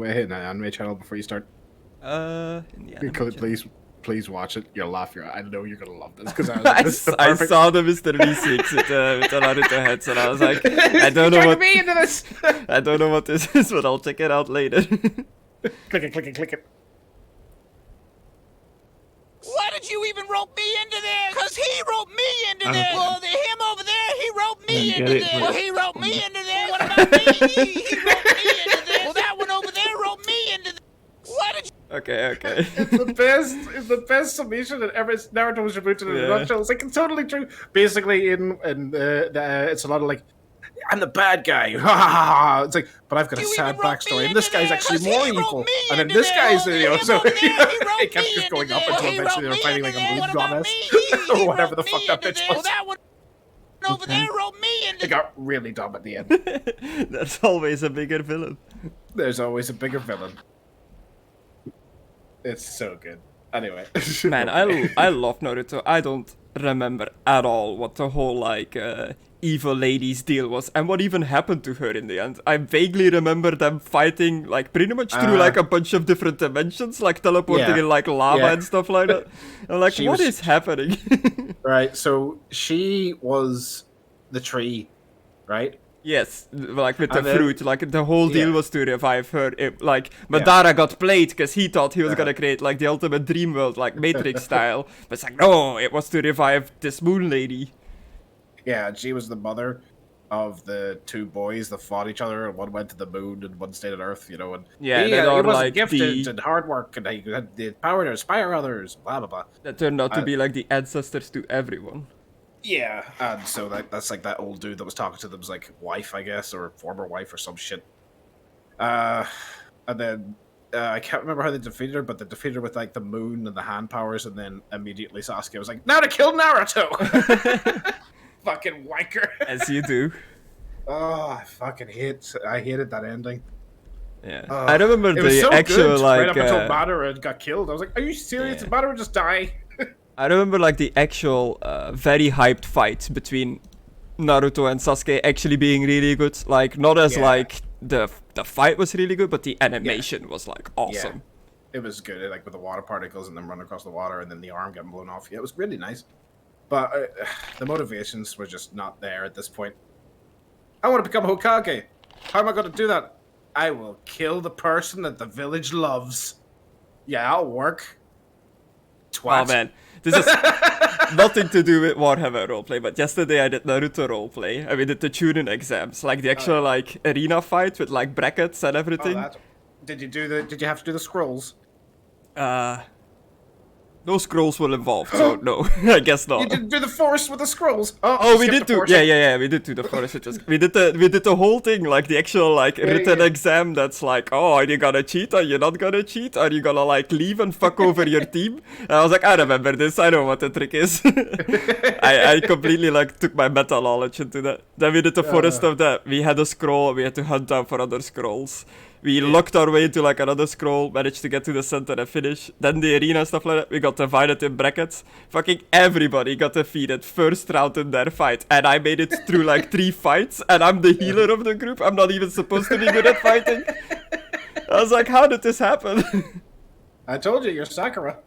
way, in an anime channel before you start? In the anime Please watch it. You'll laugh. I know you're gonna love this because I saw the Mr. V6 with the Naruto heads, and I was like, I don't know what. Me into this. I don't know what this is, but I'll check it out later. Click it. Why did you even rope me into this? Because he roped me into this. Well, him over there, he roped me into this. Well, he roped me into this. What about me? He roped me into this. Well, that one over there roped me into this. Why did you... Okay. It's the best summation that ever. Naruto was rebooted in a nutshell. It's like it's totally true. Basically, it's a lot of like, I'm the bad guy. It's like, but I've got a sad backstory, and this guy's actually more evil, and then this guy's so it kept just going up until eventually they were fighting like a moon goddess or whatever the fuck that bitch was. That one over there roped me into. It got really dumb at the end. That's always a bigger villain. There's always a bigger villain. It's so good. Anyway. Man, I love Naruto. I don't remember at all what the whole, like, evil lady's deal was, and what even happened to her in the end. I vaguely remember them fighting, like, pretty much through, like, a bunch of different dimensions, like, teleporting in, like, lava and stuff like that. I'm like, what is happening? Right, so she was the tree, right? Yes, like with the fruit, like the whole deal was to revive her. Madara got played because he thought he was gonna create like the ultimate dream world, like Matrix style. But it's like, no, it was to revive this moon lady. Yeah, and she was the mother of the two boys that fought each other, and one went to the moon and one stayed on Earth, you know. And he was like gifted and hard work, and he had the power to inspire others, blah blah blah. That turned out to be like the ancestors to everyone. Yeah, and so that's like that old dude that was talking to them's like wife, I guess, or former wife or some shit. And then I can't remember how they defeated her, but they defeated her with like the moon and the hand powers, and then immediately Sasuke was like, "Now to kill Naruto!" Fucking wanker. As you do. Oh, I hated that ending. Yeah, I remember the so actual good, like. Right up until Madara got killed, I was like, "Are you serious? Did Madara just die?" I remember like the actual very hyped fight between Naruto and Sasuke actually being really good. Like not as like the fight was really good, but the animation was like awesome. Yeah. It was good, like with the water particles and them running across the water and then the arm getting blown off. Yeah, it was really nice. But the motivations were just not there at this point. I want to become Hokage. How am I going to do that? I will kill the person that the village loves. Yeah, I'll work. Twat. Oh man. This is nothing to do with Warhammer roleplay, but yesterday I did Naruto roleplay, and we did the Chunin exams, like the actual like arena fight with like brackets and everything. Did you have to do the scrolls? No scrolls were involved, so no, I guess not. You didn't do the forest with the scrolls. Oh, we did do. Yeah, we did do the forest. We did the whole thing, like the actual like written exam. That's like, oh, are you gonna cheat? Are you not gonna cheat? Are you gonna like leave and fuck over your team? And I was like, I remember this. I know what the trick is. I completely like took my meta knowledge into that. Then we did the forest of that. We had a scroll. We had to hunt down for other scrolls. We locked our way into like another scroll, managed to get to the center and finish. Then the arena, stuff like that, we got divided in brackets. Fucking everybody got defeated first round in their fight. And I made it through like 3 fights, and I'm the healer of the group. I'm not even supposed to be good at fighting. I was like, how did this happen? I told you, you're Sakura.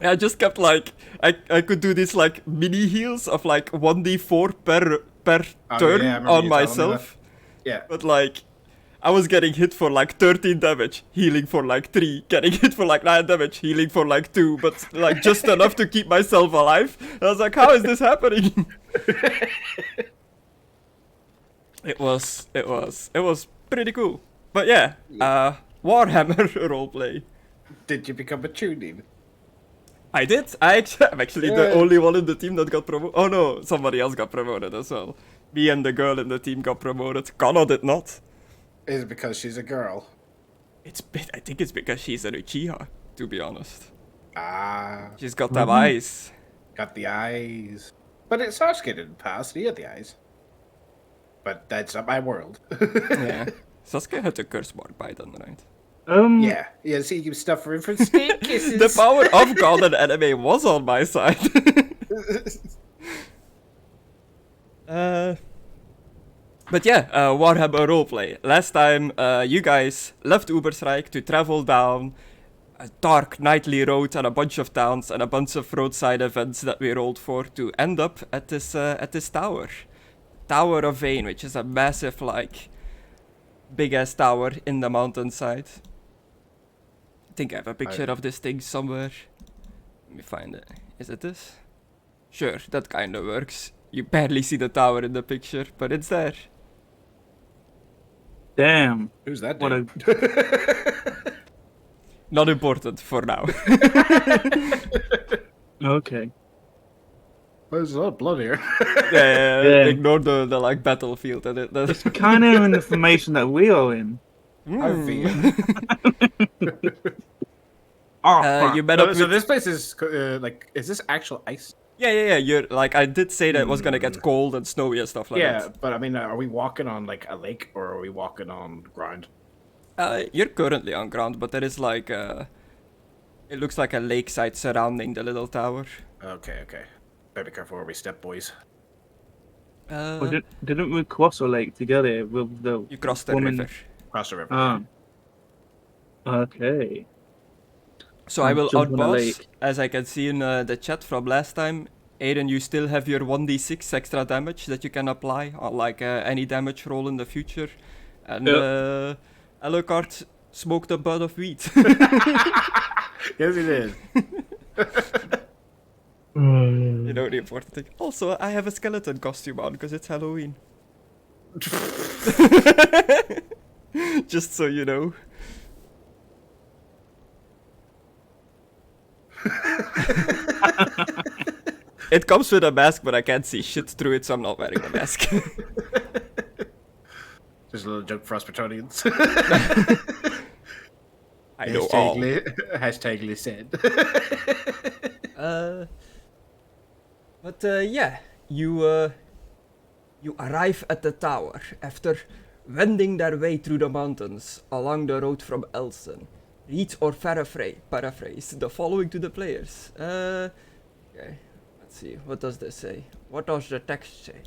I just kept like, I could do these like mini heals of like 1d4 per turn on myself. Yeah. But like, I was getting hit for like 13 damage, healing for like 3, getting hit for like 9 damage, healing for like 2, but like just enough to keep myself alive. I was like, how is this happening? It was pretty cool. But yeah, Warhammer roleplay. Did you become a tuning? I did. I'm actually the only one in the team that got promoted. Oh no, somebody else got promoted as well. Me and the girl in the team got promoted. Conna did not. Is it because she's a girl? I think it's because she's an Uchiha, to be honest. She's got them Mm-hmm. eyes. Got the eyes. But Sasuke didn't pass, he had the eyes. But that's not my world. Yeah. Sasuke had the curse mark by then, right? Yeah, see, you stuff for snake kisses. The power of God and anime was on my side. But yeah, Warhammer Roleplay. Last time, you guys left Ubersreich to travel down a dark nightly road and a bunch of towns and a bunch of roadside events that we rolled for to end up at this tower. Tower of Vane, which is a massive, like, big-ass tower in the mountainside. I think I have a picture of this thing somewhere. Let me find it. Is it this? Sure, that kind of works. You barely see the tower in the picture, but it's there. Damn. Who's that What dude? Not important for now. Okay. There's a lot of blood here. Yeah, Yeah. ignore the like battlefield and it. It's kind of in the formation that we are in. I feel. Oh, fuck. You met up So with... this place is like, is this actual ice? Yeah. You're like, I did say that it was gonna get cold and snowy and stuff like Yeah, that. but I mean, are we walking on like a lake or are we walking on ground? You're currently on ground, but there is like it looks like a lakeside surrounding the little tower. Okay. Better be careful where we step, boys. Well, didn't we cross a lake together with the You crossed the woman? river. Cross the river. Ah. Okay. So I will jump on a outboss, lake. as I can see in the chat from last time. Aidan, you still have your 1d6 extra damage that you can apply on like any damage roll in the future. And Alucard smoked a bud of weed. Yes, he did. You know the important thing. Also, I have a skeleton costume on because it's Halloween. Just so you know. It comes with a mask, but I can't see shit through it, so I'm not wearing the mask. Just a little joke for us Bretonians. I know all. Hashtag said. But yeah, you arrive at the tower after wending their way through the mountains along the road from Elsen. Read or paraphrase the following to the players. Okay, let's see. What does this say? What does the text say?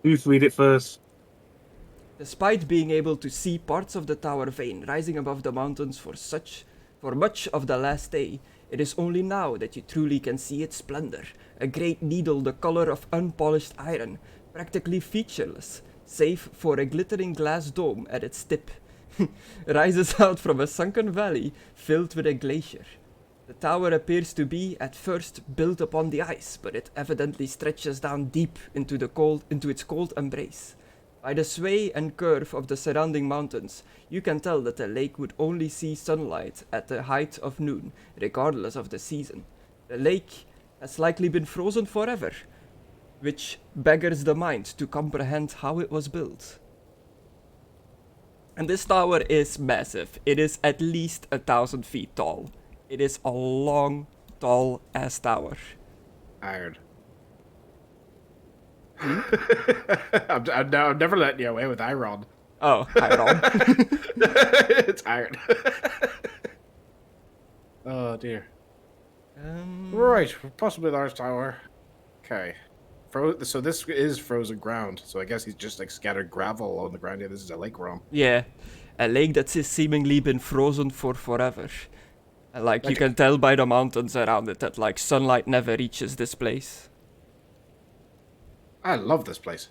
Who's read it first? Despite being able to see parts of the tower vein rising above the mountains for much of the last day, it is only now that you truly can see its splendor. A great needle the color of unpolished iron, practically featureless, save for a glittering glass dome at its tip, rises out from a sunken valley filled with a glacier. The tower appears to be, at first, built upon the ice, but it evidently stretches down deep into its cold embrace. By the sway and curve of the surrounding mountains, you can tell that the lake would only see sunlight at the height of noon, regardless of the season. The lake has likely been frozen forever, which beggars the mind to comprehend how it was built. And this tower is massive. It is at least 1,000 feet tall. It is a long, tall ass tower. Iron. I'm never letting you away with iron. Oh, iron. It's iron. Oh dear. Um, Right, possibly large tower. Okay. So this is frozen ground. So I guess he's just like scattered gravel on the ground. Yeah, this is a lake realm. Yeah, a lake that's seemingly been frozen for forever. And, like, you can tell by the mountains around it that like sunlight never reaches this place. I love this place.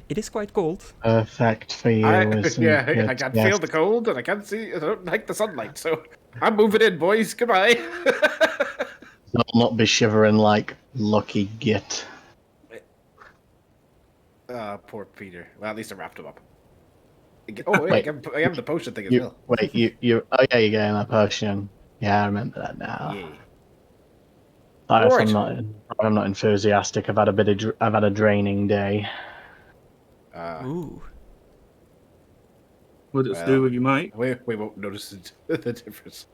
It is quite cold. Perfect for you. I isn't can it? feel the cold and I can't see. I don't like the sunlight, so I'm moving in, boys. Goodbye. I'll not be shivering like lucky git. Poor Peter. Well, at least I wrapped him up. Oh, wait, I have the potion thing as well. Wait, you. Oh yeah, you're getting that potion. Yeah, I remember that now. Yeah. Sorry if Right. I'm not enthusiastic. I've had a draining day. Ooh. What does it do with your mic? We won't notice the difference.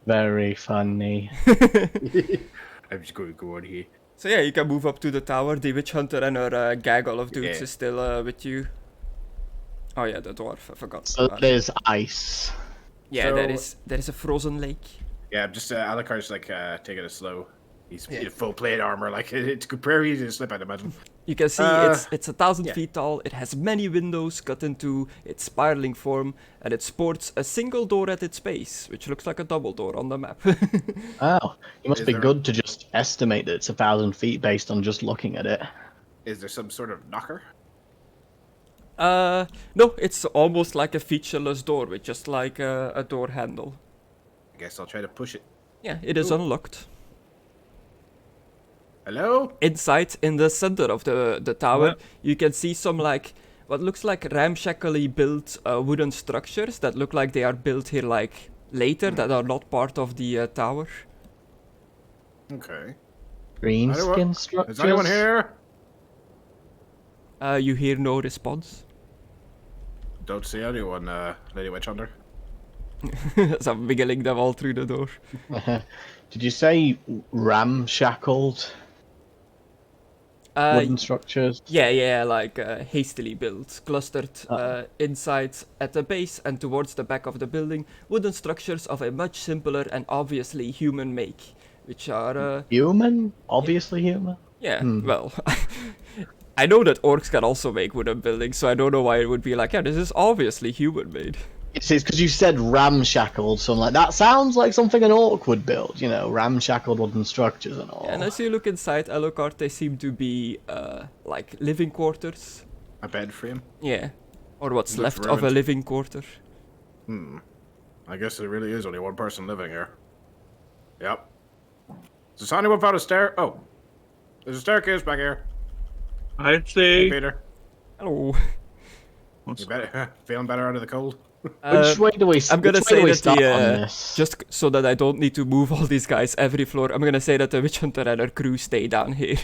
Very funny. I'm just going to go on here. So yeah, you can move up to the tower. The witch hunter and her gaggle of dudes Yeah. is still with you. Oh yeah, the dwarf. I forgot. So there's ice. Yeah, So- there is a frozen lake. Yeah, just Alucard's like taking it slow. He's in full plate armor. Like it's very easy to slip, I'd imagine. You can see it's 1,000 feet tall, it has many windows cut into its spiraling form, and it sports a single door at its base, which looks like a double door on the map. Oh, it must Is be there- good to just estimate that it's 1,000 feet based on just looking at it. Is there some sort of knocker? No, it's almost like a featureless door with just like a door handle. I guess I'll try to push it. Yeah, it is unlocked. Hello? Inside, in the center of the tower, you can see some like what looks like ramshackly built wooden structures that look like they are built here like later, that are not part of the tower. Okay. Green Anyone- skin structures. Is anyone here? You hear no response. Don't see anyone, Lady Witch Hunter. As I'm wiggling them all through the door. Did you say ramshackled wooden structures? Yeah, like hastily built, clustered inside at the base and towards the back of the building, wooden structures of a much simpler and obviously human make, which are Human? Obviously human? well, I know that orcs can also make wooden buildings, so I don't know why it would be like, yeah, this is obviously human made. It's because you said ramshackled, so I'm like, that sounds like something an orc would build, you know, ramshackled wooden structures and all. And as you look inside Alucard, they seem to be like living quarters. A bed frame? Yeah, or what's Looks left of a ruined. living quarter. I guess there really is only one person living here. Yep. Does anyone found a stair? Oh. There's a staircase back here. I'd Hey, say. Peter. Hello. You better, feeling better out of the cold? Which way do we? I'm gonna which way say do we that start on the this? just so that I don't need to move all these guys every floor. I'm gonna say that the witch hunter and her crew stay down here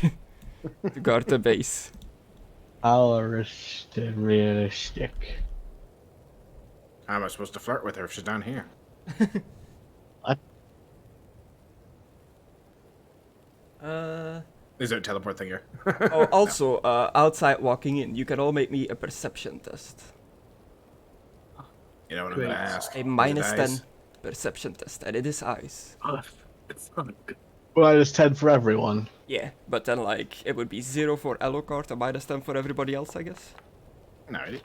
to guard the base. How realistic. How am I supposed to flirt with her if she's down here? Is there a teleport thing here? Oh, also, outside walking in, you can all make me a perception test. You know what I'm gonna ask? A Is it minus 10 eyes? perception test, and it is eyes. Oh, it's not good. Minus 10 for everyone. Yeah, but then like it would be 0 for Alucard and minus 10 for everybody else, I guess. No, really.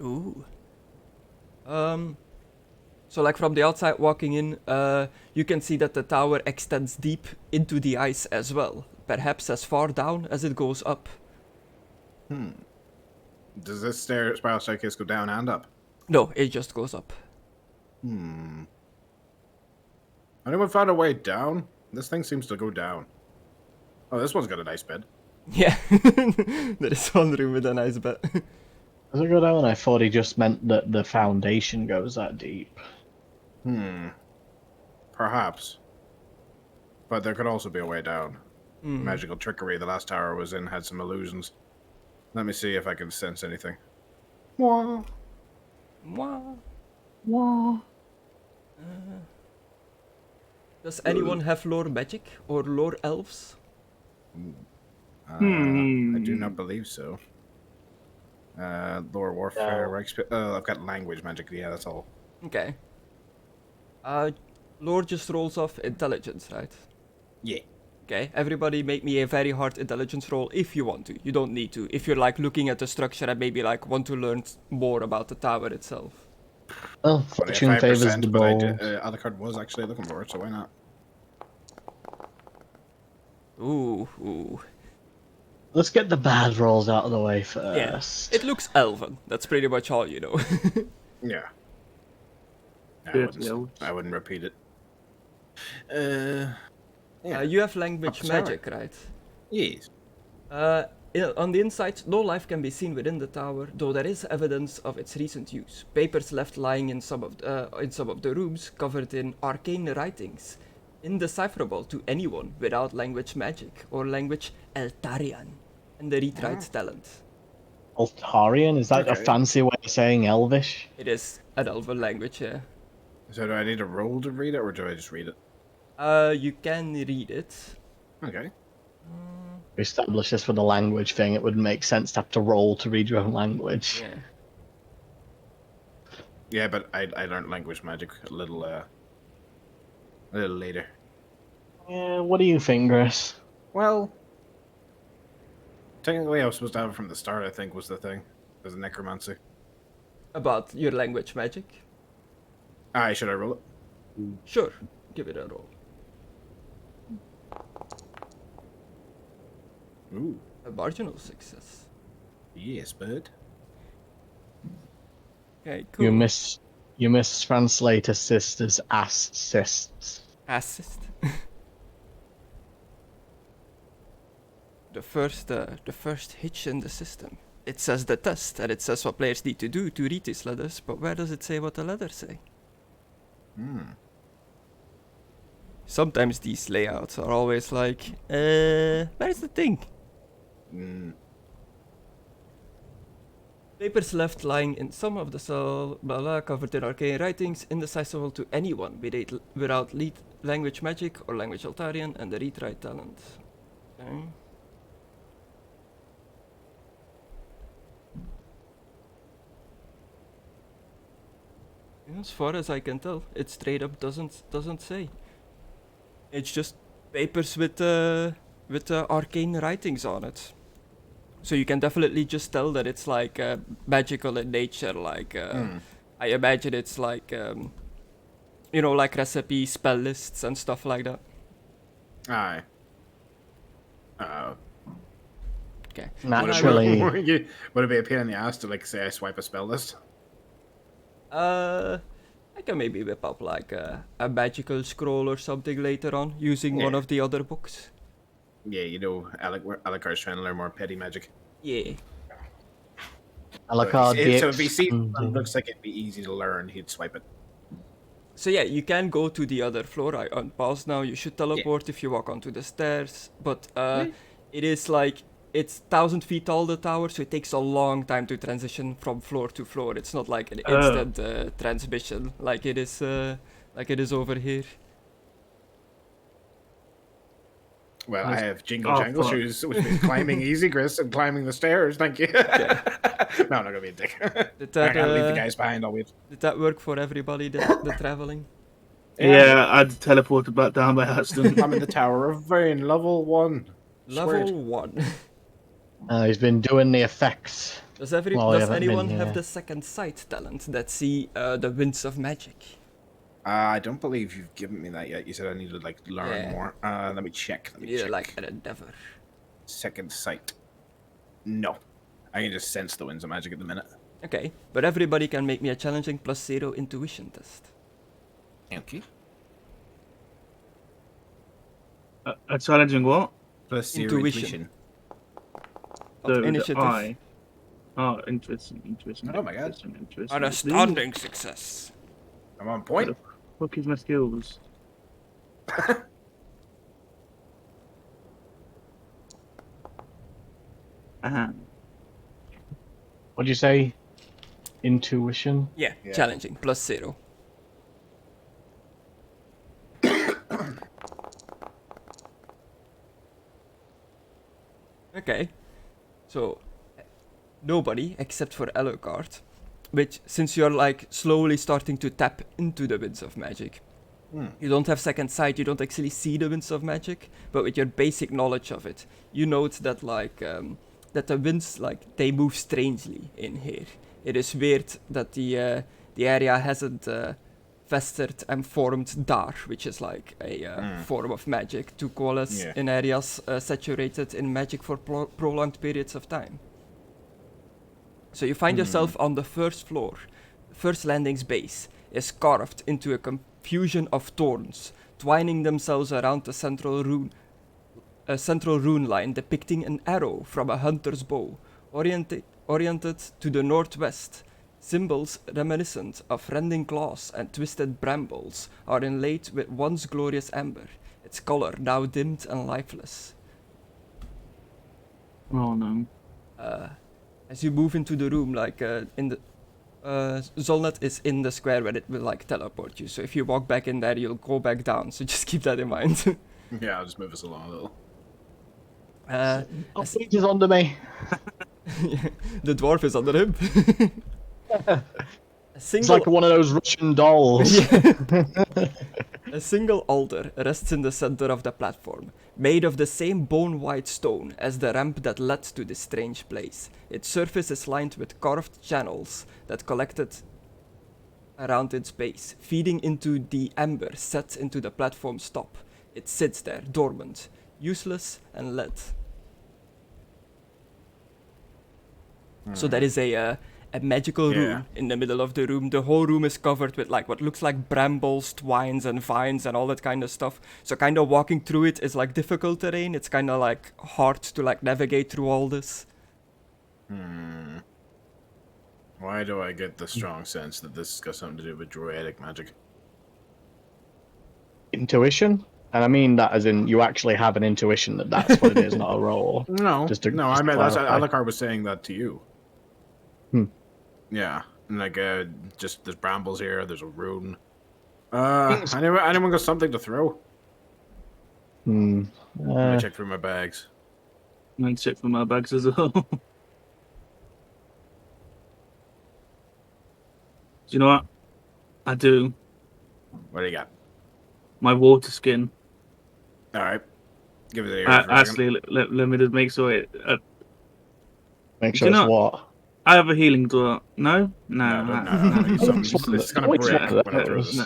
Ooh. So like from the outside walking in, you can see that the tower extends deep into the ice as well. Perhaps as far down as it goes up. Does this spiral staircase go down and up? No, it just goes up. Anyone found a way down? This thing seems to go down. Oh, this one's got a nice bed. Yeah, there is one room with a nice bed. Does it go down? I thought he just meant that the foundation goes that deep. Perhaps. But there could also be a way down. Magical trickery the last tower was in had some illusions. Let me see if I can sense anything. Mwah. Does anyone have lore magic or lore elves? I do not believe so. Lore warfare, I've got language magic. Yeah, that's all. Okay. Lore just rolls off intelligence, right? Yeah. Okay, everybody make me a very hard intelligence roll if you want to. You don't need to. If you're like looking at the structure and maybe like want to learn more about the tower itself. Well, fortune favors the but bold. Alucard was actually looking for it, so why not? Ooh. Let's get the bad rolls out of the way Yeah, first. it looks elven. That's pretty much all you know. Yeah. Yeah. I wouldn't repeat it. Yeah. You have language Sorry. magic, right? Yes. On the inside, no life can be seen within the tower, though there is evidence of its recent use. Papers left lying in some of the rooms, covered in arcane writings, indecipherable to anyone without language magic or language Eltarian, and the read-write talent. Altarian? Is that a Okay. fancy way of saying Elvish? It is an elven language, yeah. So do I need a roll to read it, or do I just read it? You can read it. Okay. We established this with the language thing. It would make sense to have to roll to read your own language. Yeah. Yeah, but I learned language magic a little later. Yeah, what do you think, Chris? Well, technically, I was supposed to have it from the start. I think was the thing. As a necromancy. About your language magic? Should I roll it? Sure, give it a roll. Ooh, A marginal success. yes, bud. Okay, cool. You mistranslate assist as assists. Assist. the first hitch in the system. It says the test, and it says what players need to do to read these letters, but where does it say what the letters say? Sometimes these layouts are always like, where's the thing? Papers left lying in some of the cell, blah blah, covered in arcane writings, indecipherable to anyone without lead language magic or language altarian and the read-write talent. Okay. As far as I can tell, it straight up doesn't say. It's just papers with arcane writings on it. So you can definitely just tell that it's like magical in nature. Like I imagine it's like like recipe spell lists and stuff like that. Aye. Okay. Naturally. Would it be a pain in the ass to like say I swipe a spell list? I can maybe whip up like a magical scroll or something later on using one of the other books. Yeah, Alucard's trying to learn more petty magic. Yeah. Alucard So if he sees something looks like it'd be easy to learn, he'd swipe it. So yeah, you can go to the other floor. I unpause now. You should teleport if you walk onto the stairs. But it is like, it's 1,000 feet tall, the tower, so it takes a long time to transition from floor to floor. It's not like an instant transmission like it is over here. Well, I have jingle jangle shoes, which means climbing easy, Chris, and climbing the stairs. Thank you. No, I'm not gonna be a dick. I gotta leave the guys behind. I'll wait. Did that work for everybody? The traveling? Yeah, I'd teleported back down by accident. I'm in the Tower of Vane, level 1. Level 1. He's been doing the effects. Does anyone have the second sight talent that see the winds of magic? I don't believe you've given me that yet. You said I need to like learn more. Let me check. Yeah, like an endeavor. Second sight. No, I can just sense the winds of magic at the minute. Okay, but everybody can make me a challenging +0 intuition test. Okay. A challenging what? +0 Intuition. So Initiative. Oh, interesting. Oh my god. An astounding success. I'm on point. What is my skills? What'd you say? Intuition? Yeah, challenging, +0. Okay, so nobody except for Alucard, which since you're like slowly starting to tap into the winds of magic, you don't have second sight, you don't actually see the winds of magic, but with your basic knowledge of it, you note that like that the winds like they move strangely in here. It is weird that the area hasn't festered and formed dar, which is like a form of magic to coalesce in areas saturated in magic for prolonged periods of time. So you find yourself on the first floor. The first landing's base is carved into a confusion of thorns, twining themselves around the central rune line depicting an arrow from a hunter's bow, oriented to the northwest. Symbols reminiscent of rending claws and twisted brambles are inlaid with once glorious amber, its color now dimmed and lifeless. Oh no. As you move into the room, like in the Zolnet is in the square where it will like teleport you. So if you walk back in there, you'll go back down. So just keep that in mind. Yeah, I'll just move us along a little. He's is under me. The dwarf is under him. It's like one of those Russian dolls. A single altar rests in the center of the platform, made of the same bone-white stone as the ramp that led to this strange place. Its surface is lined with carved channels that collected around its base, feeding into the ember set into the platform's top. It sits there, dormant, useless and lit. So there is a magical room in the middle of the room. The whole room is covered with like what looks like brambles, twines and vines and all that kind of stuff. So kind of walking through it is like difficult terrain. It's kind of like hard to like navigate through all this. Why do I get the strong sense that this has got something to do with druidic magic? Intuition? And I mean that as in you actually have an intuition that that's what it is, not a roll. No, No, I meant that's Alucard was saying that to you. Yeah, and like just there's brambles here. There's a rune. Anyone got something to throw? Let me check through my bags. I'm going to check for my bags as well. Do you know what? I do. What do you got? My water skin. All right, give it a ear. Actually, let me just make sure it. Make sure it's what? I have a healing door. No? No. It's gonna break when I throw this.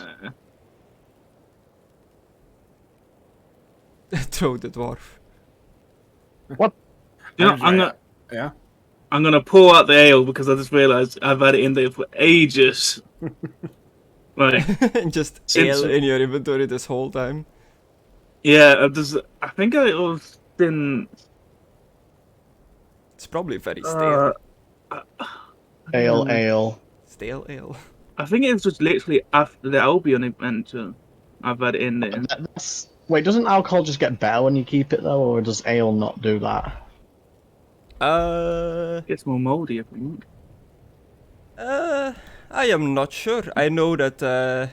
Throw the dwarf. What? You know, Yeah. I'm gonna pour out the ale because I just realised I've had it in there for ages. Like just ale in your inventory this whole time. Yeah, I think it was in. It's probably very stale. Ale. Stale ale. I think it was just literally after the Albion event. I've had it in there. Wait, doesn't alcohol just get better when you keep it though, or does ale not do that? It gets more moldy, I think. I am not sure. I know that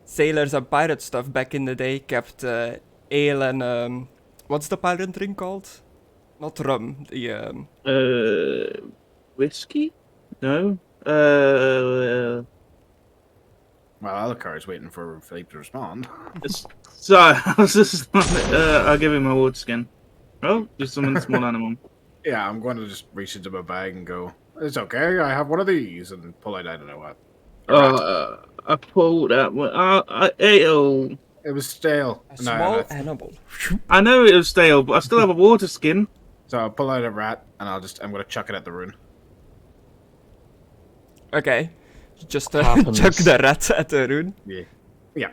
sailors and pirate stuff back in the day kept ale and what's the pirate drink called? Not rum. The Whiskey? No. Well, Alucard's waiting for Philippe to respond. Sorry, I was just. I'll give him my water skin. Oh, just summon small animal. Yeah, I'm going to just reach into my bag and go, it's okay, I have one of these, and pull out, I don't know what. I pulled that one. I ate it. It was stale. a small animal. I know it was stale, but I still have a water skin. So I'll pull out a rat, and I'm going to chuck it at the rune. Okay. Just chuck the rat at the rune. Yeah.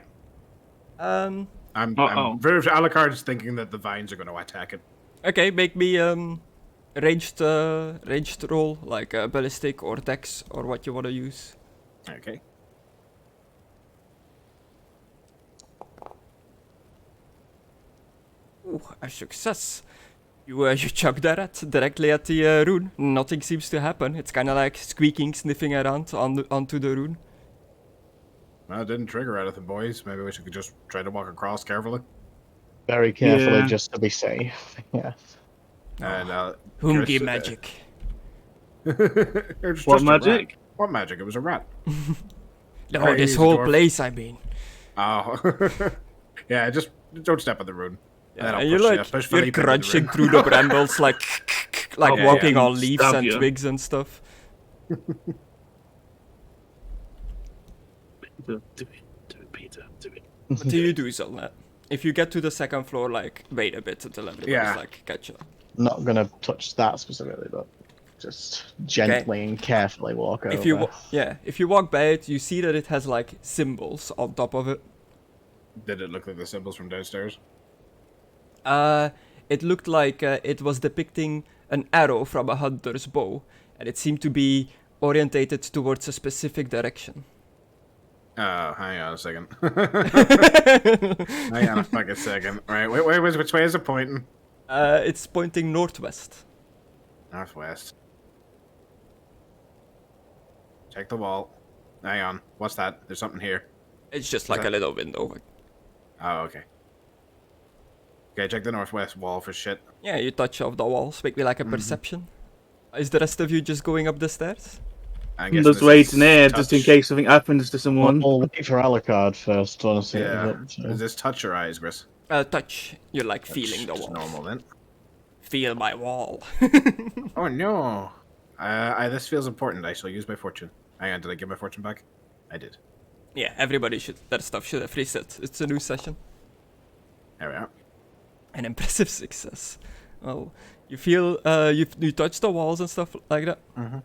Um. Alucard's thinking that the vines are going to attack it. Okay, make me ranged roll, like ballistic or dex or what you want to use. Okay. Ooh, a success. You chuck the rat directly at the rune. Nothing seems to happen. It's kind of like squeaking, sniffing around onto the rune. Well, it didn't trigger anything, boys. Maybe we should just try to walk across carefully. Very carefully, just to be safe. Yeah. And Hungy magic. What magic? What magic? It was a rat. No, this whole place, I mean. Oh. Yeah, just don't step on the rune. Yeah, and you're crunching through the brambles like walking on leaves and twigs and stuff. Do it, Peter. Do it. What do you do, Zelna? If you get to the second floor, like, wait a bit until everybody's like, catch up. Not gonna touch that specifically, but just gently and carefully walk over. If you walk by it, you see that it has like symbols on top of it. Did it look like the symbols from downstairs? It looked like it was depicting an arrow from a hunter's bow, and it seemed to be orientated towards a specific direction. Oh, hang on a second. Hang on a fucking second. Right, wait, which way is it pointing? It's pointing northwest. Northwest. Check the wall. Hang on. What's that? There's something here. It's just like a little window. Oh, okay. Okay, check the northwest wall for shit. Yeah, you touch off the walls. Make me like a perception. Is the rest of you just going up the stairs? I'm I'm guessing just this waiting is here just in touch. case something happens to someone. We'll wait for Alucard first, honestly. Yeah. Is this touch or eyes, Chris? Touch. You're like feeling the Just wall. normal then. Feel my wall. Oh no. This feels important. I shall use my fortune. Hang on, did I get my fortune back? I did. Yeah, everybody should. That stuff should have reset. It's a new session. There we are. An impressive success. Well, you feel you touch the walls and stuff like that. Mhm.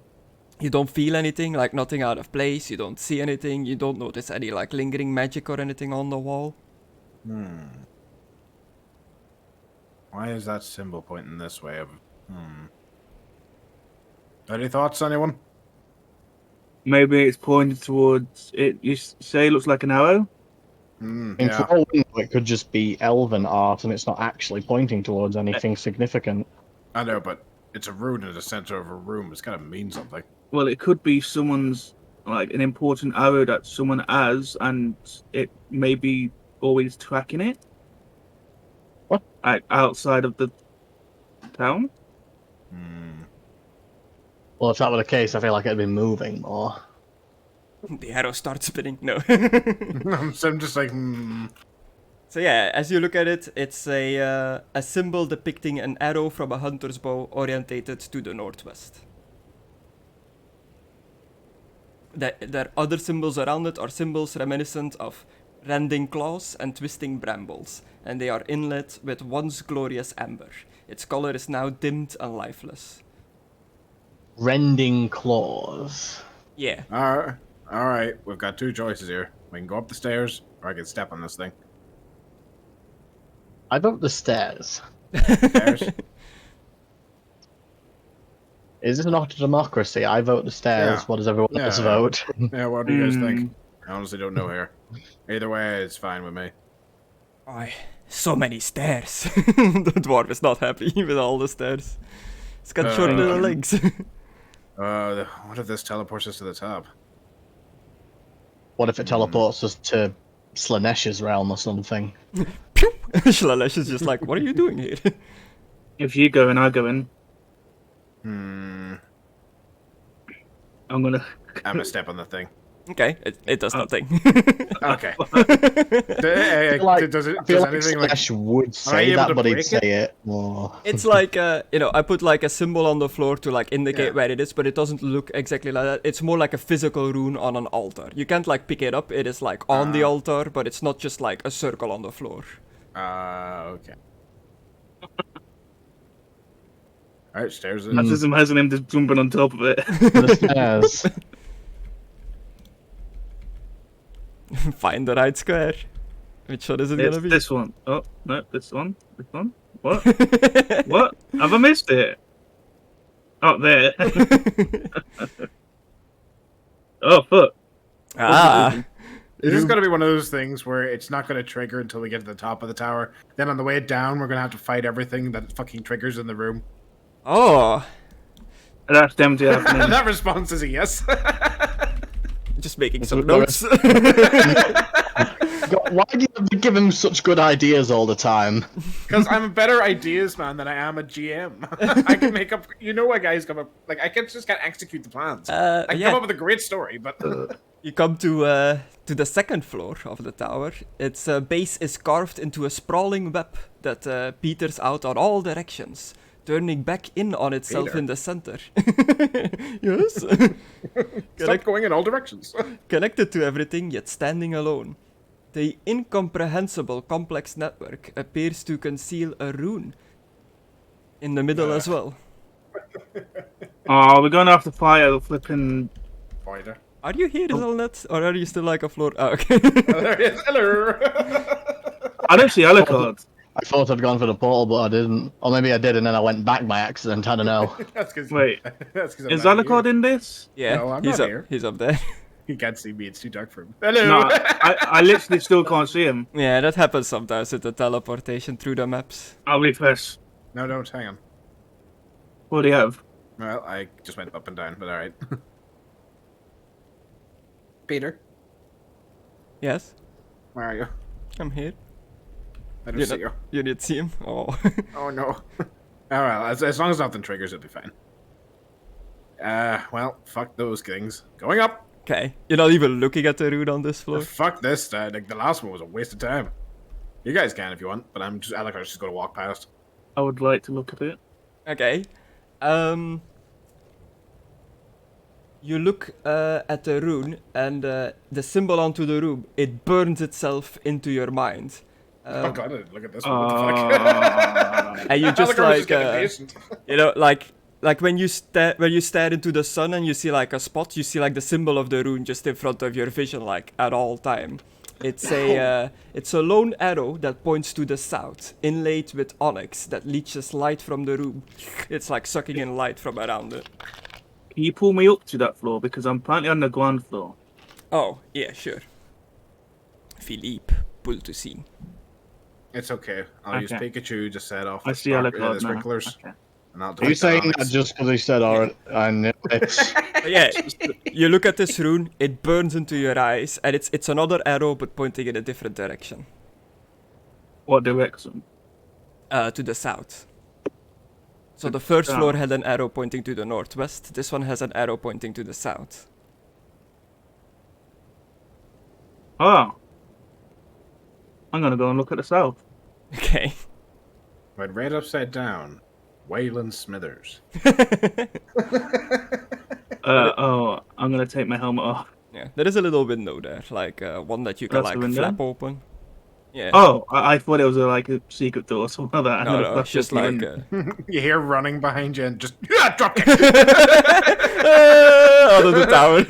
You don't feel anything, like nothing out of place. You don't see anything. You don't notice any like lingering magic or anything on the wall. Why is that symbol pointing this way? Any thoughts, anyone? Maybe it's pointed towards it. You say it looks like an arrow. For all we know, it could just be elven art, and it's not actually pointing towards anything significant. I know, but it's a rune in the center of a room. It's gotta mean something. Well, it could be someone's like an important arrow that someone has, and it may be always tracking it. What? Outside of the town. Well, if that were the case, I feel like it'd be moving more. The arrow starts spinning. No. So I'm just like, So yeah, as you look at it, it's a symbol depicting an arrow from a hunter's bow orientated to the northwest. There other symbols around it are symbols reminiscent of rending claws and twisting brambles, and they are inlaid with once glorious amber. Its color is now dimmed and lifeless. Rending claws. Yeah. all right. We've got two choices here. We can go up the stairs, or I can step on this thing. I vote the stairs. Stairs. Is this not a democracy? I vote the stairs. Yeah. What does everyone else Yeah. vote? Yeah. What do you guys think? I honestly don't know here. Either way, it's fine with me. Aye, so many stairs. The dwarf is not happy with all the stairs. It's got short little legs. What if this teleports us to the top? What if it teleports us to Slanesh's realm or something? Pew! Shlalesh is just like, what are you doing here? If you go in, I go in. I'm gonna. I'm gonna step on the thing. Okay, it does nothing. Okay. Does I feel like anything Slanesh would Are say you able that, to but he'd break say it? it more. It's like, I put like a symbol on the floor to like indicate Yeah. where it is, but it doesn't look exactly like that. It's more like a physical rune on an altar. You can't like pick it up. It is like on the altar, but it's not just like a circle on the floor. Okay. Alright, stairs I in. just imagine him just jumping on top of it. The stairs. Find the right square. Which one is it It's gonna be? this one. Oh no, this one. This one. What? What? Have I missed it? Oh, there. Oh, fuck. Ah, This is gonna be one of those things where it's not gonna trigger until we get to the top of the tower. Then on the way down, we're gonna have to fight everything that fucking triggers in the room. oh, That's empty happening. That response is a yes. just making some no, notes. God, why do you have to give him such good ideas all the time? Because I'm a better ideas man than I am a GM. I can make up. You know, what guys come up. Like I can just can't execute the plans. I can yeah. come up with a great story, but You come to the second floor of the tower. Its base is carved into a sprawling web that peters out on all directions, turning back in on itself Peter. in the center. Yes. stop going in all directions. Connected to everything, yet standing alone. The incomprehensible complex network appears to conceal a rune in the middle as well. Oh, we're gonna have to fight a flipping. Pointer. Are you here, Zelnet? Or are you still like a floor? Oh, okay. Oh, there it is. Hello. I don't see Alucard. I thought I'd gone for the portal, but I didn't. Or maybe I did, and then I went back by accident. I don't know. That's because. Wait, That's because. is Alucard in this? Yeah, No, I'm he's not up. here. He's up there. He can't see me. It's too dark for him. Hello. No, I literally still can't see him. Yeah, that happens sometimes with the teleportation through the maps. I'll refresh. No, don't. Hang on. What do you have? Well, I just went up and down, but all right. Peter, Yes, where are you? I'm here. I don't see you. You did see him? Oh. Oh no. Oh well, as long as nothing triggers, it'll be fine. Well, fuck those things. Going up. Okay. You're not even looking at the rune on this floor? Fuck this. Like the last one was a waste of time. You guys can if you want, but I'm just gonna walk past. I would like to look at it. Okay. You look at the rune, and the symbol onto the rune, it burns itself into your mind. Oh god, I didn't look at this one. What the fuck? And you just Alakar was like, getting impatient. you know, like when you stare into the sun and you see like a spot, you see like the symbol of the rune just in front of your vision, like at all time. It's a lone arrow that points to the south, inlaid with onyx that leaches light from the rune. It's like sucking in light from around it. Can you pull me up to that floor? Because I'm currently on the ground floor. Oh, yeah, sure. Philippe, pull to scene. It's okay. I'll use Pikachu to set off I see the Alucard now. sprinklers. Okay. And I'll Are you saying that just because he said already? I knew it. But yeah, you look at this rune, it burns into your eyes, and it's another arrow but pointing in a different direction. What direction? To the south. So the first floor had an arrow pointing to the northwest, this one has an arrow pointing to the south. Oh. I'm gonna go and look at the south. Okay. Went right upside down. Waylon Smithers. I'm gonna take my helmet off. Yeah, there is a little window there, like one that you can That's the like window? flap open. Yeah. Oh, I thought it was a secret door or something like that. No, it's just like... You hear running behind you and just drop kick. out of the tower.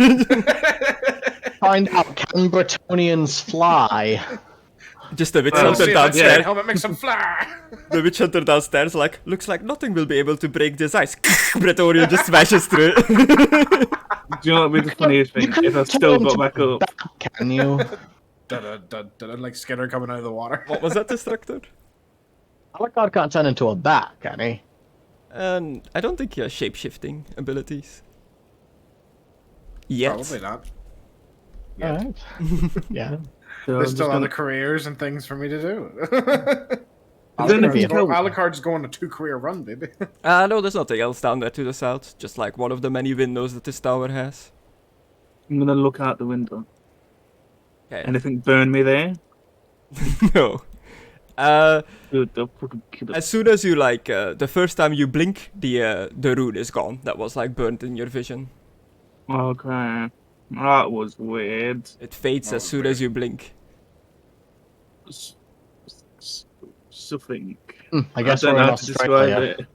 Find out, can Bretonians fly? Just a witch We'll hunter see if that downstairs. sky helmet makes him fly. The witch hunter downstairs, like, looks like nothing will be able to break this ice. Praetorian just smashes through it. Do you know what would be the funniest thing? If I still got back up. Can you? Like Skinner coming out of the water. What was that, Destructore? Alucard can't turn into a bat, can he? And I don't think he has shape-shifting abilities. Yet. Probably not. Alright. Yeah. So There's I'm still just other gonna... careers and things for me to do. Alucard- Alucard's going a 2-career run, baby. No, there's nothing else down there to the south. Just like one of the many windows that this tower has. I'm gonna look out the window. Okay. Anything burn me there? No. Dude, they'll fucking kill As us. soon as you like, the first time you blink, the rune is gone. That was like burnt in your vision. Okay. That was weird. It fades as soon as you blink. Something. I guess don't we're know in how to describe Australia.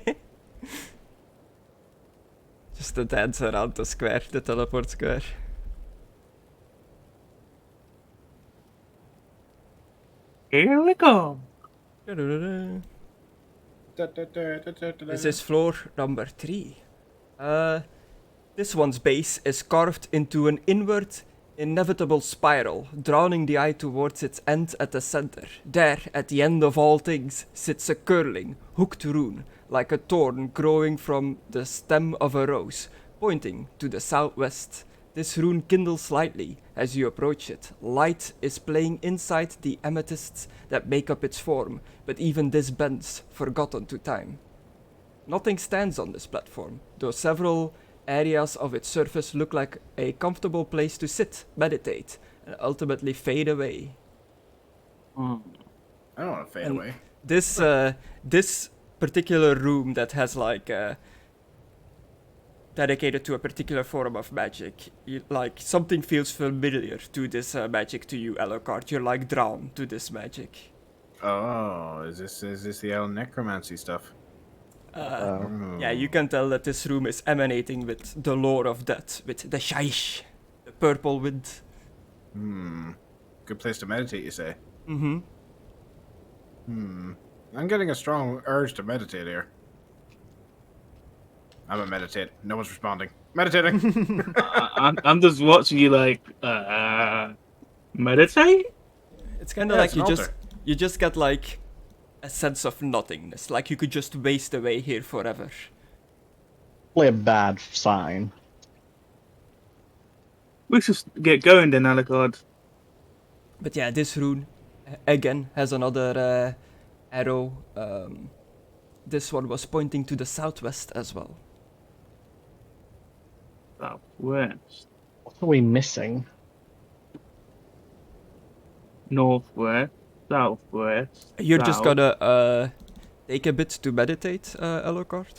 it. Just a dance around the square, the teleport square. Here we go. This is floor number 3. This one's base is carved into an inward, inevitable spiral, drowning the eye towards its end at the center. There, at the end of all things, sits a curling, hooked rune, like a thorn growing from the stem of a rose, pointing to the southwest. This rune kindles slightly as you approach it. Light is playing inside the amethysts that make up its form, but even this bends, forgotten to time. Nothing stands on this platform, though several areas of its surface look like a comfortable place to sit, meditate, and ultimately fade away. I don't want to fade And away. This particular room that has like dedicated to a particular form of magic, like something feels familiar to this magic to you, Alucard. You're like drawn to this magic. Oh, is this the old necromancy stuff? Yeah, you can tell that this room is emanating with the lore of death, with the shaish, the purple wind. Good place to meditate, you say? Mm-hmm. I'm getting a strong urge to meditate here. I'm gonna meditate. No one's responding. Meditating. I'm just watching you like, meditate? It's kind of Yeah, like it's an altar. you just get like a sense of nothingness, like you could just waste away here forever. Probably a bad sign. We should get going then, Alucard. But yeah, this rune again has another arrow this one was pointing to the southwest as well. Southwest. What are we missing? Northwest. Southwest. You're just south. gonna take a bit to meditate, Alucard?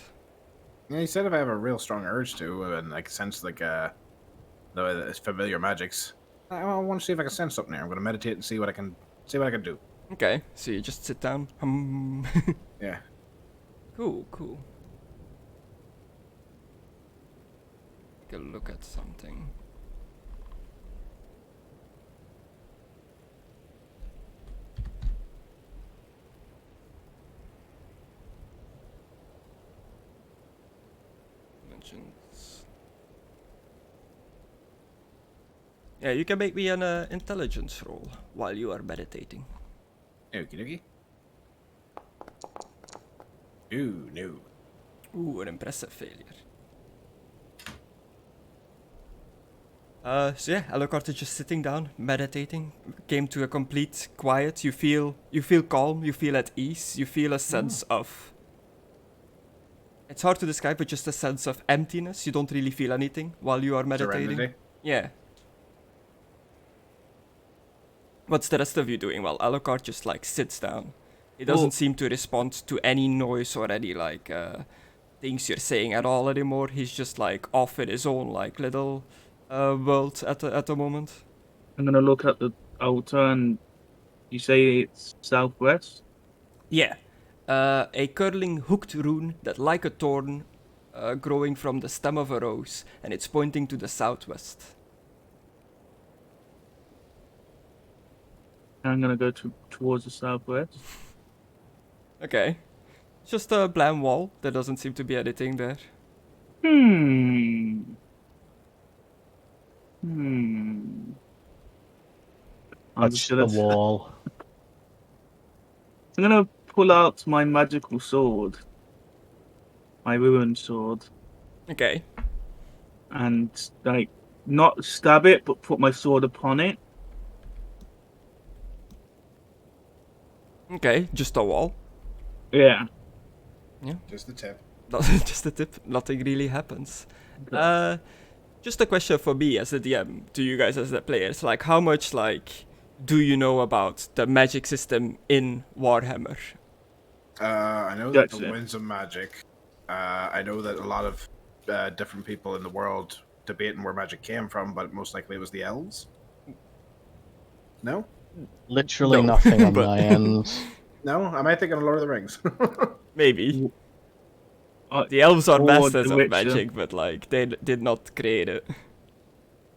Yeah, he said if I have a real strong urge to, and like sense like the familiar magics, I want to see if I can sense something here. I'm gonna meditate and see what I can do. Okay, so you just sit down. Yeah. Cool. Take a look at something. Dimensions. Yeah, you can make me an intelligence roll while you are meditating. Okie dokie. Ooh, no. Ooh, an impressive failure. So yeah, Alucard is just sitting down, meditating, came to a complete quiet. You feel calm, you feel at ease, you feel a sense of... It's hard to describe, but just a sense of emptiness. You don't really feel anything while you are meditating. Serenity. Yeah. What's the rest of you doing? Well, Alucard just like sits down. He doesn't seem to respond to any noise or any like things you're saying at all anymore. He's just like off in his own like little world at the moment. I'm gonna look at the altar, and you say it's southwest. Yeah. A curling hooked rune that like a thorn growing from the stem of a rose, and it's pointing to the southwest. I'm gonna go towards the southwest. Okay. It's just a bland wall. There doesn't seem to be anything there. I'm That's just the gonna, wall. I'm gonna pull out my magical sword, my ruined sword, Okay. and like not stab it, but put my sword upon it. Okay, just a wall. Yeah. Just the tip. Just the tip. Nothing really happens. Just a question for me as a DM, to you guys as the players. Like, how much, like, do you know about the magic system in Warhammer? I know that That's the it. winds of magic. I know that a lot of different people in the world debating where magic came from, but most likely it was the elves. No? Literally No, nothing on but- my end. No? Am I thinking of Lord of the Rings? Maybe. The elves are or masters The of Witcher. magic, but, like, they did not create it.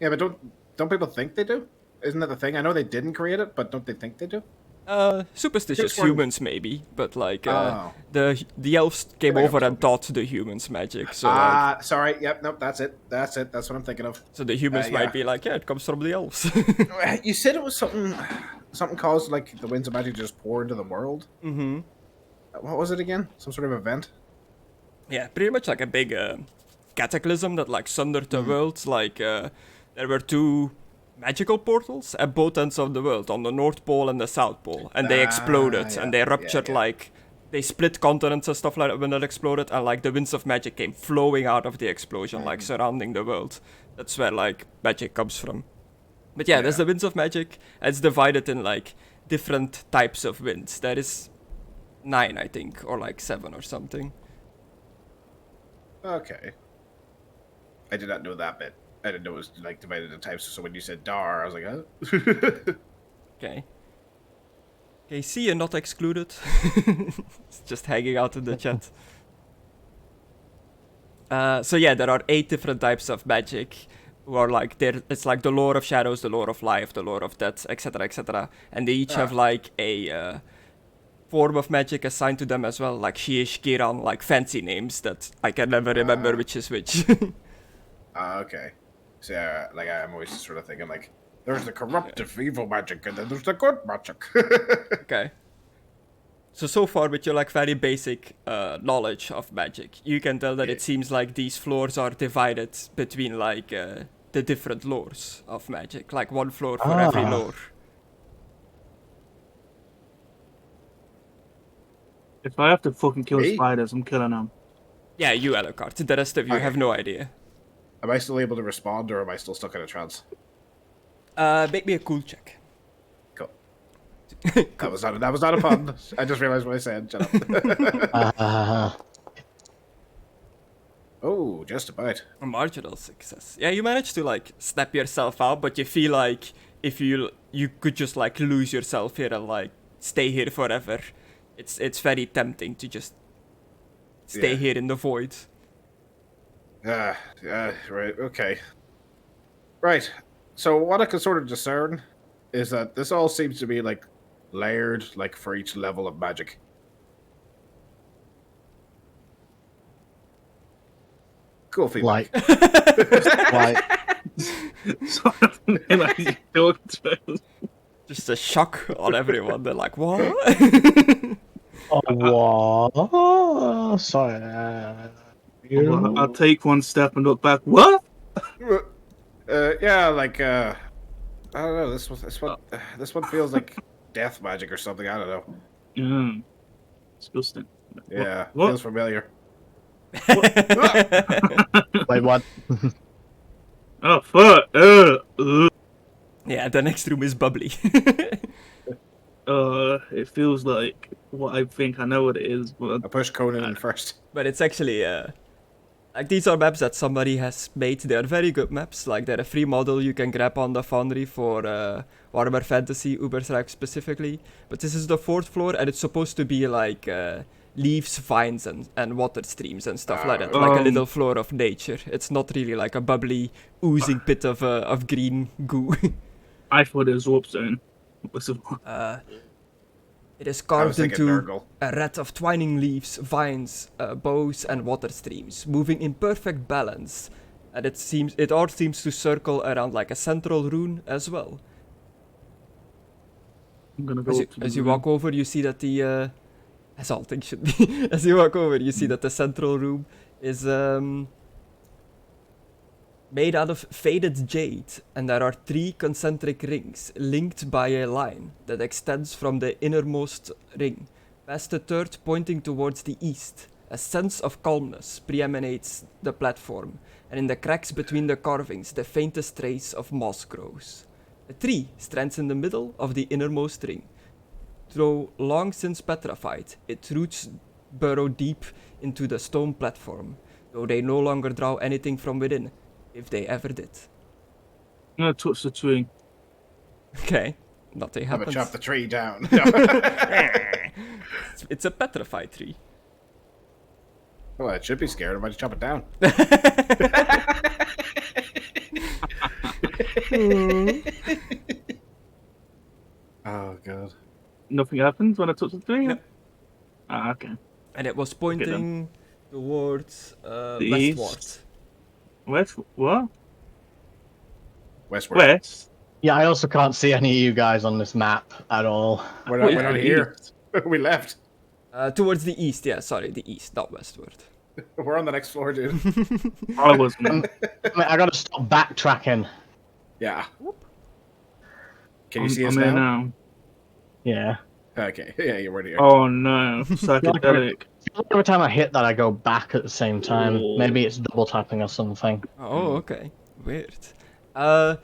Yeah, but don't people think they do? Isn't that the thing? I know they didn't create it, but don't they think they do? Superstitious Just one- humans, maybe, but, like, Oh. the elves came I think over I'm and taught the humans magic, so, like, Sorry. Yep, nope, that's it. That's what I'm thinking of. so the humans yeah. might be like, yeah, it comes from the elves. You said it was something caused like the winds of magic to just pour into the world. Mm-hmm. What was it again? Some sort of event? Yeah, pretty much like a big cataclysm that like sundered the world. Like there were two magical portals at both ends of the world, on the North Pole and the South Pole, and they exploded yeah, and they ruptured yeah. like they split continents and stuff like that when that exploded, and like the winds of magic came flowing out of the explosion, like surrounding the world. That's where like magic comes from. But yeah, there's the winds of magic. It's divided in like different types of winds. There is 9, I think, or like 7 or something. Okay. I did not know that bit. I didn't know it was like divided into types. So when you said Dar, I was like, huh? Okay. Okay, see, you're not excluded. It's just hanging out in the chat. So yeah, there are 8 different types of magic, who are like it's like the lore of shadows, the lore of life, the lore of death, etc., etc. And they each have like a form of magic assigned to them as well, like Shiesh, Kiran, like fancy names that I can never remember which is which. Okay. So yeah, like I'm always sort of thinking like, there's the corruptive evil magic, and then there's the good magic. Okay. So far, with your like very basic knowledge of magic, you can tell that it seems like these floors are divided between like the different lores of magic, like one floor for every lore. If I have to fucking kill Me? spiders, I'm killing them. Yeah, you, Alucard. The rest of you Okay. have no idea. Am I still able to respond, or am I still stuck in a trance? Make me a cool check. Cool. That was not a pun. I just realized what I said. Shut up. Oh, just about. A marginal success. Yeah, you managed to like snap yourself out, but you feel like if you could just like lose yourself here and like stay here forever. It's very tempting to just stay here in the void. Right, okay. Right. So what I can sort of discern is that this all seems to be like layered, like for each level of magic. Cool feedback. Like, Sort of like you talked about. Just a shock on everyone. They're like, what? what? Sorry. I'll take one step and look back. What? Yeah, like I don't know. This one feels like death magic or something. I don't know. Yeah. Disgusting. Yeah, What? feels familiar. Wait, what? Oh fuck! Yeah, the next room is bubbly. It feels like what I think I know what it is, but I pushed Conan in first. But it's actually, like, these are maps that somebody has made. They are very good maps. Like, they're a free model you can grab on the Foundry for Warhammer Fantasy, Uberstrike specifically. But this is the 4th floor, and it's supposed to be like leaves, vines, and water streams and stuff like that. Like a little floor of nature. It's not really like a bubbly, oozing pit of green goo. I thought it was warp zone. It is I was carved thinking into Nurgle. a rat of twining leaves, vines, bows, and water streams, moving in perfect balance. And it all seems to circle around like a central rune as well. I'm gonna go As you walk over, you see that the as all things should be. As you walk over, you see that the central room is made out of faded jade, and there are 3 concentric rings linked by a line that extends from the innermost ring, past the 3rd pointing towards the east. A sense of calmness preeminates the platform, and in the cracks between the carvings, the faintest trace of moss grows. A tree stands in the middle of the innermost ring. Though long since petrified, its roots burrow deep into the stone platform, though they no longer draw anything from within, if they ever did. I'm gonna touch the tree. Okay, nothing I'm gonna happens. chop the tree down. It's a petrified tree. Well, I should be scared. I might just chop it down. Oh god. Nothing happens when I touch the tree? No. Ah, okay. And it was pointing towards east. westward. West? What? Westward. West? Yeah, I also can't see any of you guys on this map at all. We're not here. We left. Towards the east, yeah, sorry, the east, not westward. We're on the next floor, dude. I wasn't. I mean, I gotta stop backtracking. Yeah. Can you I'm see us here now? Yeah. Okay. Yeah, you're right here. Oh no, psychedelic. Every time I hit that, I go back at the same time. Oh. Maybe it's double tapping or something. Oh, okay. Weird. The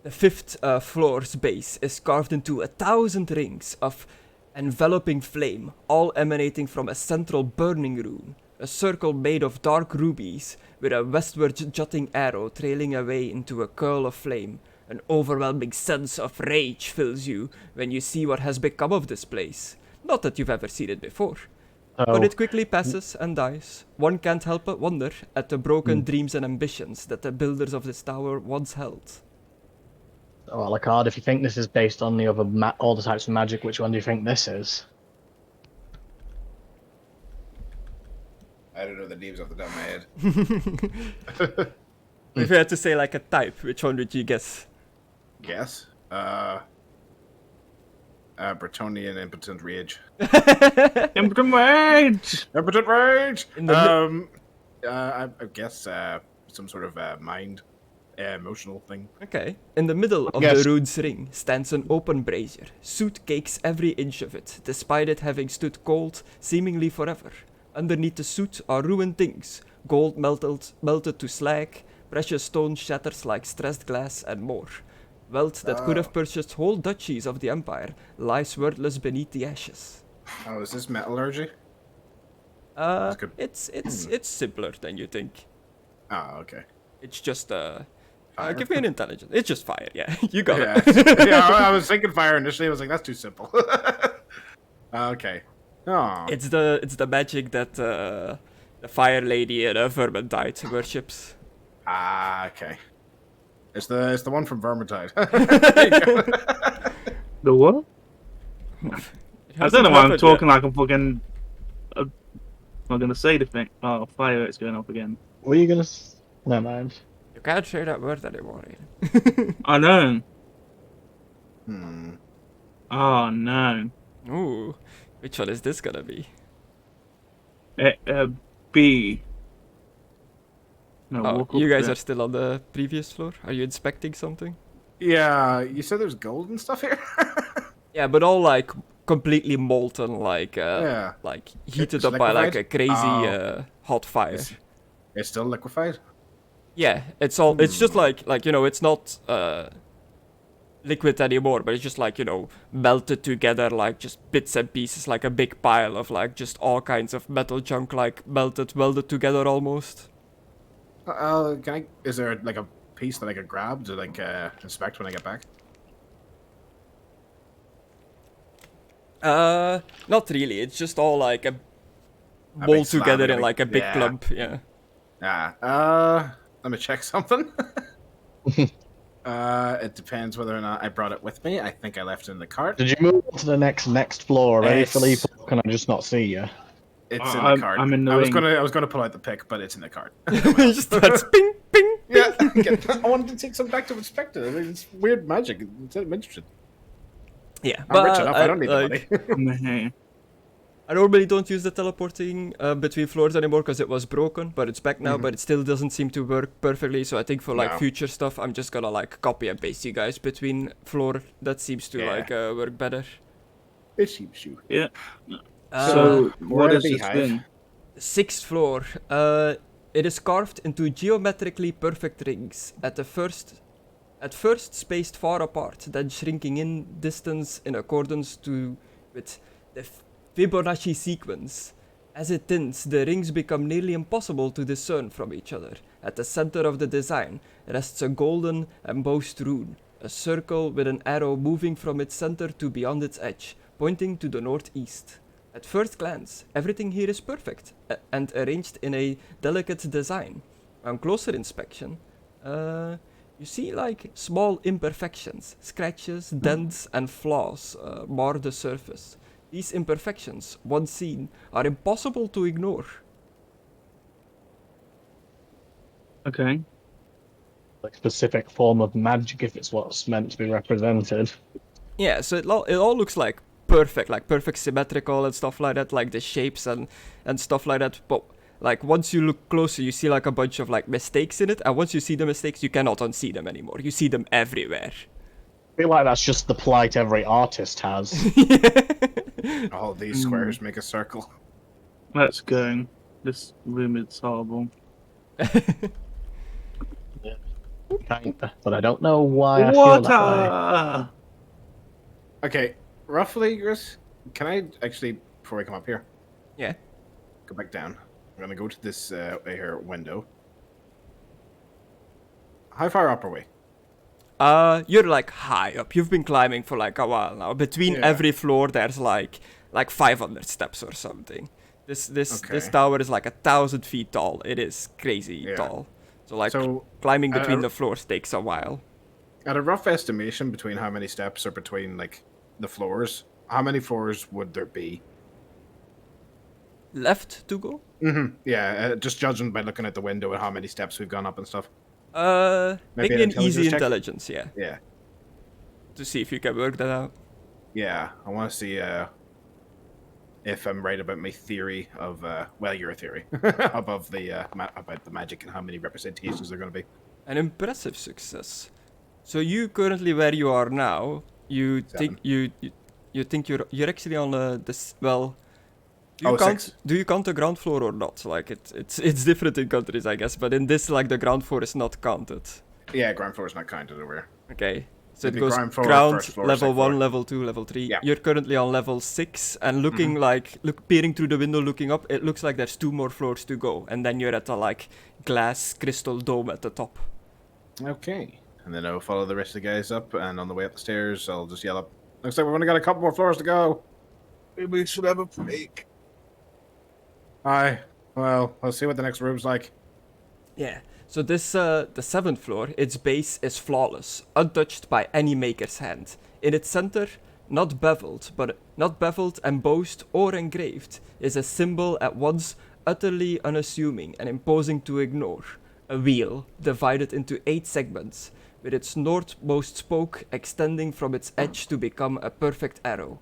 5th floor's base is carved into 1,000 rings of enveloping flame, all emanating from a central burning rune. A circle made of dark rubies, with a westward jutting arrow trailing away into a curl of flame. An overwhelming sense of rage fills you when you see what has become of this place. Not that you've ever seen it before. But it quickly passes and dies. One can't help but wonder at the broken dreams and ambitions that the builders of this tower once held. Oh, Alucard, if you think this is based on the other all the types of magic, which one do you think this is? I don't know the names off the top of my head. If you had to say like a type, which one would you guess? Guess? Bretonian impotent rage. Impotent rage! Impotent rage! In the I guess some sort of mind emotional thing. Okay. In the middle of Yes. the rude's ring stands an open brazier. Soot cakes every inch of it, despite it having stood cold seemingly forever. Underneath the soot are ruined things, gold melted to slag, precious stone shatters like stressed glass, and more. Wealth that could have purchased whole duchies of the empire lies worthless beneath the ashes. Oh, is this metallurgy? good. It's simpler than you think. Oh, okay. It's just Fire? give me an intelligence. It's just fire. Yeah, you got Yeah, it. yeah. I was thinking fire initially. I was like, that's too simple. Okay. Oh. It's the magic that the fire lady in Vermintide worships. Ah, okay. It's the one from Vermintide. The what? I don't know why I'm talking like I'm fucking. I'm not gonna say the thing. Oh, fire! It's going off again. What are you gonna? Never mind. You can't say that word anymore. Aidan. I know. Hmm. Oh no. Ooh, which one is this gonna be? B. No, Oh, walk up you guys there. are still on the previous floor. Are you inspecting something? Yeah, you said there's gold and stuff here. Yeah, but all like completely molten, like Yeah. like heated It's up by like a liquefied? crazy Oh. hot fire. It's still liquefied. Yeah, it's all. It's just like you know, it's not liquid anymore, but it's just like, you know, melted together, like just bits and pieces, like a big pile of like just all kinds of metal junk, like welded together almost. Is there like a piece that I could grab to like inspect when I get back? Not really. It's just all like a big mold slab, together in like- like a big yeah. clump. Yeah. Let me check something. It depends whether or not I brought it with me. I think I left it in the cart. Did you move on to the next floor, right, It's- Philippe? Or can I just not see you? It's in the I'm- cart. I'm in the I was ring. gonna pull out the pick, but it's in the cart. It just starts ping ping. Yeah, I wanted to take some back to inspect it. I mean, it's weird magic. I'm interested. Yeah, I'm rich enough. I don't need like, the money. Meh. I normally don't use the teleporting between floors anymore because it was broken, but it's back now. But it still doesn't seem to work perfectly. So I think for like No. future stuff, I'm just gonna like copy and paste you guys between floor. That seems to Yeah. like work better. It seems you. Yeah. Uh, So what Where is the this beehive? thing? 6th floor. It is carved into geometrically perfect rings. At first spaced far apart, then shrinking in distance in accordance with the Fibonacci sequence. As it thins, the rings become nearly impossible to discern from each other. At the center of the design rests a golden embossed rune, a circle with an arrow moving from its center to beyond its edge, pointing to the northeast. At first glance, everything here is perfect and arranged in a delicate design. On closer inspection, you see like small imperfections, scratches, dents, and flaws mar the surface. These imperfections, once seen, are impossible to ignore. Okay. Like specific form of magic, if it's what's meant to be represented. Yeah, so it all looks like perfect symmetrical and stuff like that, like the shapes and stuff like that. But like once you look closer, you see like a bunch of like mistakes in it, and once you see the mistakes, you cannot unsee them anymore. You see them everywhere. I feel like that's just the plight every artist has. All these squares make a circle. Let's go. This room is horrible. Kinda, but I don't know why I feel that way. Water! Okay, roughly, Chris. Can I actually, before I come up here, Yeah. go back down? I'm gonna go to this here window. How far up are we? You're like high up. You've been climbing for like a while now. Between Yeah. every floor, there's like 500 steps or something. This Okay. tower is like 1,000 feet tall. It is crazy Yeah. tall. So like So, climbing between uh, the floors takes a while. at a rough estimation between how many steps are between like the floors, how many floors would there be? Left to go? Yeah, just judging by looking at the window and how many steps we've gone up and stuff. Make Maybe me an an easy intelligence check? intelligence, yeah, Yeah, to see if you can work that out. yeah. I want to see if I'm right about my theory of your theory about the magic and how many representations there are going to be. An impressive success. So you currently where you are now, you think you think you're actually on this well. Do you count the ground floor or not? Like it's different in countries, I guess, but in this like the ground floor is not counted. Yeah, ground floor is not counted over. Okay. So It'd it be goes ground floor, ground, first floor, level second 1, floor. level 2, level 3. Yeah. You're currently on level 6 and looking peering through the window, looking up, it looks like there's 2 more floors to go. And then you're at a like glass crystal dome at the top. Okay. And then I'll follow the rest of the guys up, and on the way up the stairs, I'll just yell up, looks like we've only got a couple more floors to go. Maybe we should have a break. Aye. Well, let's see what the next room's like. Yeah. So this, the 7th floor, its base is flawless, untouched by any maker's hand. In its center, not beveled, embossed, or engraved, is a symbol at once utterly unassuming and imposing to ignore. A wheel, divided into 8 segments, with its northmost spoke extending from its edge to become a perfect arrow.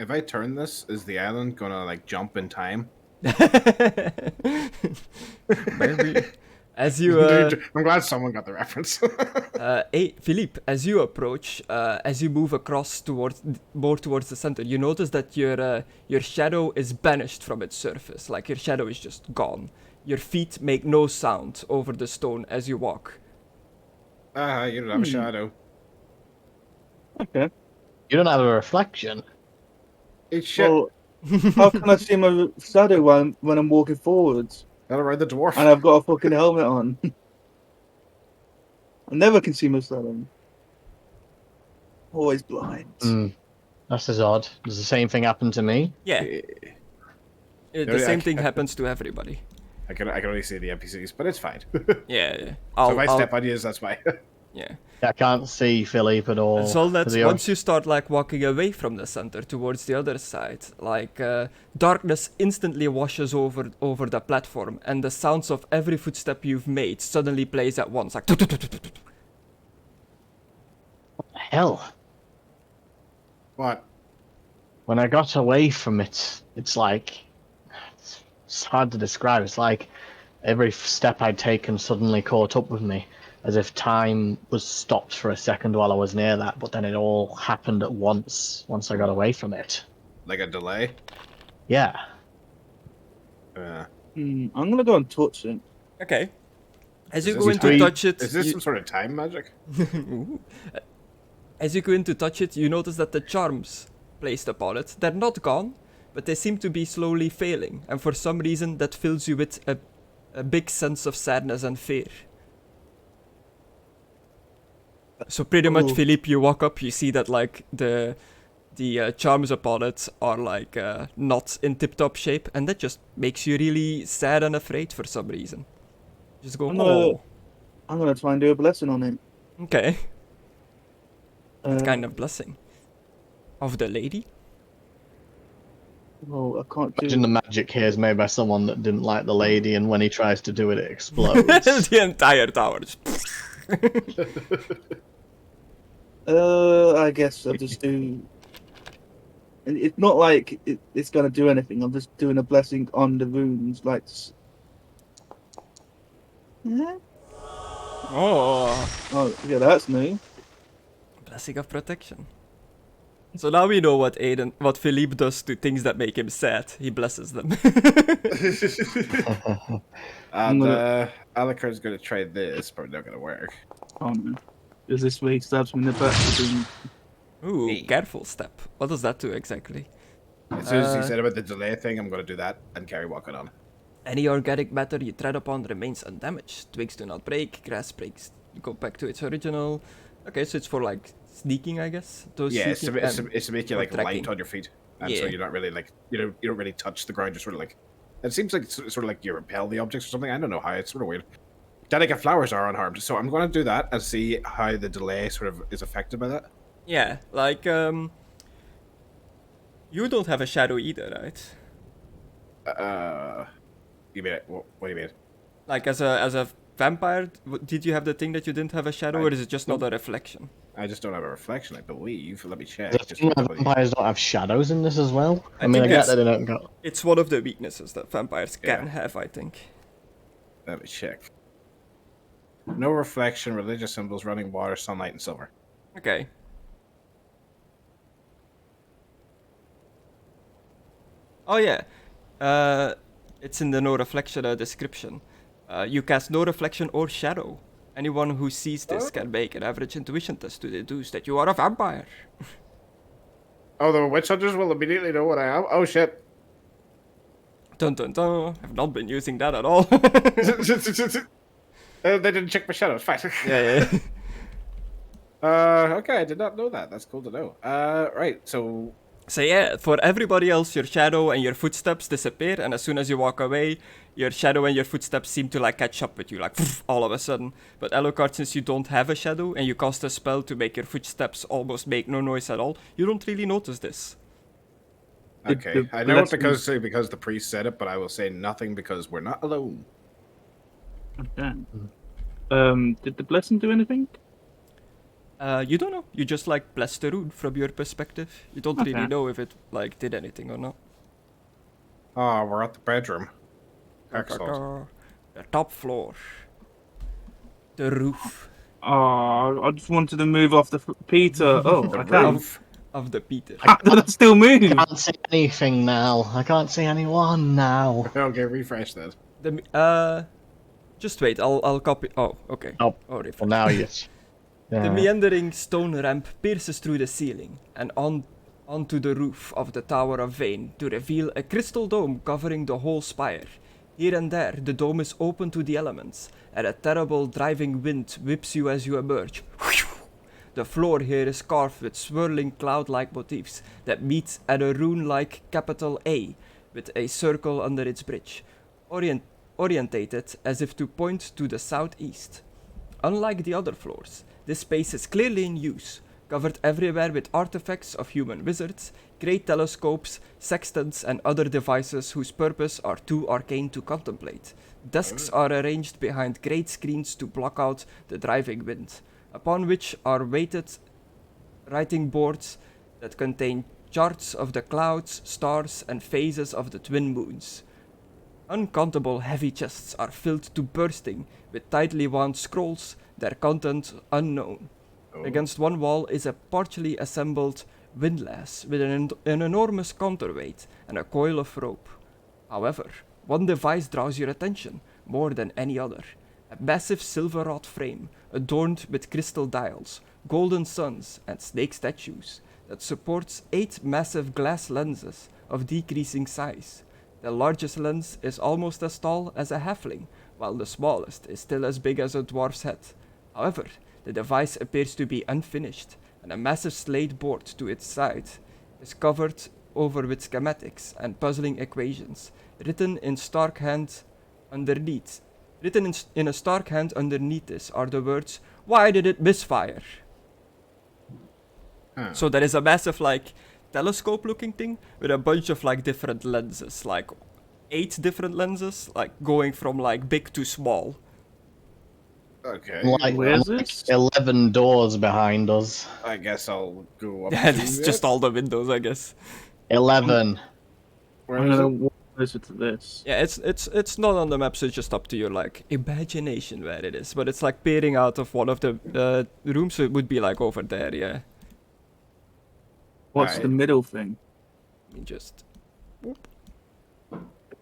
If I turn this, is the island gonna, like, jump in time? Maybe. As you, I'm glad someone got the reference. Philippe, as you approach, as you move across more towards the center, you notice that your shadow is banished from its surface. Like your shadow is just gone. Your feet make no sound over the stone as you walk. You don't have a shadow. Okay. You don't have a reflection. It's shit. Well, how can I see my shadow when I'm walking forwards? That'll ride the dwarf. And I've got a fucking helmet on. I never can see my shadow. Always blind. That's as odd. Does the same thing happen to me? Yeah. The same thing happens to everybody. I can only see the NPCs, but it's fine. Yeah. So if I step on you, that's fine. Yeah. I can't see Philippe at all. So that's once you start like walking away from the center towards the other side, like darkness instantly washes over the platform, and the sounds of every footstep you've made suddenly plays at once, like. What the hell? What? When I got away from it, it's like it's hard to describe. It's like every step I'd taken suddenly caught up with me, as if time was stopped for a second while I was near that, but then it all happened at once I got away from it. Like a delay? Yeah. I'm gonna go and touch it. Okay. As you Is go this in to touch it, Is this some sort of time magic? as you go in to touch it, you notice that the charms placed upon it, they're not gone, but they seem to be slowly failing, and for some reason that fills you with a big sense of sadness and fear. So pretty much, Philippe, you walk up, you see that like the charms upon it are like not in tip-top shape, and that just makes you really sad and afraid for some reason. Just go, I'm gonna try and do a blessing on it. Okay. What kind of blessing? Of the lady? Well, I can't do. Imagine the magic here is made by someone that didn't like the lady, and when he tries to do it, it explodes. The entire tower. I guess I'll just do. It's not like it's gonna do anything. I'm just doing a blessing on the runes, like. Oh, yeah, that's new. Blessing of protection. So now we know what Philippe does to things that make him sad. He blesses them. And Alucard's gonna try this, but not gonna work. Oh no. Is this way he stabs me in the back? Ooh, careful step. What does that do exactly? As soon as he said about the delay thing, I'm gonna do that and carry walking on. Any organic matter you tread upon remains undamaged. Twigs do not break, grass breaks, go back to its original. Okay, so it's for like sneaking, I guess. It's to make you like tracking. light on your feet, and so you're not really like you don't really touch the ground. You're sort of like it seems like it's sort of like you repel the objects or something. I don't know how. It's sort of weird. Delicate flowers are unharmed, so I'm going to do that and see how the delay sort of is affected by that. Yeah, like you don't have a shadow either, right? You mean it? What do you mean? Like as a vampire, did you have the thing that you didn't have a shadow, or is it just not a reflection? I just don't have a reflection, I believe. Let me check. The Just thing for that double- vampires don't have shadows in this as well. I I mean, I think get it's- that they don't got. It's one of the weaknesses that vampires can Yeah. have, I think. Let me check. No reflection, religious symbols, running water, sunlight, and silver. Okay. Oh yeah, it's in the no reflection description. You cast no reflection or shadow. Anyone who sees this can make an average intuition test to deduce that you are a vampire. Oh, the witch hunters will immediately know what I am? Oh, shit. Dun dun dun. I've not been using that at all. They didn't check my shadows. Fine. yeah. Okay, I did not know that. That's cool to know. Right, so... So yeah, for everybody else, your shadow and your footsteps disappear, and as soon as you walk away, your shadow and your footsteps seem to like catch up with you, like all of a sudden. But Alucard, since you don't have a shadow and you cast a spell to make your footsteps almost make no noise at all, you don't really notice this. Okay, I know it because the priest said it, but I will say nothing because we're not alone. Okay. Did the blessing do anything? You don't know. You just like bless the rune from your perspective. You don't really Okay. know if it like did anything or not. Oh, we're at the bedroom. Excellent. The top floor. The roof Oh, I just wanted to move off the Peter. Oh, I can't. roof. of the Peter. How did I still move? I can't see anything now. I can't see anyone now. Okay, refresh that. Just wait. I'll copy. Oh, okay. Oh, refresh. well now yes. The Yeah. meandering stone ramp pierces through the ceiling and onto the roof of the Tower of Vane to reveal a crystal dome covering the whole spire. Here and there, the dome is open to the elements, and a terrible driving wind whips you as you emerge. The floor here is carved with swirling cloud-like motifs that meet at a rune-like capital A, with a circle under its bridge, orientated as if to point to the southeast. Unlike the other floors, this space is clearly in use, covered everywhere with artifacts of human wizards, great telescopes, sextants, and other devices whose purpose are too arcane to contemplate. Desks are arranged behind great screens to block out the driving wind, upon which are weighted writing boards that contain charts of the clouds, stars, and phases of the twin moons. Uncountable heavy chests are filled to bursting with tightly wound scrolls, their content unknown. Against one wall is a partially assembled windlass with an enormous counterweight and a coil of rope. However, one device draws your attention more than any other. A massive silver-wrought frame adorned with crystal dials, golden suns, and snake statues that supports 8 massive glass lenses of decreasing size. The largest lens is almost as tall as a halfling, while the smallest is still as big as a dwarf's head. However, the device appears to be unfinished, and a massive slate board to its side is covered over with schematics and puzzling equations, written in stark hand underneath. Written in a stark hand underneath this are the words, "Why did it misfire?" Huh. So there is a massive, like, telescope-looking thing with a bunch of, like, different lenses, like 8 different lenses, like, going from, like, big to small. Okay. Where's Like this? 11 doors behind us. I guess I'll go up Yeah, to that's it. just all the windows, I guess. 11. Where I'm is gonna it? walk closer to this. Yeah, it's not on the map, so it's just up to your, like, imagination where it is. But it's, like, peering out of one of the rooms, so it would be, like, over there, yeah. What's Alright. the middle thing? Let me just... whoop.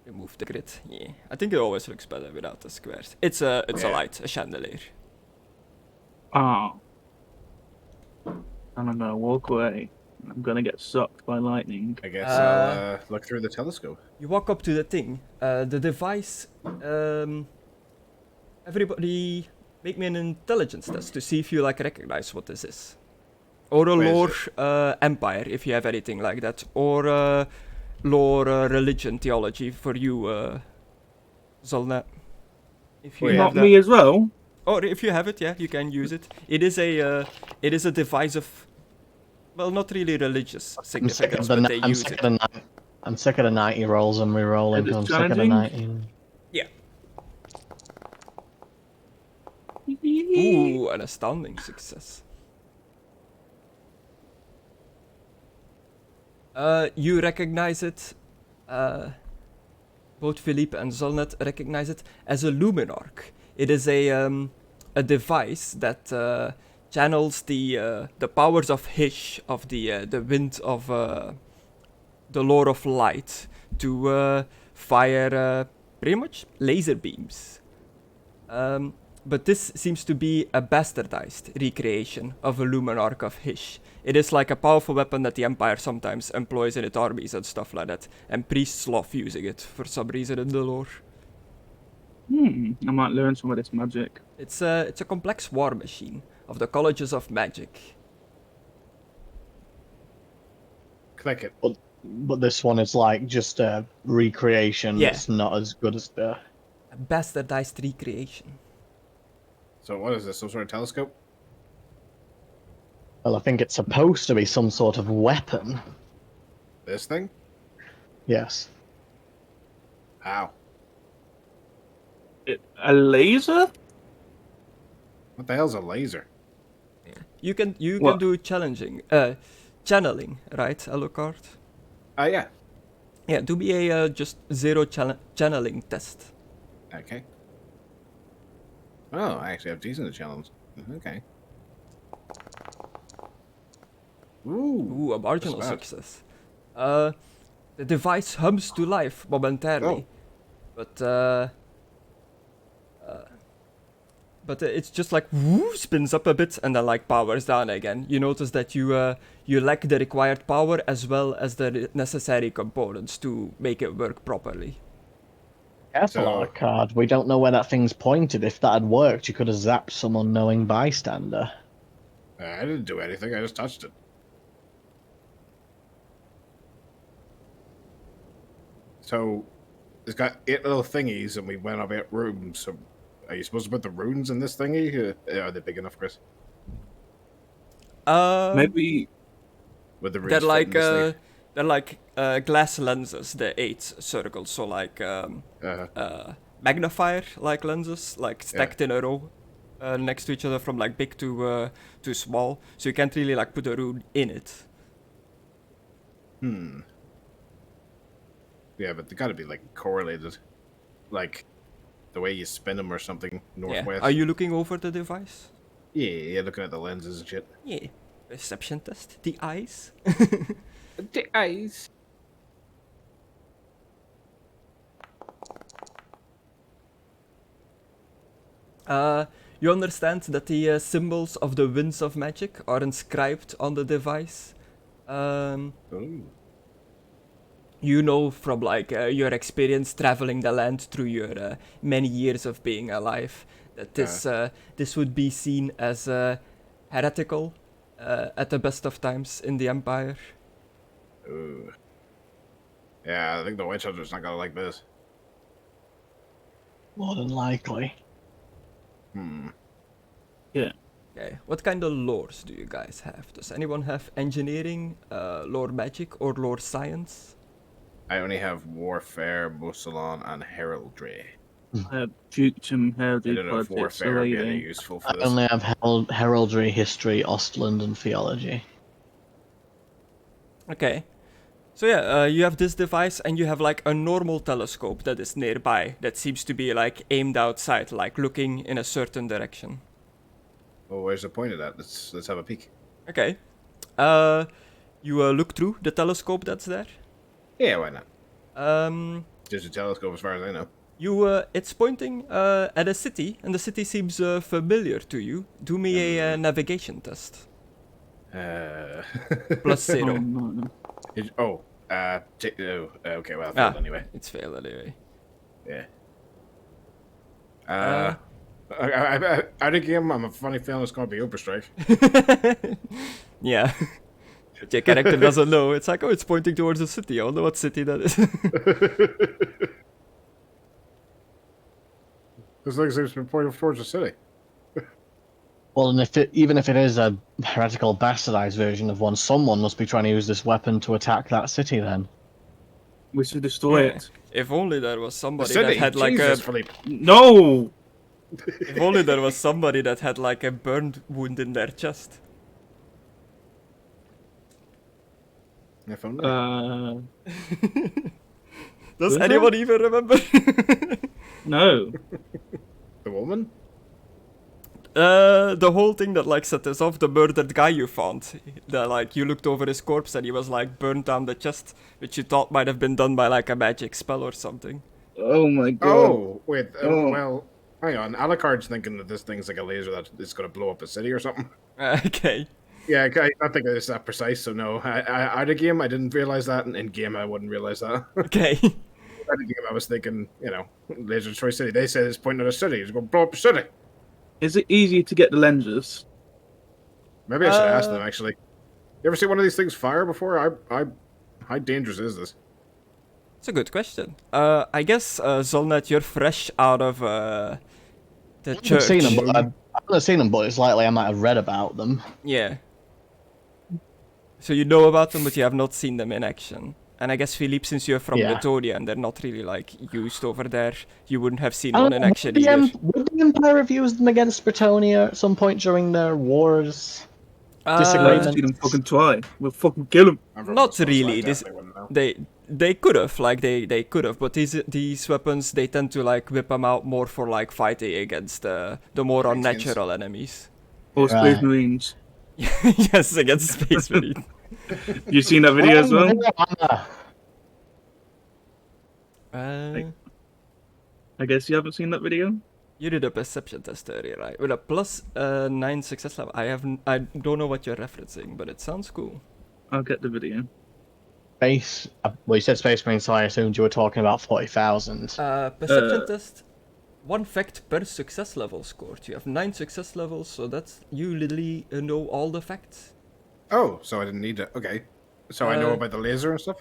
Remove the grid. Yeah, I think it always looks better without the squares. It's a light, a chandelier. Oh. And I'm gonna walk away. I'm gonna get sucked by lightning. I guess I'll look through the telescope. You walk up to the thing. The device. Everybody, make me an intelligence test to see if you like recognize what this is, or a Where lore is empire if you have anything like that, or lore religion theology for you, Zolna. If you Wait. have Not that. me as well. Or if you have it, yeah, you can use it. It is a device of, well, not really religious I'm sick of significance, the but they I'm use sick it. of the I'm sick of the 90 rolls and re-rolling. Is it I'm sick of the challenging? 90. Yeah. Ooh, an astounding success. You recognize it. Both Philippe and Zolnet recognize it as a Luminarch. It is a device that channels the powers of Hish, of the wind of the Lord of Light, to fire pretty much laser beams. But this seems to be a bastardized recreation of a Luminarch of Hish. It is like a powerful weapon that the Empire sometimes employs in its armies and stuff like that, and priests love using it for some reason in the lore. I might learn some of this magic. It's a complex war machine of the colleges of magic. Click it. But this one is like just a recreation. Yeah. It's not as good as the. A bastardized recreation. So what is this? Some sort of telescope? Well, I think it's supposed to be some sort of weapon. This thing? Yes. How? A laser? What the hell's a laser? You can What? do channeling, right, Alucard? Yeah. Yeah, do me a just 0 channeling test. Okay. Oh, I actually have decent challenge. Okay. Ooh, a marginal that's bad. success. The device hums to life momentarily, but it's just like woo, spins up a bit and then like powers down again. You notice that you lack the required power as well as the necessary components to make it work properly. Careful, So- Alucard. We don't know where that thing's pointed. If that had worked, you could have zapped some unknowing bystander. I didn't do anything. I just touched it. So, it's got 8 little thingies, and we went about rooms. So, are you supposed to put the runes in this thingy? Are they big enough, Chris? Maybe. Would the runes They're fit in like this thing? they're like glass lenses, the 8 circles, so like magnifier like lenses, like stacked in a row next to each other from like big to small. So you can't really like put a rune in it. Yeah, but they gotta be like correlated, like the way you spin them or something. Northwest. Yeah. Are you looking over the device? Yeah, looking at the lenses and shit. Yeah. Perception test. The eyes. The eyes. You understand that the symbols of the winds of magic are inscribed on the device. Ooh. You know from like your experience traveling the land through your many years of being alive that this would be seen as heretical at the best of times in the Empire. Ooh. Yeah, I think the Witch Hunter's not gonna like this. More than likely. Yeah. Okay, what kind of lores do you guys have? Does anyone have engineering, lore magic, or lore science? I only have Warfare, Musalon, and Heraldry. I have Dukedom, I Heraldry, don't know if Politics, Warfare would be any Surveying. useful I for this. only have heraldry, history, Ostland, and theology. Okay. So yeah, you have this device and you have like a normal telescope that is nearby that seems to be like aimed outside, like looking in a certain direction. Well, where's it pointed at? Let's have a peek. Okay. You look through the telescope that's there. Yeah, why not? Um, Just a telescope, as far as I know. it's pointing at a city, and the city seems familiar to you. Do me a navigation test. Plus 0. Oh, no. Okay, well, I failed anyway. It's failed anyway. Yeah. I think I'm a funny feeling it's gonna be Overstrike. Yeah. Your character doesn't know. It's like, oh, it's pointing towards a city. I don't know what city that is. This thing seems to be pointing towards the city. Well, and even if it is a heretical bastardized version of one, someone must be trying to use this weapon to attack that city then. We should destroy it. If only there was The somebody city? that had like Jesus, a... Philippe. No! If only there was somebody that had like a burned wound in their chest. If only. Does Who's anyone even remember? No. The woman? The whole thing that like set us off, the murdered guy you found. That like you looked over his corpse and he was like burned down the chest, which you thought might have been done by like a magic spell or something. Oh my god. Oh, wait. Oh. Well, hang on. Alucard's thinking that this thing's like a laser that is going to blow up a city or something. Okay. Yeah, I don't think it's that precise, so no. Out of game, I didn't realize that, and in game, I wouldn't realize that. Okay. Out of game, I was thinking, laser destroy city. They said it's pointing at a city. It's going to blow up a city. Is it easy to get the lenses? Maybe I should ask them, actually. You ever see one of these things fire before? How dangerous is this? It's a good question. I guess, Zolnet, you're fresh out of the church. I've seen them, but I've not seen them, but it's likely I might have read about them. Yeah. So you know about them, but you have not seen them in action. And I guess, Philippe, since you're from Latonia and they're not really, like, used over there, you wouldn't have seen one in action either. Would the Empire have used them against Bretonia at some point during their wars? Disagreement? See them fucking try. We'll fucking kill them. Not really. They could have, like, they could have, but these weapons, they tend to, like, whip them out more for, like, fighting against the more unnatural enemies. Or Space Marines. Yes, against Space Marine. You seen that video as well? I guess you haven't seen that video? You did a perception test earlier, right? With a plus 9 success level. I don't know what you're referencing, but it sounds cool. I'll get the video. Space. Well, you said Space Marine, so I assumed you were talking about 40,000. Perception test. 1 fact per success level scored. You have 9 success levels, so that's you literally know all the facts. Oh, so I didn't need it. Okay. So I know about the laser and stuff?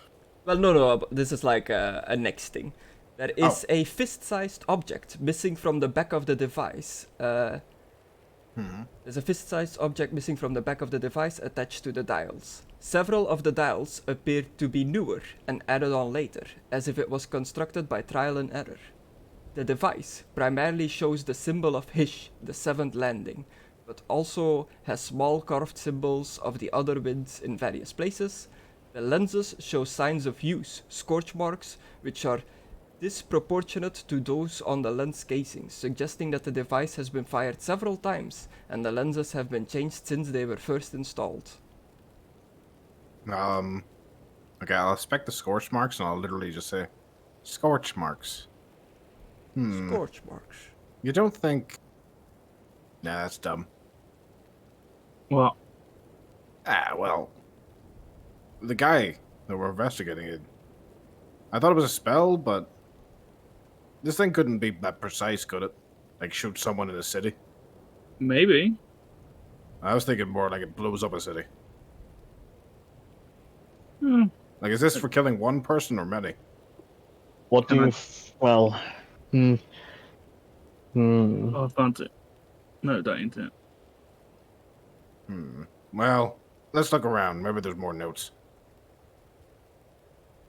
Well, no, this is like a next thing. There is a fist-sized object missing from the back of the device. There's a fist-sized object missing from the back of the device attached to the dials. Several of the dials appear to be newer and added on later, as if it was constructed by trial and error. The device primarily shows the symbol of Hish, the seventh landing, but also has small carved symbols of the other winds in various places. The lenses show signs of use, scorch marks, which are disproportionate to those on the lens casings, suggesting that the device has been fired several times and the lenses have been changed since they were first installed. Okay, I'll inspect the scorch marks and I'll literally just say, scorch marks. Scorch marks. You don't think... Nah, that's dumb. What? Well... The guy that we're investigating it... I thought it was a spell, but... This thing couldn't be that precise, could it? Like, shoot someone in a city? Maybe. I was thinking more like it blows up a city. Like, is this for killing one person or many? What do you... Well... Oh, I found it. No, that ain't it. Well, let's look around. Maybe there's more notes.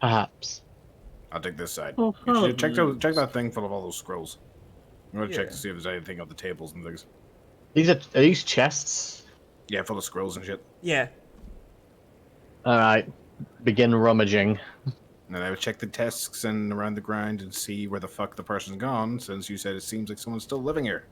Perhaps. I'll take this side. Oh, You should check that thing full of all those scrolls. I'm gonna check Yeah. to see if there's anything on the tables and things. Are these chests? Yeah, full of scrolls and shit. Yeah. Alright. Begin rummaging. And I would check the desks and around the ground and see where the fuck the person's gone, since you said it seems like someone's still living here.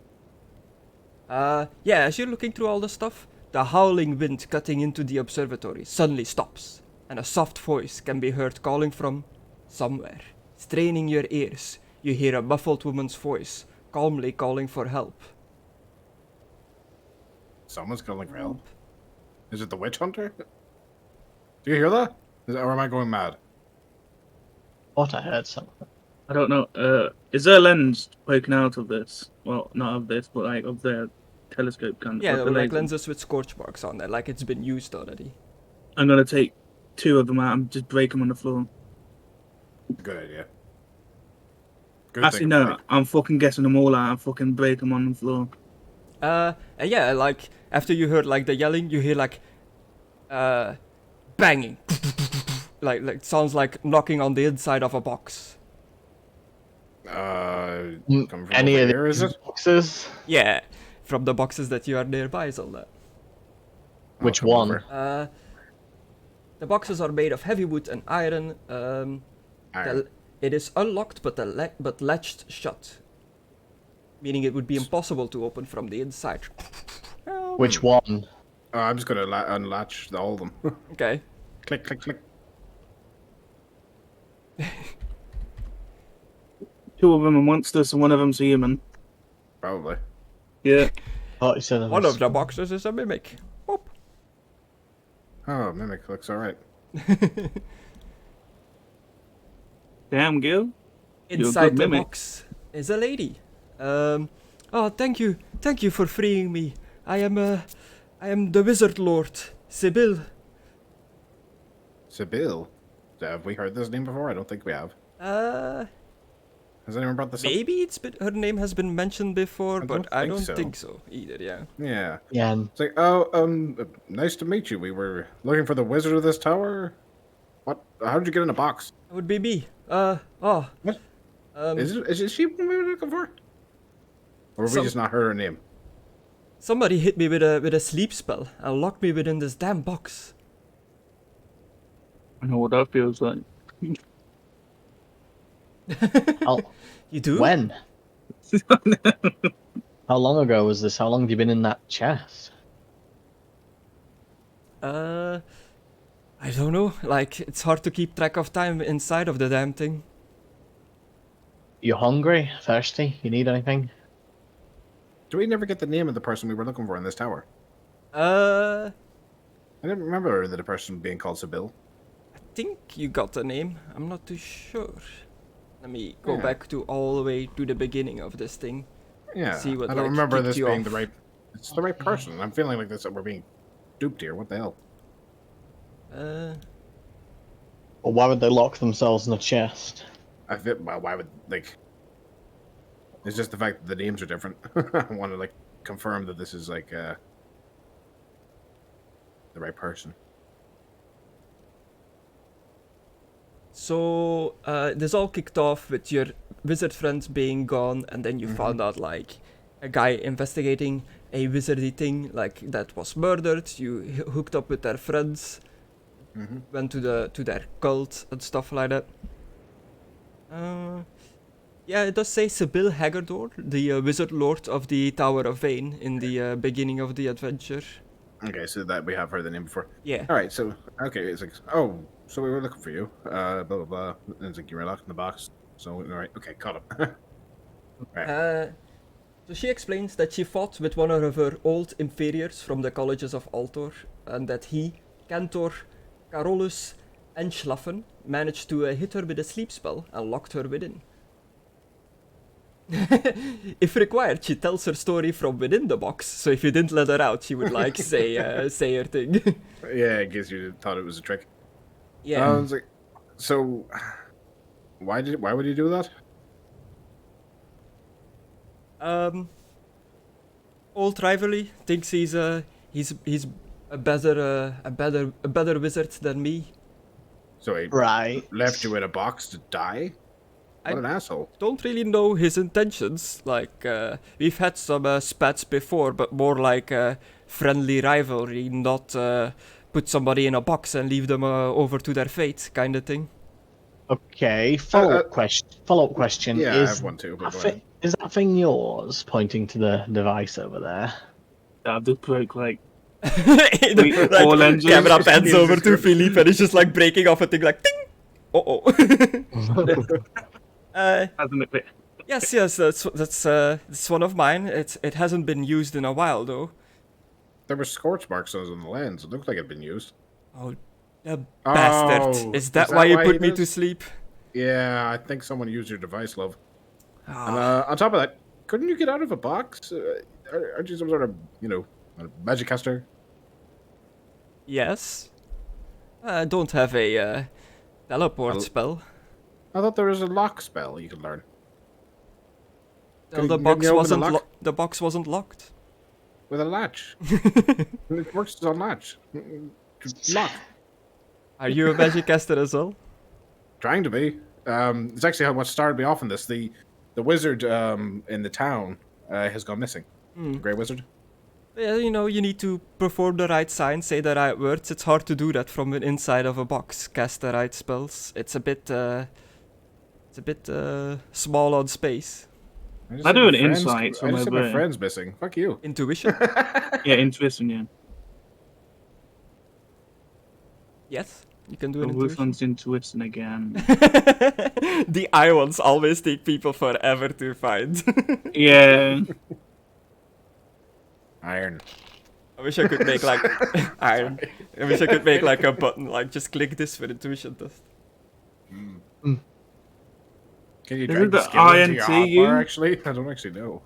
Yeah, as you're looking through all the stuff, the howling wind cutting into the observatory suddenly stops, and a soft voice can be heard calling from somewhere. Straining your ears, you hear a muffled woman's voice, calmly calling for help. Someone's calling for help. Is it the witch hunter? Do you hear that? Or am I going mad? What? I heard something. I don't know. Is there a lens poking out of this? Well, not of this, but like of the telescope kind of. Yeah, of there the were like laser? lenses with scorch marks on there, like it's been used already. I'm gonna take 2 of them out and just break them on the floor. Good idea. Good Actually, thing, no, right? I'm fucking getting them all out and fucking break them on the floor. And yeah, like, after you heard, like, the yelling, you hear, like, banging. like, it sounds like knocking on the inside of a box. Coming from Any over of here, is these it? boxes? Yeah, from the boxes that you are nearby is all that. Which I'll come one? over. The boxes are made of heavy wood and iron. It is unlocked but latched shut, meaning it would be impossible to open from the inside. Which one? I'm just gonna unlatch all of them. Okay. Click, click, click. 2 of them are monsters and 1 of them's a human. Probably. Yeah. Oh, you said there One was- of the boxes is a mimic. Pop. Oh, mimic looks alright. Damn, Gil. You're a Inside good the mimic. box is a lady. Oh, thank you for freeing me. I am the Wizard Lord, Sibyl. Sibyl? Have we heard this name before? I don't think we have. Has anyone brought this up? Maybe her name has been mentioned before, but I don't so. think so either. Yeah. Yeah. Yeah. It's like, nice to meet you. We were looking for the wizard of this tower. What? How did you get in a box? That would be me. What? Is she what we were looking for? Or have we just not heard her name? Somebody hit me with a sleep spell and locked me within this damn box. I know what that feels like. How, You do? when? How long ago was this? How long have you been in that chest? I don't know. Like, it's hard to keep track of time inside of the damn thing. You hungry? Thirsty? You need anything? Do we never get the name of the person we were looking for in this tower? I I didn't remember the person being called Sibyl. think you got the name. I'm not too sure. Let me go Yeah. back to all the way to the beginning of this thing. Yeah. See what, I don't like, remember kicked this you being off. the right. It's the right person. I'm feeling like this. We're being duped here. What the hell? Or why would they lock themselves in a chest? I feel. Well, why would like? It's just the fact that the names are different. I want to like confirm that this is like the right person. So, this all kicked off with your wizard friends being gone, and then you found out, like, a guy investigating a wizardy thing, like, that was murdered. You hooked up with their friends, went to their cult and stuff like that. Yeah, it does say Sibyl Haggador, the wizard lord of the Tower of Vane, in the beginning of the adventure. Okay, so that we have heard the name before. Yeah. All right, so okay, it's like, oh, so we were looking for you. Blah blah blah. And it's like you were locked in the box. So all right, okay, caught up. Right. So she explains that she fought with one of her old inferiors from the colleges of Altor, and that he, Cantor, Carolus, and Schlaffen managed to hit her with a sleep spell and locked her within. If required, she tells her story from within the box, so if you didn't let her out, she would like say her thing. Yeah, I guess you thought it was a trick. Yeah. I was like, so why would you do that? Old rivalry thinks he's a better wizard than me. So he Right. left you in a box to die? What an asshole. Don't really know his intentions. Like, we've had some spats before, but more like a friendly rivalry, not put somebody in a box and leave them over to their fate kind of thing. Okay. Follow-up question. Yeah, I is have one too. But that go ahead. is that thing yours? Pointing to the device over there. That did break like Like, all engines. camera pans Jesus over to Christ. Philippe and he's just like breaking off a thing like ting! hasn't it been? Yes, that's one of mine. It hasn't been used in a while though. There were scorch marks on the lens. It looked like it'd been used. Oh, the bastard! Oh, Is that why you he put me does? to sleep? Yeah, I think someone used your device, love. And Ah, on top of that, couldn't you get out of a box? Aren't you some sort of, magic caster? yes. I don't have a teleport spell. I thought there was a lock spell you could learn. Well, Can the you box open the wasn't lock? the box wasn't locked. With a latch. It works on latch. Lock. Are you a magic caster as well? Trying to be. It's actually what started me off in this. The wizard in the town has gone missing. The Grey Wizard. Yeah, you know, you need to perform the right signs, say the right words. It's hard to do that from the inside of a box. Cast the right spells. It's a bit small on space. I do an insight I from just said my over. friend's missing. Fuck you. Intuition. Yeah, intuition. Yeah, Yes, you can do an which intuition. one's intuition again? The I ones always take people forever to find. Yeah. Iron. I wish I could make like iron. I wish I could make like a button, like just click this for intuition test. Can you Isn't drag the the skill into your INTU? hotbar, actually? I don't actually know.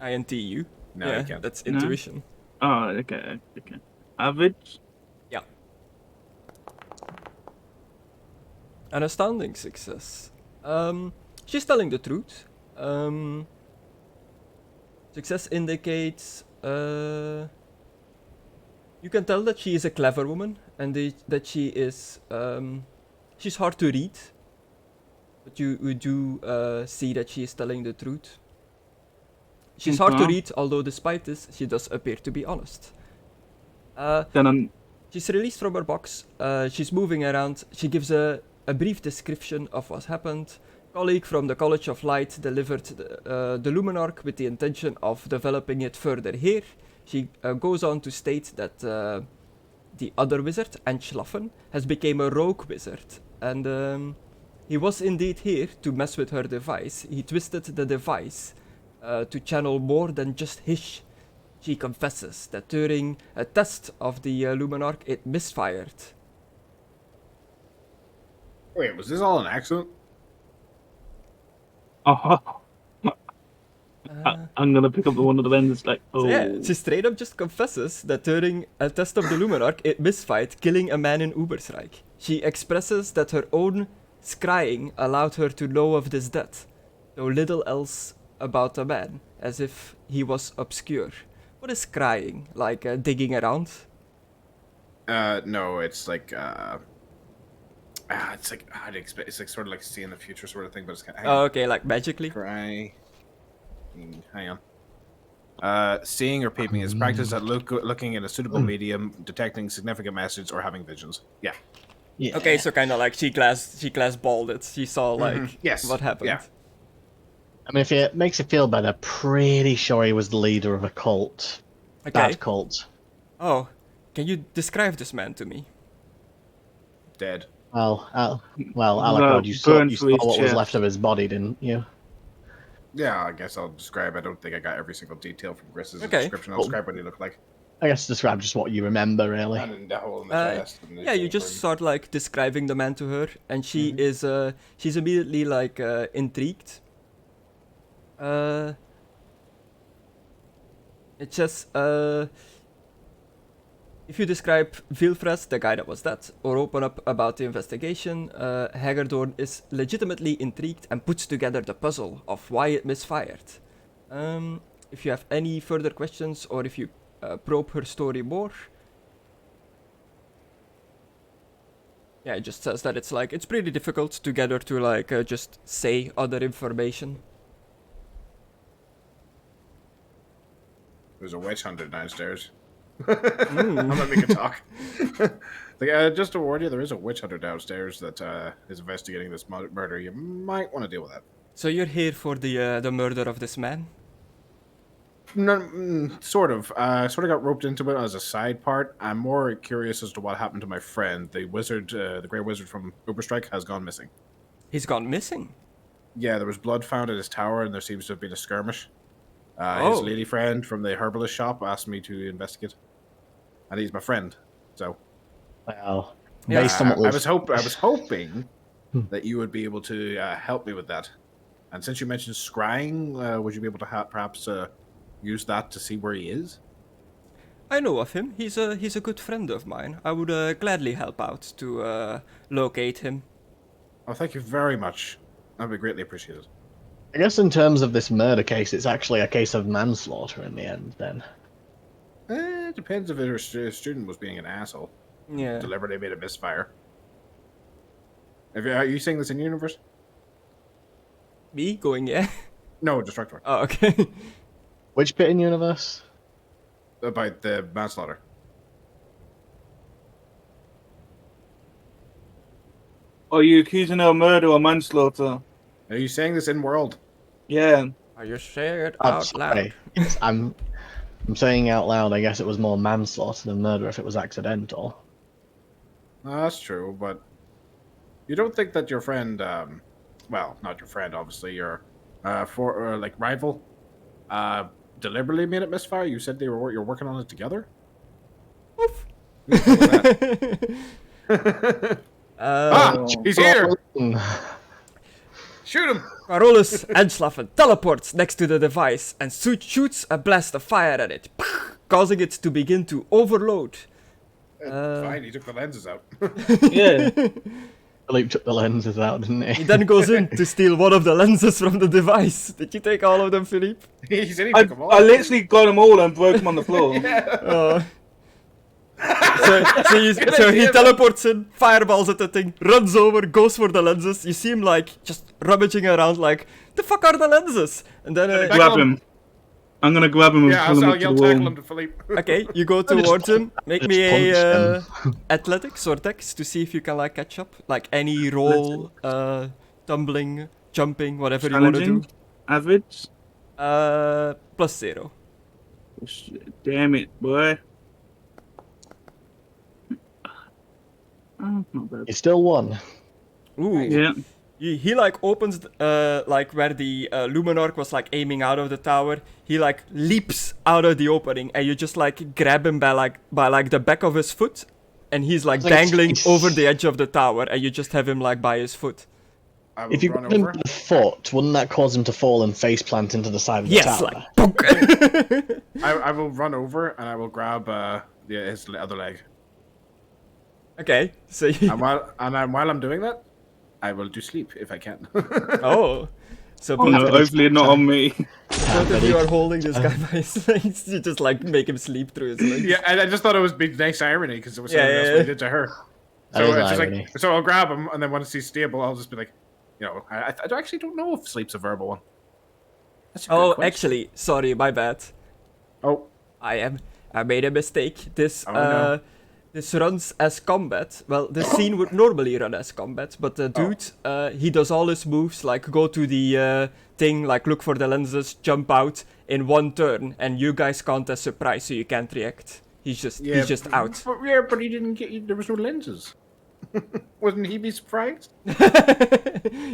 INTU. No, Yeah, you can't. that's No? intuition. Oh, okay. Average. Yeah. An astounding success. She's telling the truth. Success indicates you can tell that she is a clever woman and that she is she's hard to read, but you do see that she is telling the truth. She's hard to Okay. read, although despite this, she does appear to be honest. Then She's released from her box. She's moving around. She gives a brief description of what happened. Colleague from the College of Light delivered the Luminarch with the intention of developing it further here. She goes on to state that the other wizard, Anschlaffen, has become a rogue wizard. And he was indeed here to mess with her device. He twisted the device to channel more than just hish. She confesses that during a test of the Luminarch, it misfired. Wait, was this all an accident? I'm gonna pick up the one of the lenses like, oh. So yeah, she straight up just confesses that during a test of the Luminarch, it misfired, killing a man in Ubersreich. She expresses that her own scrying allowed her to know of this death, though little else about the man, as if he was obscure. What is scrying? Like digging around? No, it's like, it's like, how do you expect? It's like sort of like seeing the future sort of thing, but it's kind of. Oh, okay, like magically? Cry. Hang on. Seeing or peeping is practice at looking in a suitable medium, detecting significant messages, or having visions. Yeah. Yeah. Okay, so kind of like she glass balled it. She saw like Yes, what happened. yeah. I mean, if it makes you feel better, pretty sure he was the leader of a cult. Okay. Bad cult. Oh, can you describe this man to me? Dead. Well, No, Alec, you saw burned through his what was chest. left of his body, didn't you? Yeah, I guess I'll describe. I don't think I got every single detail from Chris's Okay. description. I'll Well- describe what he looked like. I guess describe just what you remember, really. And the hole in the Uh, chest. And the Yeah, you shape just and- start like describing the man to her, and she is she's immediately like intrigued. It's just if you describe Vilfres, the guy that was dead, or open up about the investigation, Hagerdorn is legitimately intrigued and puts together the puzzle of why it misfired. If you have any further questions, or if you probe her story more, yeah, it just says that it's pretty difficult to get her to just say other information. There's a witch hunter downstairs. I'm not making talk. Just to warn you, there is a witch hunter downstairs that is investigating this murder. You might want to deal with that. So you're here for the murder of this man? No, sort of. Sort of got roped into it as a side part. I'm more curious as to what happened to my friend. The wizard, the Grey Wizard from Uberstrike, has gone missing. He's gone missing? Yeah, there was blood found at his tower, and there seems to have been a skirmish. Oh. His lady friend from the herbalist shop asked me to investigate, and he's my friend. So, Well, Yeah. based on what I we've... was hoping that you would be able to help me with that. And since you mentioned scrying, would you be able to perhaps use that to see where he is? I know of him. He's a good friend of mine. I would gladly help out to locate him. Oh, thank you very much. That'd be greatly appreciated. I guess in terms of this murder case, it's actually a case of manslaughter in the end, then. It depends if her student was being an asshole. Yeah. Deliberately made a misfire. Are you saying this in universe? Me going, yeah? No, Destructore. Oh, okay. Which bit in universe? about the manslaughter. Are you accusing her of murder or manslaughter? Are you saying this in world? Yeah. Are you scared I'm out loud? sorry. Yes, I'm saying out loud. I guess it was more manslaughter than murder if it was accidental. No, that's true, but you don't think that your friend, well, not your friend, obviously, your rival, deliberately made it misfire? You said you're working on it together. Oof. He's here! Shoot him! Carolus Edgeslaffen teleports next to the device and shoots a blast of fire at it, causing it to begin to overload. Fine, he took the lenses out. Yeah. Philippe took the lenses out, didn't He he? then goes in to steal one of the lenses from the device. Did you take all of them, Philippe? He said he I took them all. I literally got them all and broke them on the floor. So he teleports in, fireballs at the thing, runs over, goes for the lenses. You see him like just rummaging around like, the fuck are the lenses? And then Grab him. I'm gonna grab him and Yeah, pull him I'll up to yell the tackle wall. him to Philippe. okay, you go towards him. Make just me a punch athletics or dex to see if you can like catch up. Like any roll, tumbling, jumping, whatever you want to do. Challenging. Average. +0. Damn it, boy. Oh, not bad. He still won. Ooh. Yeah. He like opens like where the Luminorc was like aiming out of the tower. He like leaps out of the opening, and you just like grab him by the back of his foot, and he's like Like, dangling he's- over the edge of the tower, and you just have him like by his foot. I will If you run got him over. to the foot, wouldn't that cause him to fall and face plant into the side of the Yes, tower? like bonk. I will run over and I will grab his other leg. Okay, so you, And while I'm doing that, I will do sleep if I can. oh, so Oh no, both, hopefully not on me. both of you are holding this guy by his legs. You just like make him sleep through his legs. Yeah, and I just thought it was big nice irony because it was Yeah, something yeah, else yeah. we did to her. That So is it's just irony. like, so I'll grab him, and then once he's stable, I'll just be like, you know, I actually don't know if sleep's a verbal one. That's a good Oh, question. actually, sorry, my bad. Oh, I made a mistake. This Oh, no. this runs as combat. Well, this scene would normally run as combat, but the dude he does all his moves like go to the thing, like look for the lenses, jump out in one turn, and you guys count as surprise, so you can't react. He's just out. But he didn't get. There was no lenses. Wouldn't he be surprised?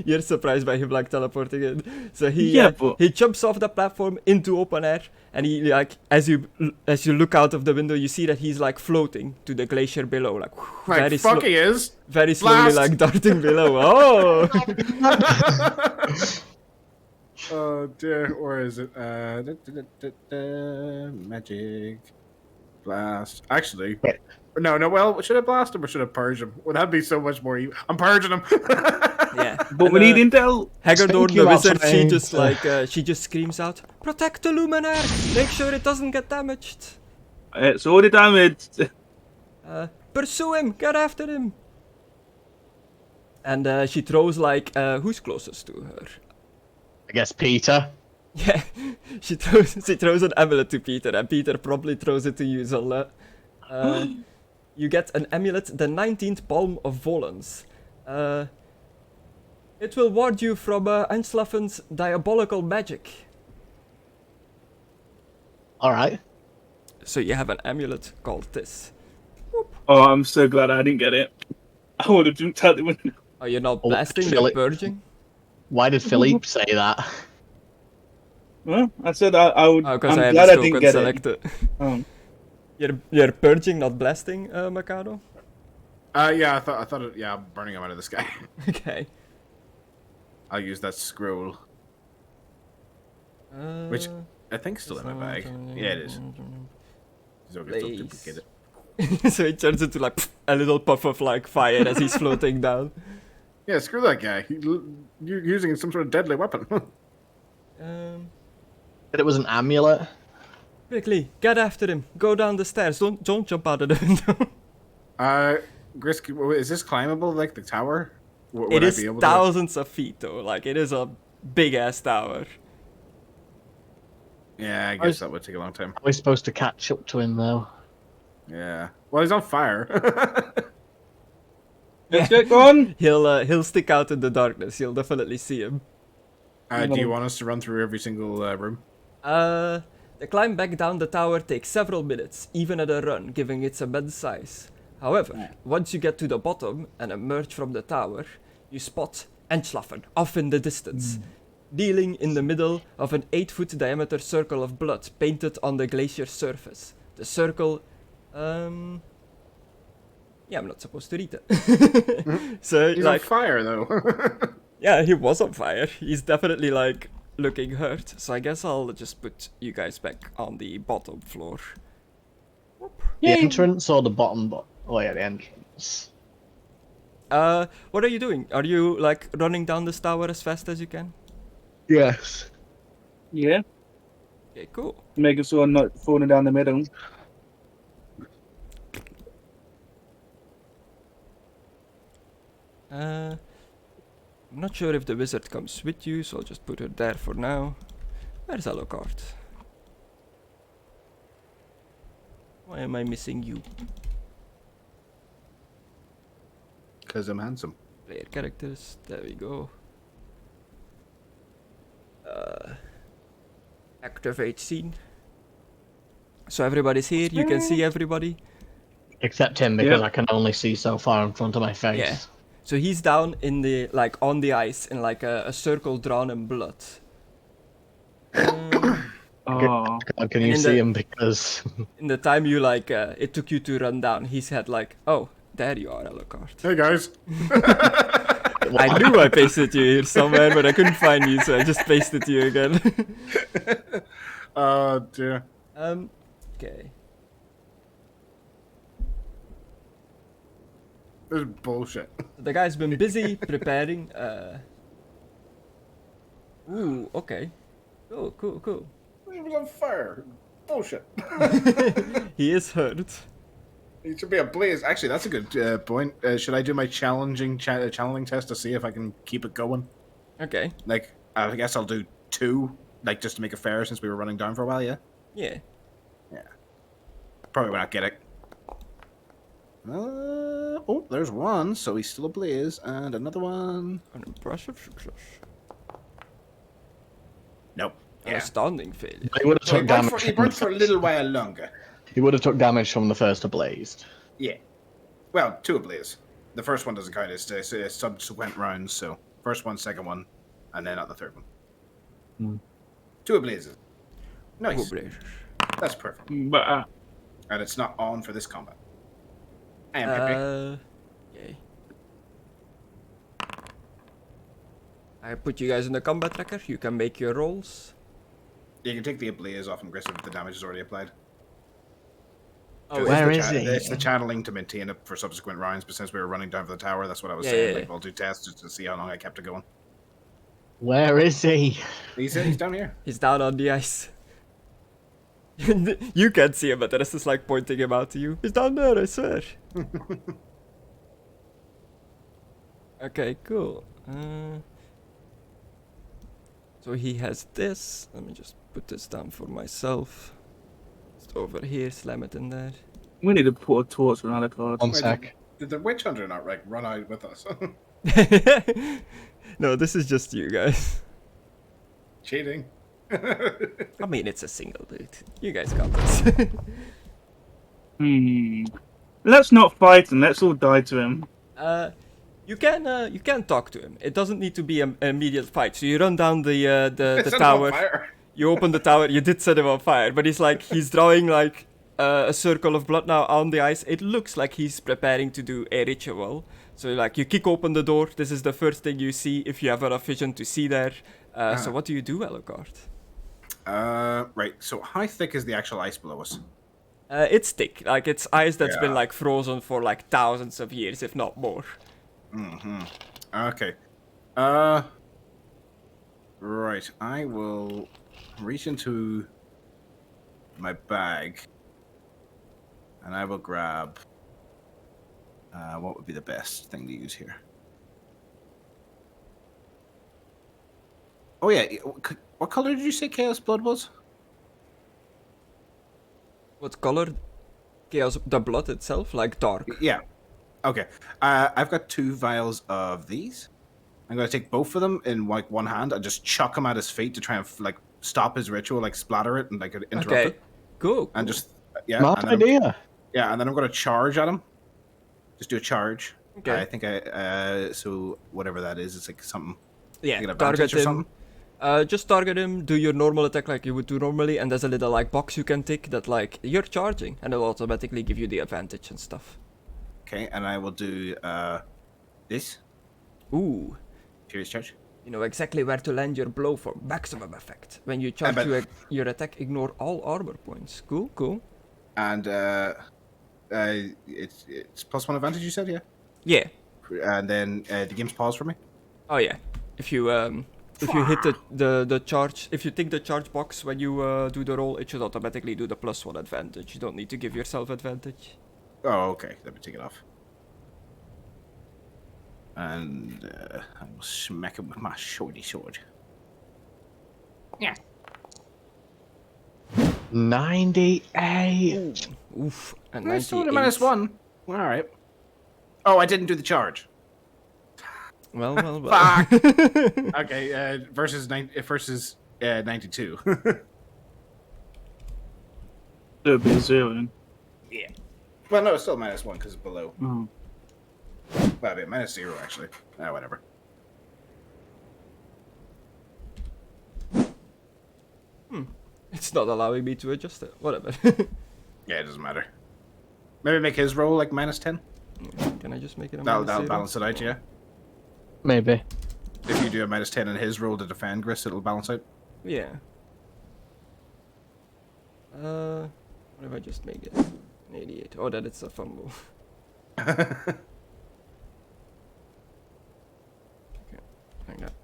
You're surprised by him like teleporting in. So Yeah, but- he jumps off the platform into open air, and he like as you look out of the window, you see that he's like floating to the glacier below, like Like very fuck he is. very slowly Blast! like darting below. Oh, Oh dear, or is it magic blast? Actually, no. Well, should I blast him or should I purge him? Well, that'd be so much more evil. I'm purging him. yeah. But we need intel. Haggadorn, Thank the you, wizard, she Alfred. just like she just screams out, "Protect the Luminaire! Make sure it doesn't get damaged. It's all the damage. Pursue him! Get after him!" And she throws like who's closest to her? I guess Peter. Yeah, she throws an amulet to Peter, and Peter probably throws it to you, Zola. You get an amulet, the 19th Palm of Volans. It will ward you from Einslaffen's diabolical magic. Alright. So you have an amulet called this. Oh, I'm so glad I didn't get it. I would have jumped out the window. Are you not Oh, blasting, fill you're it. purging? Why did Philippe say that? Well, I said I would. Oh, because I'm I had glad the I didn't token get selected. it. Oh. You're purging, not blasting, Mckadow? Yeah, I thought it. Yeah, I'm burning him out of the sky. Okay. I'll use that scroll, which I think is still in my bag. Yeah, it is. So I can still Please. duplicate it. So it turns into like a little puff of like fire as he's floating down. Yeah, screw that guy. You're using some sort of deadly weapon. Um, That it was an amulet? quickly, get after him. Go down the stairs. Don't jump out of the window. Grisk, is this climbable like the tower? Would It I is be able to? thousands of feet though. Like it is a big ass tower. Yeah, I guess that would take a long time. Are we supposed to catch up to him though? Yeah. Well, he's on fire. Let's get going. He'll stick out in the darkness. You'll definitely see him. Do you want us to run through every single room? The climb back down the tower takes several minutes, even at a run, given its immense size. However, once you get to the bottom and emerge from the tower, you spot Entschlaffen off in the distance, kneeling in the middle of an 8-foot diameter circle of blood painted on the glacier's surface. The circle, yeah, I'm not supposed to read it. So, He's like, on fire, though. yeah, he was on fire. He's definitely, like, looking hurt. So I guess I'll just put you guys back on the bottom floor. The entrance or the bottom? Oh yeah, the entrance. What are you doing? Are you, like, running down this tower as fast as you can? Yes. Yeah. Okay, cool. Making sure I'm not falling down the middle. I'm not sure if the wizard comes with you, so I'll just put her there for now. Where's Alucard? Why am I missing you? Because I'm handsome. Player characters, there we go. Activate scene. So everybody's here, you can see everybody. Except him, because Yeah. I can only see so far in front of my face. Yeah. So he's down in the, like, on the ice in like a circle drawn in blood. Oh. God, can you in see the- him? Because In the time you, like, it took you to run down, he said like, oh, there you are, Alucard. Hey, guys. I knew I pasted you here somewhere, but I couldn't find you, so I just pasted you again. Oh, dear. Okay. This is bullshit. The guy's been busy preparing, Ooh, okay. Cool. He was on fire. Bullshit. He is hurt. He should be ablaze. Actually, that's a good point. Should I do my channeling test to see if I can keep it going? Okay. Like, I guess I'll do 2, like, just to make it fair since we were running down for a while, yeah? Yeah. Probably will not get it. Oh, there's one, so he's still ablaze, and another one. An impressive success. Nope. An Yeah. astounding failure. he would have So he took burnt, damage. he burnt for a little while longer. He would have took damage from the first ablaze. Yeah. Well, 2 ablaze. The first one doesn't count. It's subsequent rounds, so first one, second one, and then not the third one. 2 ablazes. Nice. Oh, blazes. That's perfect. But And it's not on for this combat. I am happy. Yay. I put you guys in the combat tracker. You can make your rolls. You can take the ablaze off aggressive if the damage is already applied. Oh, Where it's is the he? It's the channeling to maintain it for subsequent rounds, but since we were running down for the tower, that's what I was Yeah, saying. yeah, Like, yeah. I'll do tests just to see how long I kept it going. Where is he? He's down here. He's down on the ice. You can't see him, but the rest is like pointing him out to you. He's down there, I swear. Okay, cool. So he has this. Let me just put this down for myself. Just over here, slam it in there. we need to put a torch on Alucard. One sec. Did the witch hunter not like run out with us? No, this is just you guys. Cheating. I mean, it's a single dude. You guys got this. Let's not fight him. Let's all die to him. You can talk to him. It doesn't need to be an immediate fight. So you run down the Set him on tower. fire. You open the tower. You did set him on fire, but he's drawing like a circle of blood now on the ice. It looks like he's preparing to do a ritual. So like you kick open the door. This is the first thing you see if you have enough vision to see there. So what do you do, Alucard? Right. So how thick is the actual ice below us? It's thick. Like it's ice that's been Yeah. like frozen for like thousands of years, if not more. Okay. Right. I will reach into my bag, and I will grab. What would be the best thing to use here? Oh yeah. What color did you say Chaos Blood was? What color? Chaos, the blood itself, like dark. Yeah. Okay. I've got 2 vials of these. I'm gonna take both of them in like one hand and just chuck them at his feet to try and like stop his ritual, like splatter it and like interrupt Okay. it. Cool. And just yeah. Smart and then idea. and then I'm gonna charge at him. Just do a charge. Okay. I think so whatever that is, it's like something. Yeah. Like an Target advantage or him. something. Just target him. Do your normal attack like you would do normally, and there's a little like box you can tick that like you're charging, and it'll automatically give you the advantage and stuff. Okay, and I will do this. Ooh. Furious charge. You know exactly where to land your blow for maximum effect. When you charge bet. your attack, ignore all armor points. Cool, cool. And it's +1 advantage, you said, yeah? Yeah. And then the game's paused for me. Oh yeah. If you hit the charge, if you tick the charge box when you do the roll, it should automatically do the +1 advantage. You don't need to give yourself advantage. Oh, okay. Let me take it off. And I will smack him with my shorty sword. Yeah. 98. Oof. And I still 98. -1. All right. Oh, I didn't do the charge. Well, well, well. Fuck. Okay. Versus 92. It would be a 0. Yeah. Well, no, it's still -1 because it's below. Oh. Well, yeah, -0 actually. Whatever. It's not allowing me to adjust it. Whatever. Yeah, it doesn't matter. Maybe make his roll like -10. Can I just make it a That'll -0? balance it out, yeah. Maybe. If you do a -10 in his roll to defend Gris, it'll balance out. Yeah. What if I just make it an 88? Oh, that it's a fumble. Okay, like that.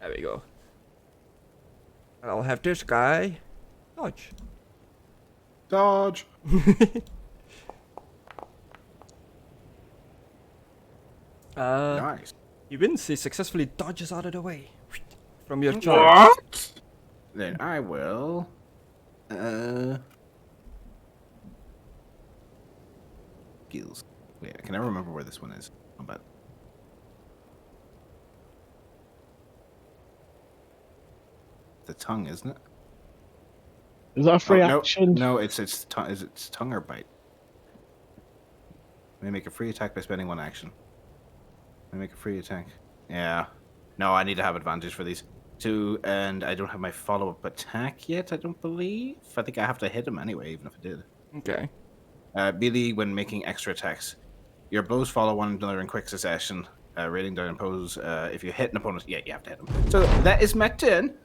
There we go. I'll have this guy dodge. Dodge. Nice. He wins. He successfully dodges out of the way from your charge. What? Then I will. Skills. Wait, I can never remember where this one is. How about? The tongue, isn't it? Is that a free no, action? No, it's tongue. Is it tongue or bite? May make a free attack by spending 1 action. May make a free attack. Yeah. No, I need to have advantage for these 2, and I don't have my follow-up attack yet. I don't believe. I think I have to hit him anyway, even if I did. Okay. Melee when making extra attacks. Your blows follow one another in quick succession. Rating down impose. If you hit an opponent, yeah, you have to hit him. So that is my turn.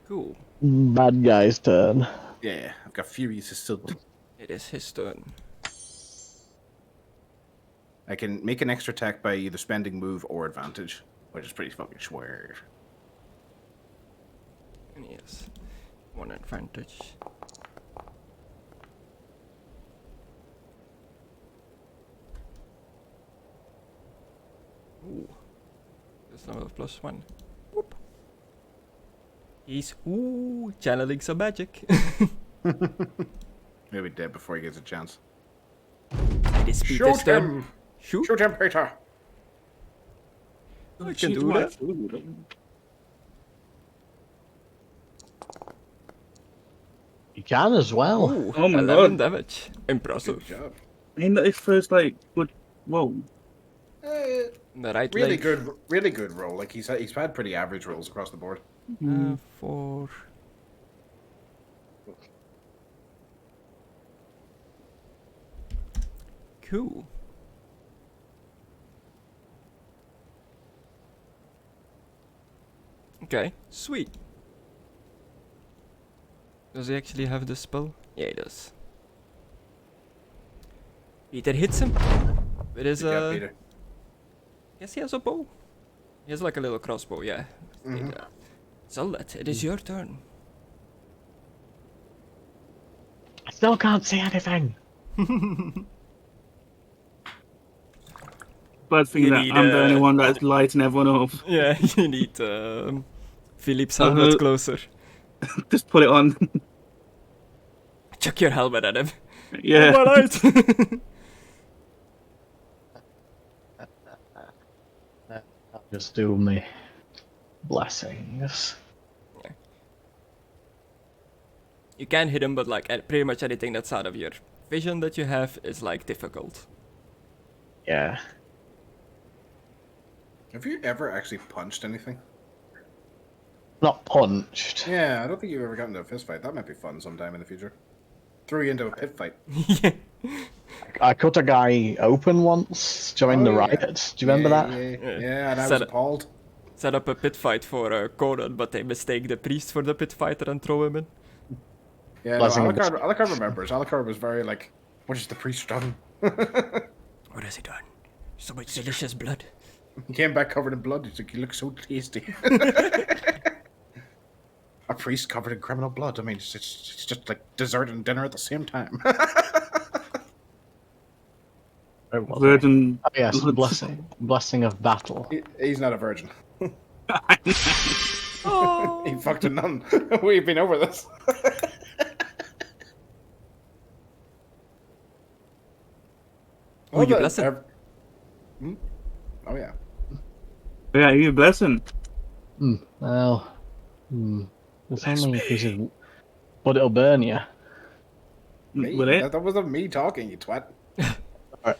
Cool. Bad guy's turn. Yeah, I've got Furious is still. It is his turn. I can make an extra attack by either spending move or advantage, which is pretty fucking swear. And he has 1 advantage. Ooh. There's no +1. Whoop. He's channeling some magic. He'll be dead before he gets a chance. This beat Shoot is done. him! Shoot. Shoot him, Peter! I can do that. You can as well. Ooh, Oh my 11 God. damage. Impressive. Good job. Ain't that his first, like, good. Whoa. The right Really leg. really good roll. Like he's had pretty average rolls across the board. 4. Cool. Okay, sweet. Does he actually have the spell? Yeah, he does. Peter hits him with his Good job, Peter. Yes, he has a bow. He has like a little crossbow, yeah. Mhm. Zelda, it is your turn. I still can't see anything. Bad thing You that need, I'm the only one that's lighting everyone up. Yeah, you need Philip's helmet closer. Just put it on. Chuck your helmet at him. Yeah. Oh, my light. Just do me blessings. You can hit him, but like pretty much anything that's out of your vision that you have is like difficult. Yeah. Have you ever actually punched anything? Not punched. Yeah, I don't think you've ever gotten into a fist fight. That might be fun sometime in the future. Throw you into a pit fight. Yeah. I cut a guy open once during the Oh, yeah. riot. Do you remember that? Yeah, and I was Set- appalled. Set up a pit fight for Conna, but they mistake the priest for the pit fighter and throw him in. Yeah, no, Blessing of the- Alucard remembers. Alucard was very like, what has the priest done? What has he done? So much delicious blood. He came back covered in blood. He's like, you look so tasty. A priest covered in criminal blood. I mean, it's just like dessert and dinner at the same time. Where was I? Virgin. Oh, yes, blessing of battle. He's not a virgin. Oh. He fucked a nun. We've been over this. Oh, you bless him. Hmm? Oh, yeah. Yeah, you blessing. Well, there's only a piece of... But it'll burn you. Me? Will it? That wasn't me talking, you twat.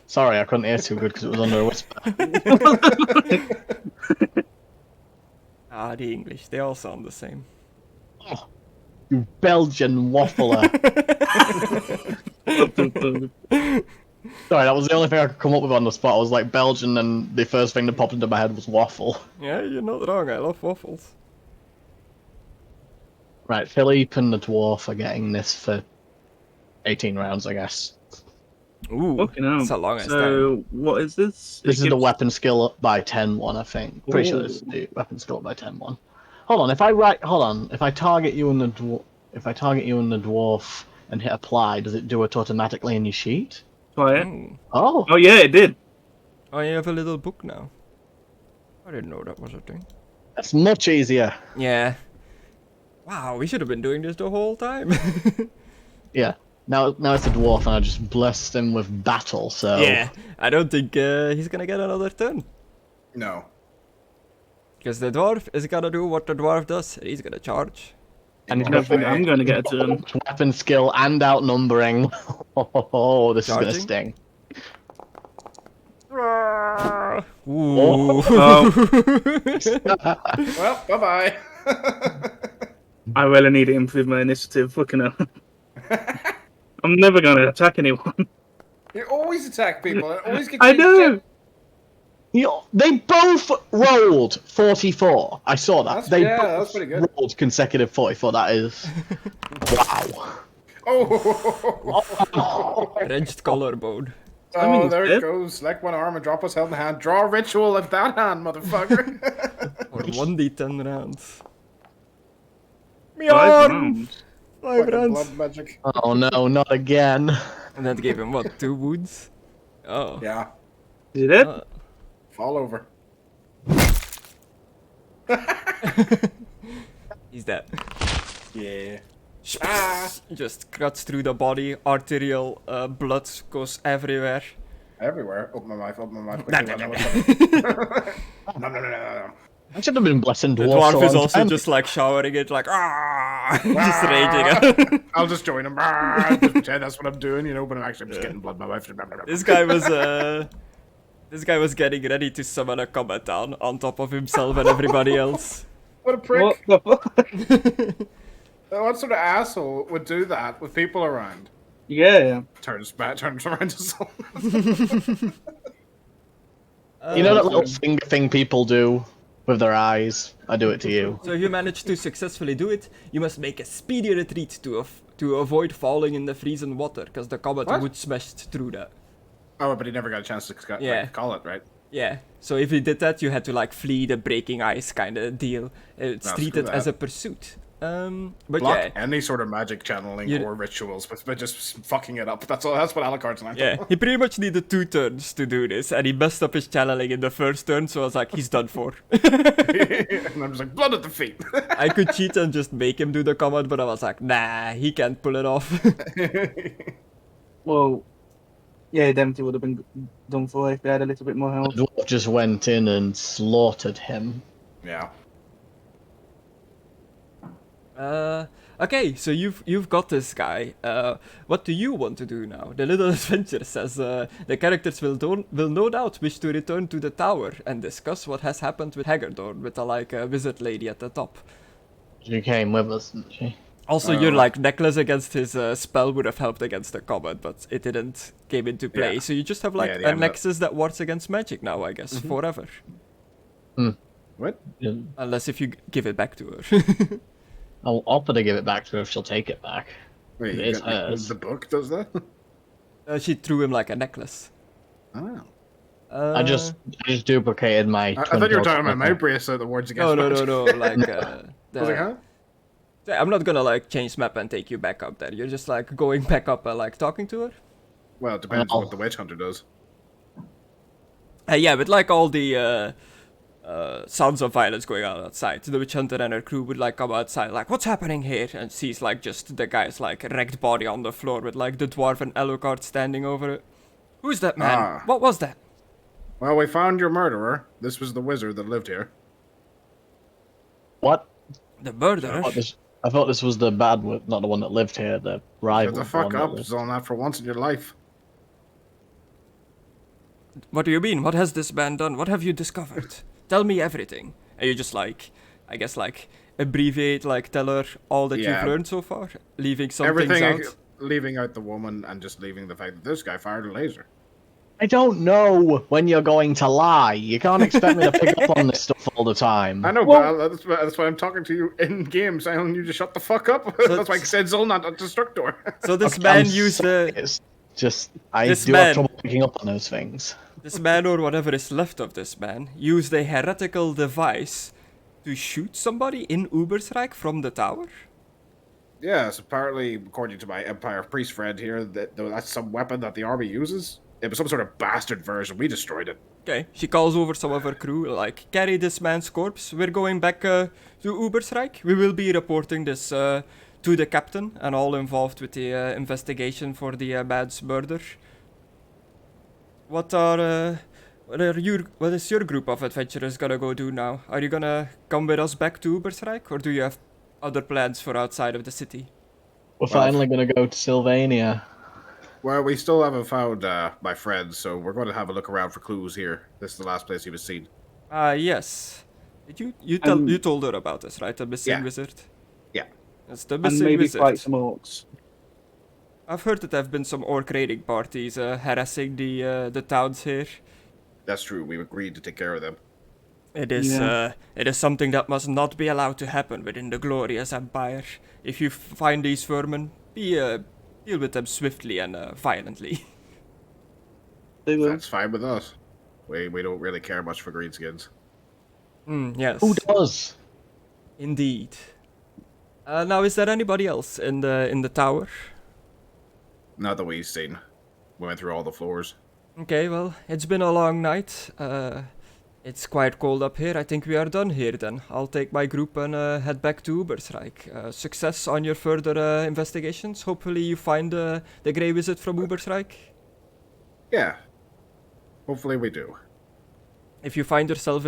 Sorry, I couldn't hear too good because it was under a whisper. Ah, the English, they all sound the same. Oh, you Belgian waffler. Sorry, that was the only thing I could come up with on the spot. I was like Belgian, and the first thing that popped into my head was waffle. Yeah, you're not wrong, I love waffles. Right, Philippe and the dwarf are getting this for 18 rounds, I guess. Ooh, Fucking hell. that's a long ass time. So, what is this? This It is the gives- weapon skill up by 10 one, I think. Pretty sure this is Ooh. the weapon skill up by 10 one. Hold on, if I target you and the dwarf and hit apply, does it do it automatically in your sheet? Try it. Mm. Oh, Oh yeah, it did. Oh, you have a little book now. I didn't know that was a thing. that's much easier. Yeah. Wow, we should have been doing this the whole time. Yeah. Now it's a dwarf, and I just blessed him with battle. So Yeah, I don't think he's gonna get another turn. No. Because the dwarf is gonna do what the dwarf does. He's gonna charge. and he's I got think I'm going to get a turn. weapon skill and outnumbering. Oh, this is Charging? gonna sting. Ooh. Oh, Well, bye-bye. I really need to improve my initiative. Fucking hell. I'm never going to attack anyone. You always attack people. And always get I chased know. They both rolled 44. I saw that. That's- They yeah, both that's pretty good. rolled consecutive 44. That is wow. Oh, Wrenched collarbone. I mean, oh he's there dead. it goes. Select one arm and drop his held in hand. Draw a ritual at that hand, motherfucker. Or 1d10 rounds. Five Bjorn! rounds. 5 Fucking rounds. blood magic. Oh no, not again. And that gave him what, 2 wounds? Oh. Yeah. Is it? Uh, Fall over. he's dead. Yeah. Ah. Just cuts through the body, arterial blood goes everywhere. Everywhere. Open my mouth, open my mouth. Nah, quickly, nah, no. I should have been blessing The dwarfs. dwarf a is long also time just like showering it, like just raging. I'll just join him. Just pretend that's what I'm doing, you know, but I'm just getting blood in my mouth. This guy was getting ready to summon a combat down on top of himself and everybody else. What a prick. What the fuck? What sort of asshole would do that with people around? Yeah. Turns around to someone. You know that little finger thing people do with their eyes? I do it to you. So if you manage to successfully do it, you must make a speedy retreat to avoid falling in the freezing water, because the combat What? would smash through that. Oh, but he never got a chance to Yeah. call it, right? Yeah, so if you did that, you had to like flee the breaking ice kind of deal. It's screw treated as that. a pursuit. But Block yeah. any sort of magic channeling or rituals, but just fucking it up. That's all. That's what Alucard's like. Yeah, he pretty much needed 2 turns to do this, and he messed up his channeling in the first turn, so I was like, he's done for. And I'm just like, blood at the feet. I could cheat and just make him do the command, but I was like, nah, he can't pull it off. Well, yeah, Indemnity would have been done for if they had a little bit more health. The dwarf just went in and slaughtered him. Yeah. Okay, so you've got this guy. What do you want to do now? The little adventure says the characters will no doubt wish to return to the tower and discuss what has happened with Hagerdorn, with a wizard lady at the top. She came with us, didn't she? Also, your necklace against his spell would have helped against the combat, but it didn't came into play. Yeah. So you just have the a nexus that wards against magic now, I guess, forever. What? Yeah. Unless if you give it back to her. I'll offer to give it back to her if she'll take it back. Wait, It is hers. the book does that? She threw him like a necklace. Oh. I just duplicated my. I thought you were talking about my bracelet, the words against No, magic. like I was like, huh? I'm not gonna change map and take you back up there. You're just going back up and talking to her. Well, it depends what the witch hunter does. Yeah, with all the sounds of violence going on outside, the witch hunter and her crew would come outside, what's happening here? And sees just the guy's wrecked body on the floor with the dwarf and Alucard standing over it. Who's that man? Ah. What was that? Well, we found your murderer. This was the wizard that lived here. What? The murderer? I thought this was the bad one, not the one that lived here, the rival. Shut the fuck one that up, lived- Zolnat, for once in your life. What do you mean? What has this man done? What have you discovered? Tell me everything. And you just I guess abbreviate, tell her all that Yeah. you've learned so far, leaving some Everything, things out. leaving out the woman and just leaving the fact that this guy fired a laser. I don't know when you're going to lie. You can't expect me to pick up on this stuff all the time. I know, Well- but that's why I'm talking to you in game, saying you to shut the fuck up. That's why I said Zolnat, not Destructor. So this Okay, man I'm used sorry, the It's just I This do man- have trouble picking up on those things. this man or whatever is left of this man used a heretical device to shoot somebody in Ubersreich from the tower. Yes, apparently, according to my Empire priest friend here, that's some weapon that the army uses. It was some sort of bastard version. We destroyed it. Okay, she calls over some of her crew, carry this man's corpse. We're going back to Ubersreich. We will be reporting this to the captain and all involved with the investigation for the man's murder. What is your group of adventurers gonna go do now? Are you gonna come with us back to Ubersreich, or do you have other plans for outside of the city? We're finally going to go to Sylvania. Well, we still haven't found my friend, so we're going to have a look around for clues here. This is the last place he was seen. Yes. Did you told her about this, right? The missing Yeah. wizard? Yeah. It's the And missing maybe wizard. fight some orcs. I've heard that there have been some orc raiding parties harassing the towns here. That's true. We agreed to take care of them. It is something that must not be allowed to happen within the glorious empire. If you find these vermin, deal with them swiftly and violently. They will. That's fine with us. We don't really care much for greenskins. Yes. Who does? Indeed. Now, is there anybody else in the tower? Not that we've seen. We went through all the floors. Okay, well, it's been a long night. It's quite cold up here. I think we are done here then. I'll take my group and head back to Ubersreich. Success on your further investigations. Hopefully you find the Grey Wizard from Ubersreich. Yeah. Hopefully we do. If you find yourself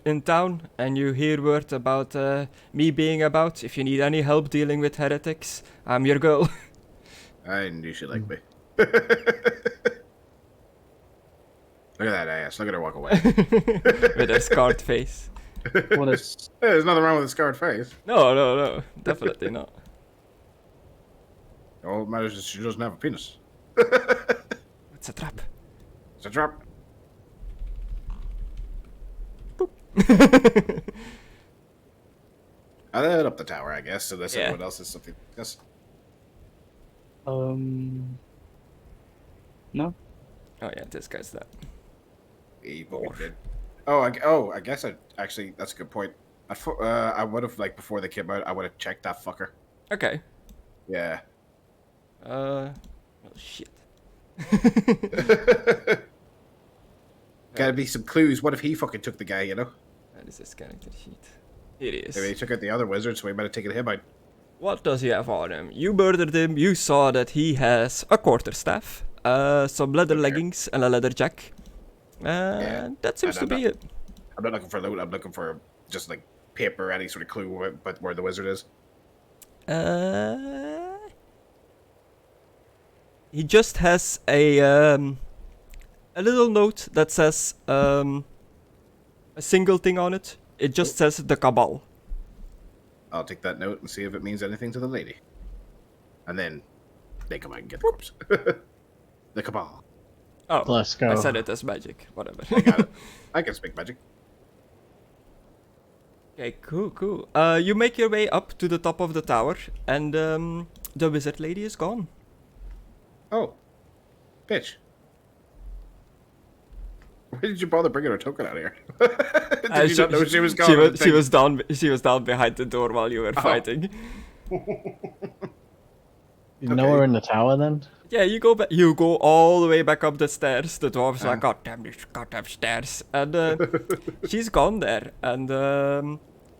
in town and you hear word about me being about, if you need any help dealing with heretics, I'm your girl. I knew she liked me. Look at that ass. Look at her walk away. With a scarred face. What a Hey, there's nothing wrong with a scarred face. No. Definitely not. All that matters is she doesn't have a penis. It's a trap. It's a trap. I'll head up the tower, I guess, unless Yeah. anyone else has something. Yes. No. Oh yeah, this guy's that. He fucking did. Oh, I guess actually, that's a good point. I would have, like, before they came out, I would have checked that fucker. Okay. Yeah. Oh, shit. Gotta be some clues. What if he fucking took the guy, you know? That is his character sheet. It is. Maybe he took out the other wizard, so we might have taken him out. What does he have on him? You murdered him. You saw that he has a quarterstaff, some leather leggings, and a leather jack. And that seems to be it. I'm not looking for loot. I'm looking for just, like, paper, any sort of clue about where the wizard is. He just has a little note that says a single thing on it. It just says the Cabal. I'll take that note and see if it means anything to the lady. And then they come out and get the corpse. The Cabal. Oh, Let's go. I said it as magic. Whatever. I got it. I can speak magic. Okay, cool. You make your way up to the top of the tower, and the wizard lady is gone. Oh. Bitch. Why did you bother bringing her token out here? Did you not know she was gone? She was down. She was down behind the door while you were fighting. You know we're in the tower then? Yeah, you go back. You go all the way back up the stairs. The dwarves are like, God damn these goddamn stairs, and she's gone there. And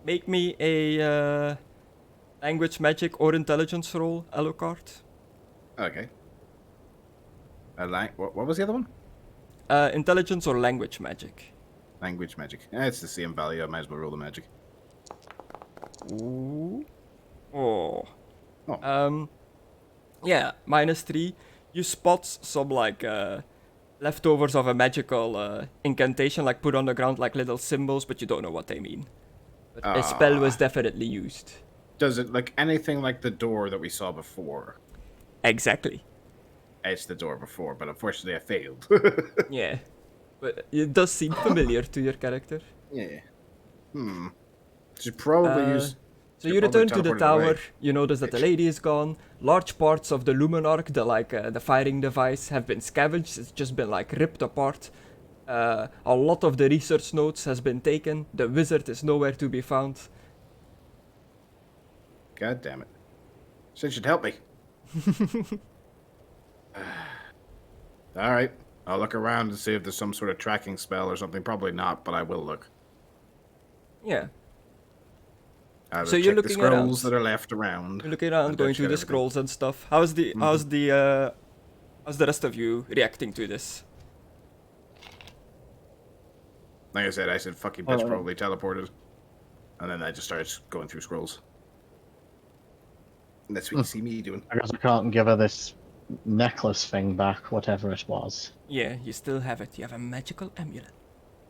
make me a language, magic, or intelligence roll, Alucard. Okay. What was the other one? Intelligence or language magic. Language magic. Yeah, it's the same value. I might as well roll the magic. Ooh. Oh. Oh. Yeah, -3. You spot some like leftovers of a magical incantation, like put on the ground like little symbols, but you don't know what they mean. But a spell was definitely used. Does it look anything like the door that we saw before? Exactly. It's the door before, but unfortunately I failed. Yeah. But it does seem familiar to your character. Yeah. Should probably use... So you return to the tower, you notice that the lady is gone, large parts of the Luminarch, the firing device, have been scavenged, it's just been like ripped apart. A lot of the research notes has been taken, the wizard is nowhere to be found. God damn it. She should help me. Alright, I'll look around and see if there's some sort of tracking spell or something. Probably not, but I will look. Yeah. So you're looking the scrolls around. that are left around. You're looking around, going through the scrolls and stuff. How's the rest of you reacting to this? Like I said fucking bitch probably teleported. And then I just started going through scrolls. And that's what you see me doing. I guess I can't give her this necklace thing back, whatever it was. Yeah, you still have it. You have a magical amulet.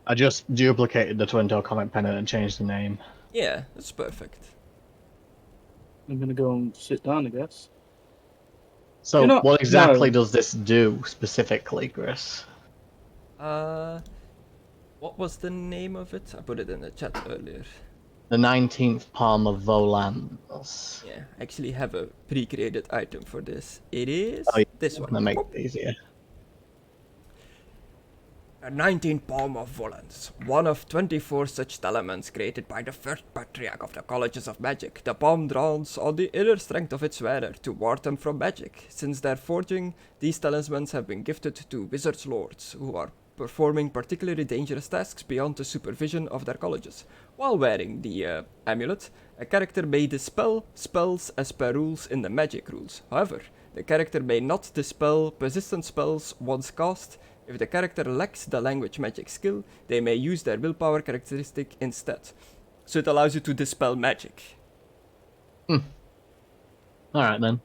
I just duplicated the Twin Toe comic pennant and changed the name. Yeah, that's perfect. I'm gonna go and sit down, I guess. So, what exactly does this do specifically, Chris? What was the name of it? I put it in the chat earlier. The 19th Palm of Volans. Yeah, I actually have a pre-created item for this. It is this one. That makes it easier. A 19th Palm of Volans, one of 24 such talismans created by the first patriarch of the Colleges of Magic. The palm draws on the inner strength of its wearer to ward them from magic. Since their forging, these talismans have been gifted to wizards lords, who are performing particularly dangerous tasks beyond the supervision of their colleges. While wearing the amulet, a character may dispel spells as per rules in the magic rules. However, the character may not dispel persistent spells once cast. If the character lacks the language magic skill, they may use their willpower characteristic instead. So it allows you to dispel magic. Alright then.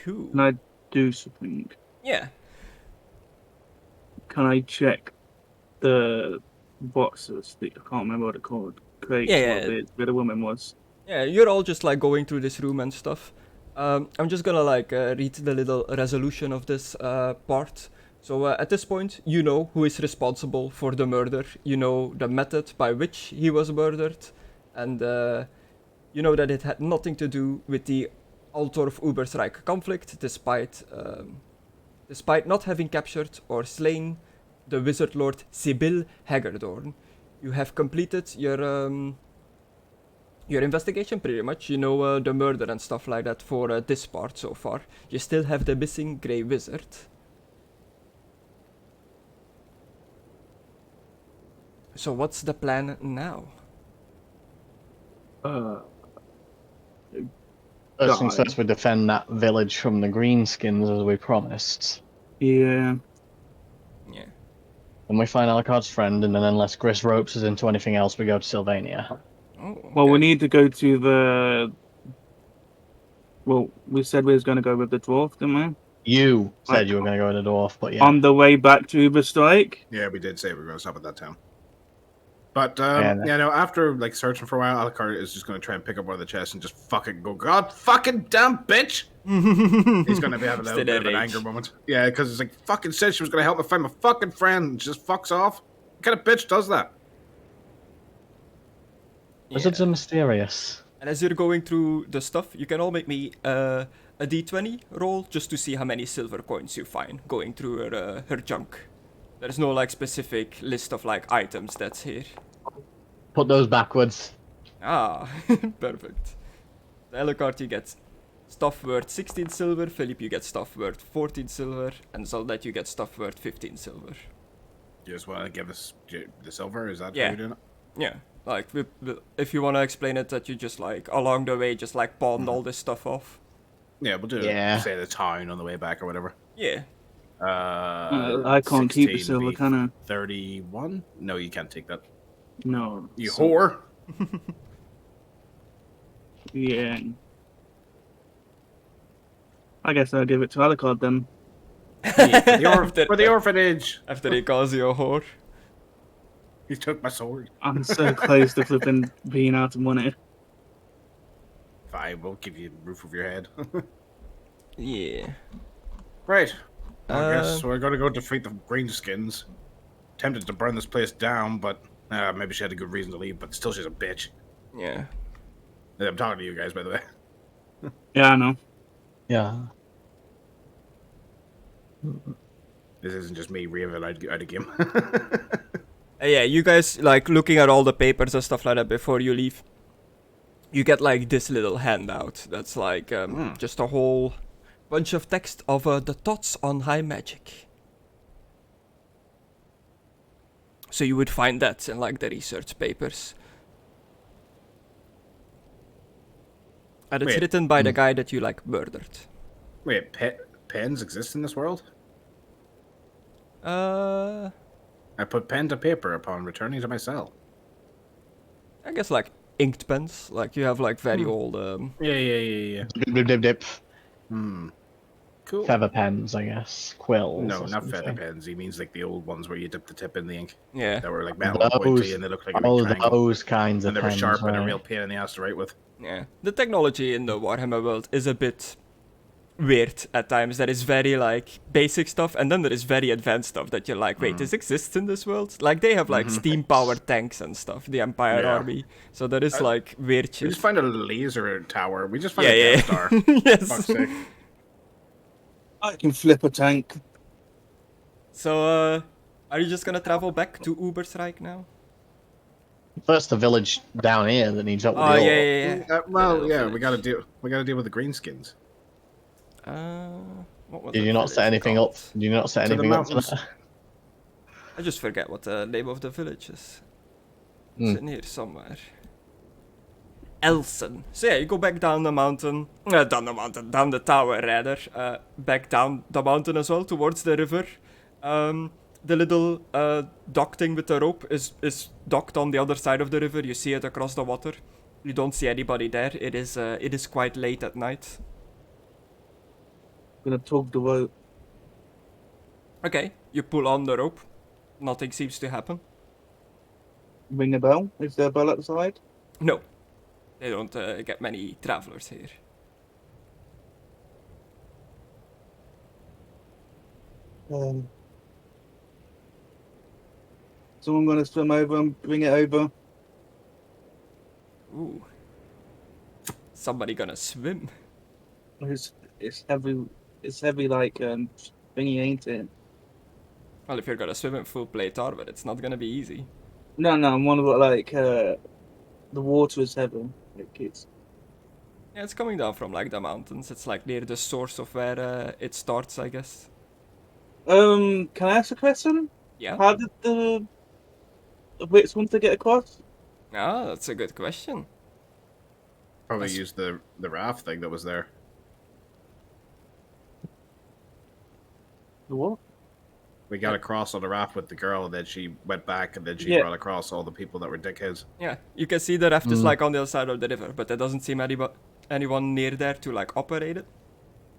Cool. Can I do something? Yeah. Can I check the boxes? I can't remember what they're called. Crates, where the woman was. Yeah, you're all just like going through this room and stuff. I'm just gonna like read the little resolution of this part. So at this point, you know who is responsible for the murder. You know the method by which he was murdered, and you know that it had nothing to do with the Altorf Ubersreich conflict, despite not having captured or slain the wizard lord Sibyl Hagerdorn. You have completed your investigation pretty much. You know the murder and stuff like that for this part so far. You still have the missing Grey Wizard. So what's the plan now? First things first, we defend that village from the greenskins as we promised. Yeah. Yeah. Then we find Alucard's friend, and then unless Gris ropes us into anything else, we go to Sylvania. Oh, Well, we okay. need to go to the. Well, we said we was going to go with the dwarf, didn't we? You said you were going to go to the dwarf, but yeah. On the way back to Uberstrike. Yeah, we did say we were going to stop at that town. But, Yeah. after, like, searching for a while, Alucard is just going to try and pick up one of the chests and just fucking go, God fucking damn bitch! He's going to be having a little bit of an anger moment. Yeah, because it's like, fucking said she was going to help me find my fucking friend, and she just fucks off. What kind of bitch does that? Wizards are mysterious. And as you're going through the stuff, you can all make me a d20 roll just to see how many silver coins you find going through her junk. There's no like specific list of like items that's here. Put those backwards. Ah, perfect. The Alucard, you get stuff worth 16 silver, Philip you get stuff worth 14 silver, and Zoldet you get stuff worth 15 silver. You just want to give us the silver? Is that Yeah. how you're doing it? Yeah, like if you want to explain it that you just like along the way just like pawned all this stuff off. Yeah, we'll do Yeah. say the town on the way back or whatever. Yeah. I can't keep the 16 silver, v can I? 31? No, you can't take that. No. You so- whore! Yeah. I guess I'll give it to Alucard then. For the orphanage! After he calls you a whore. He took my sword. I'm so close to flipping being out of money. Fine, we'll give you a roof over your head. Yeah. Right. I guess Uh, we're gonna go defeat the Greenskins. Tempted to burn this place down, but maybe she had a good reason to leave, but still she's a bitch. Yeah. I'm talking to you guys, by the way. Yeah, I know. Yeah. This isn't just me raving out of game. Yeah, you guys like looking at all the papers and stuff like that before you leave. You get like this little handout that's like just a whole bunch of text of the thoughts on high magic. So you would find that in like the research papers. And it's Wait. written by the guy that you like murdered. Wait, pens exist in this world? I put pen to paper upon returning to my cell. I guess like inked pens. Like you have like very old. Yeah. Dip, dip, dip. Cool. Feather pens, I guess. Quills. No, or not feather something. pens. He means like the old ones where you dip the tip in the ink. Yeah. That were like metal and pointy and they looked like a big triangle. Those kinds of And they were pens. sharp and a right. real pain in the ass to write with. Yeah. The technology in the Warhammer world is a bit weird at times. There is very like basic stuff and then there is very advanced stuff that you're like, wait, this exists in this world? Like they have like steam powered tanks and stuff, the Empire Yeah. Army. So there is like weird We shit. just find a laser tower. We just find Yeah, a yeah. Death Star. Yes. Fuck's sake. I can flip a tank. So are you just gonna travel back to Uberstrike now? First, the village down here that needs up with Oh the yeah, ore. yeah, yeah. Well, The yeah, village. we gotta deal with the Greenskins. What was Did that you not set village anything up? called? Did you not set To the anything up? mountains. I just forget what the name of the village is. Hmm. It's in here somewhere. Elsen. So yeah, you go back down the mountain. Down the tower rather. Back down the mountain as well towards the river. The little dock thing with the rope is docked on the other side of the river. You see it across the water. You don't see anybody there. It is quite late at night. I'm gonna tug the rope. Okay, you pull on the rope. Nothing seems to happen. Ring a bell. Is there a bell outside? No, they don't get many travelers here. Someone gonna swim over and bring it over? Ooh. Somebody gonna swim. It's heavy. It's heavy like thingy, ain't it? Well, if you're gonna swim in full plate armor, it's not gonna be easy. No, I'm wondering what the water is heavy. Like it's Yeah, it's coming down from like the mountains. It's like near the source of where it starts, I guess. Can I ask a question? Yeah. How did the wits want to get across? Ah, that's a good question. Probably That's- used the raft thing that was there. The what? We got across on the raft with the girl, and then she went back, and then she Yeah. brought across all the people that were dickheads. Yeah, you can see the raft is like on the other side of the river, but there doesn't seem anyone near there to like operate it.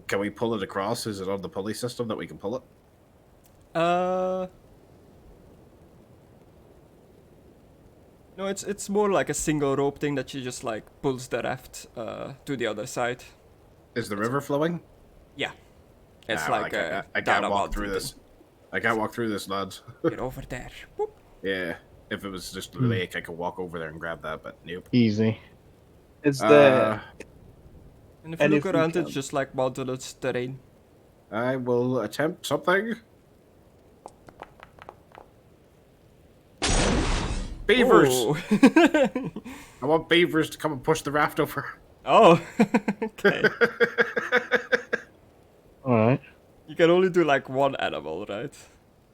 Can we pull it across? Is it on the pulley system that we can pull it? No, it's more like a single rope thing that you just like pulls the raft to the other side. Is the river flowing? Yeah, it's Ah, well, like I down can't a walk mountain through this. I can't walk through this, lads. thing. Get over there. Whoop. Yeah, if it was just a lake, I could walk over there and grab that, but nope. Easy. Is there? And if you And look if we around, can- it's just like mountainous terrain. I will attempt something. Beavers! Oh. I want beavers to come and push the raft over. Oh, okay. Alright. You can only do like one animal, right?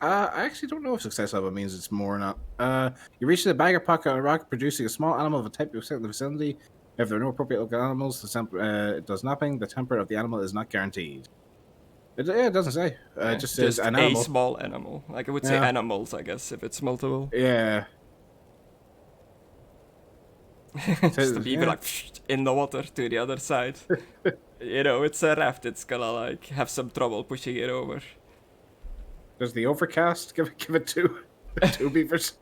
I actually don't know if success level means it's more or not. You reach the bag or pocket on a rock, producing a small animal of a type you set in the vicinity. If there are no appropriate local animals, it does nothing. The temper of the animal is not guaranteed. It doesn't say. It just says an a animal. small animal. Like it would say Yeah. animals, I guess, if it's multiple. Yeah. Just the beaver Yeah. like in the water to the other side. You know, it's a raft. It's gonna like have some trouble pushing it over. Does the overcast give it two beavers?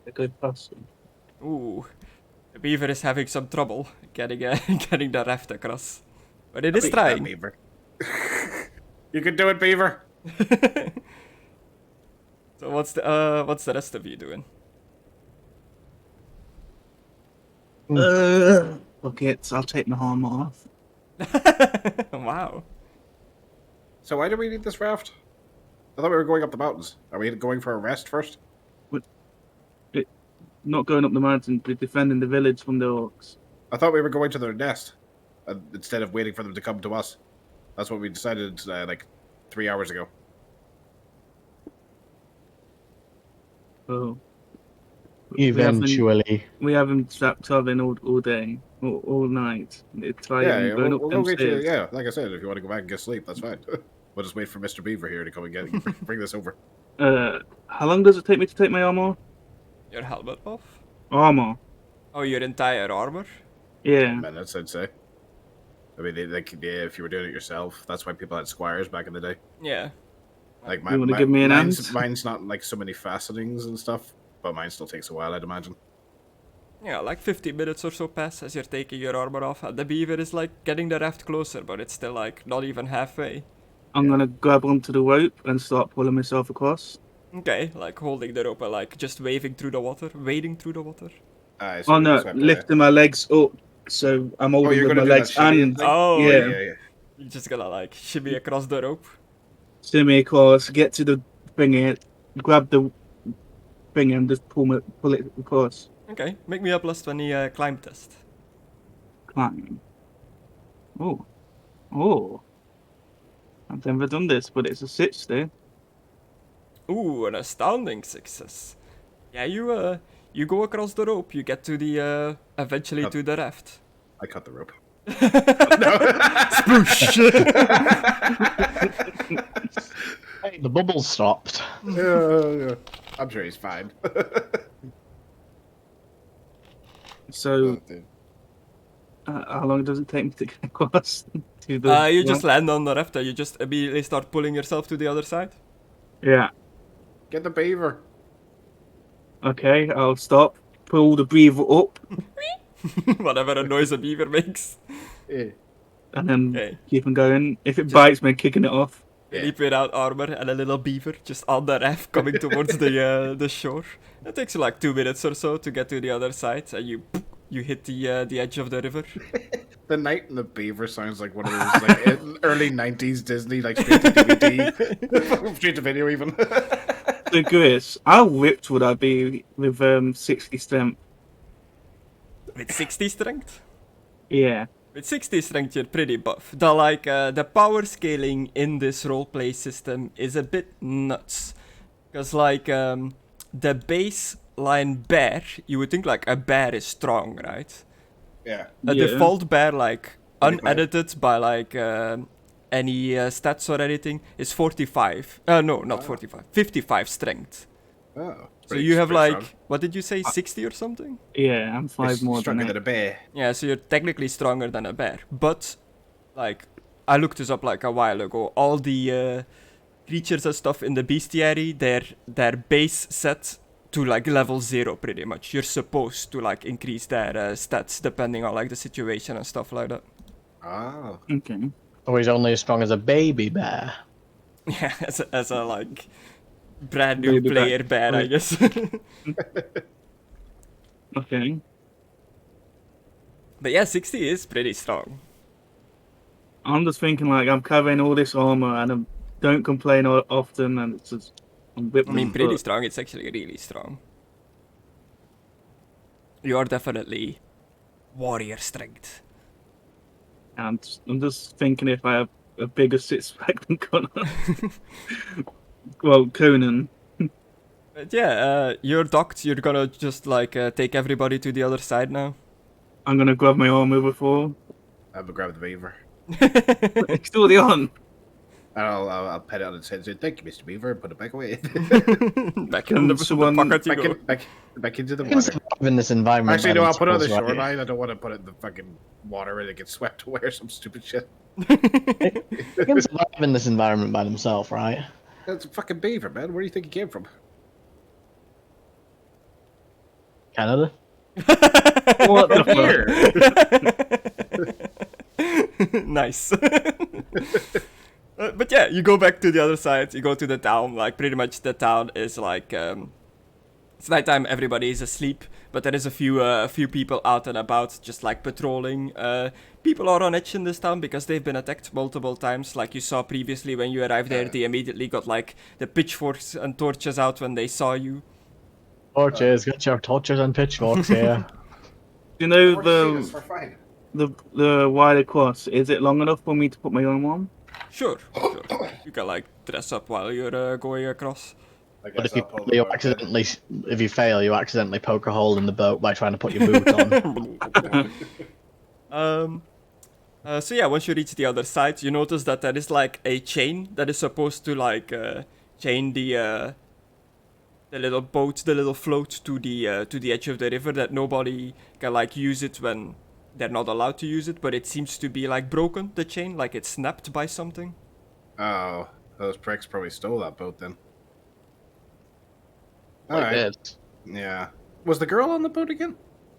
A good person. Ooh, the beaver is having some trouble getting getting the raft across, but it is Beat that trying. beaver. You can do it, beaver. So what's the rest of you doing? Okay, I'll take my armor off. Wow. So why do we need this raft? I thought we were going up the mountains. Are we going for a rest first? Not going up the mountain, but defending the village from the orcs. I thought we were going to their nest instead of waiting for them to come to us. That's what we decided like 3 hours ago. Oh. Eventually. We haven't trapped in all day, all night. It's like Yeah, going we'll up go them get you. stairs. Yeah, like I said, if you want to go back and get sleep, that's fine. We'll just wait for Mr. Beaver here to come and bring this over. How long does it take me to take my armor? Your helmet off? Armor. Oh, your entire armor? Yeah. Minutes, I'd say. I mean, yeah, if you were doing it yourself, that's why people had squires back in the day. Yeah. Like, You wanna give me an hand? mine's not like so many fastenings and stuff, but mine still takes a while, I'd imagine. Yeah, like 50 minutes or so pass as you're taking your armor off, and the beaver is like getting the raft closer, but it's still like not even halfway. I'm gonna grab onto the rope and start pulling myself across. Okay, like holding the rope and like just waving through the water, wading through the water. Oh no, lifting my legs up so I'm holding you're with gonna my do that legs shimmy and thing? Oh, yeah. yeah. You're just gonna like shimmy across the rope. Shimmy across, get to the thingy, grab the thing and just pull it across. Okay, make me a +20 climb test. Climb. Oh. I've never done this, but it's a 60. Ooh, an astounding success. Yeah, you go across the rope, you get to the eventually to the raft. I cut the rope. Hey, the bubble stopped. Yeah. I'm sure he's fine. So, Dude. how long does it take me to get across? To the You just land on the raft and you just immediately start pulling yourself to the other side. Yeah. Get the beaver. Okay, I'll stop. Pull the beaver up, Whatever a noise a beaver makes. Yeah. and then Okay. keep on going. If it bites me, kicking it off. Yeah. Leap without armor and a little beaver just on the raft coming towards the shore. It takes you like 2 minutes or so to get to the other side, and you you hit the edge of the river. The Knight and the Beaver sounds like one of those like early '90s Disney, like straight to DVD, straight to video even. So, Chris, how ripped would I be with 60 strength? With 60 strength? Yeah. With 60 strength, you're pretty buff. The power scaling in this roleplay system is a bit nuts. Because, the baseline bear, you would think, like, a bear is strong, right? Yeah. A Yeah. default bear, like, Pretty unedited by, like, any stats or anything, is 45. No, not 45. 55 strength. Oh. So you have, pretty like, what did you say, 60 or something? Yeah, I'm 5 strong. more Stronger than than it. a bear. Yeah, so you're technically stronger than a bear. But, like, I looked this up, like, a while ago. All the creatures and stuff in the bestiary, their base set to, like, level 0, pretty much. You're supposed to, like, increase their stats depending on, like, the situation and stuff like that. Oh. Okay. Or he's only as strong as a baby bear. Yeah, as a like, brand new Baby player bear, I guess. Okay. But yeah, 60 is pretty strong. I'm just thinking, like, I'm carrying all this armor and I don't complain often, and it's just. I'm I mean, whipping pretty strong. It's actually really strong. You are definitely warrior strength. And I'm just thinking if I have a bigger six-pack than Connor. Well, Conan. But yeah, you're docked. You're gonna just like take everybody to the other side now. I'm gonna grab my armor before. I'll grab the Beaver. It's still the on. And I'll pet it on its head and say, "Thank you, Mr. Beaver," and put it back away. Back in the someone- pocket you go. back into the You can water. survive in this environment. Actually, by no, I'll put it on the themselves, right? shoreline. I don't want to put it in the fucking water and it gets swept away or some stupid shit. They can survive in this environment by themselves, right? That's a fucking beaver, man. Where do you think he came from? Canada? What the fuck? Nice. But yeah, you go back to the other side. You go to the town. Like pretty much the town is like it's nighttime. Everybody is asleep, but there is a few people out and about, just like patrolling. People are on edge in this town because they've been attacked multiple times. Like you saw previously when you arrived there, they immediately got like the pitchforks and torches out when they saw you. Torches, got your torches and pitchforks here. You know We're fine. the wide across. Is it long enough for me to put my armor on? Sure. You can like dress up while you're going across. I But guess if you, I'll pull the you boat. accidentally, if you fail, you accidentally poke a hole in the boat by trying to put your boot on. So yeah, once you reach the other side, you notice that there is like a chain that is supposed to like chain the little boat, the little float to the edge of the river, that nobody can like use it when they're not allowed to use it. But it seems to be like broken, the chain, like it's snapped by something. Oh, those pricks probably stole that boat then. All Like right. this. Yeah. Was the girl on the boat again?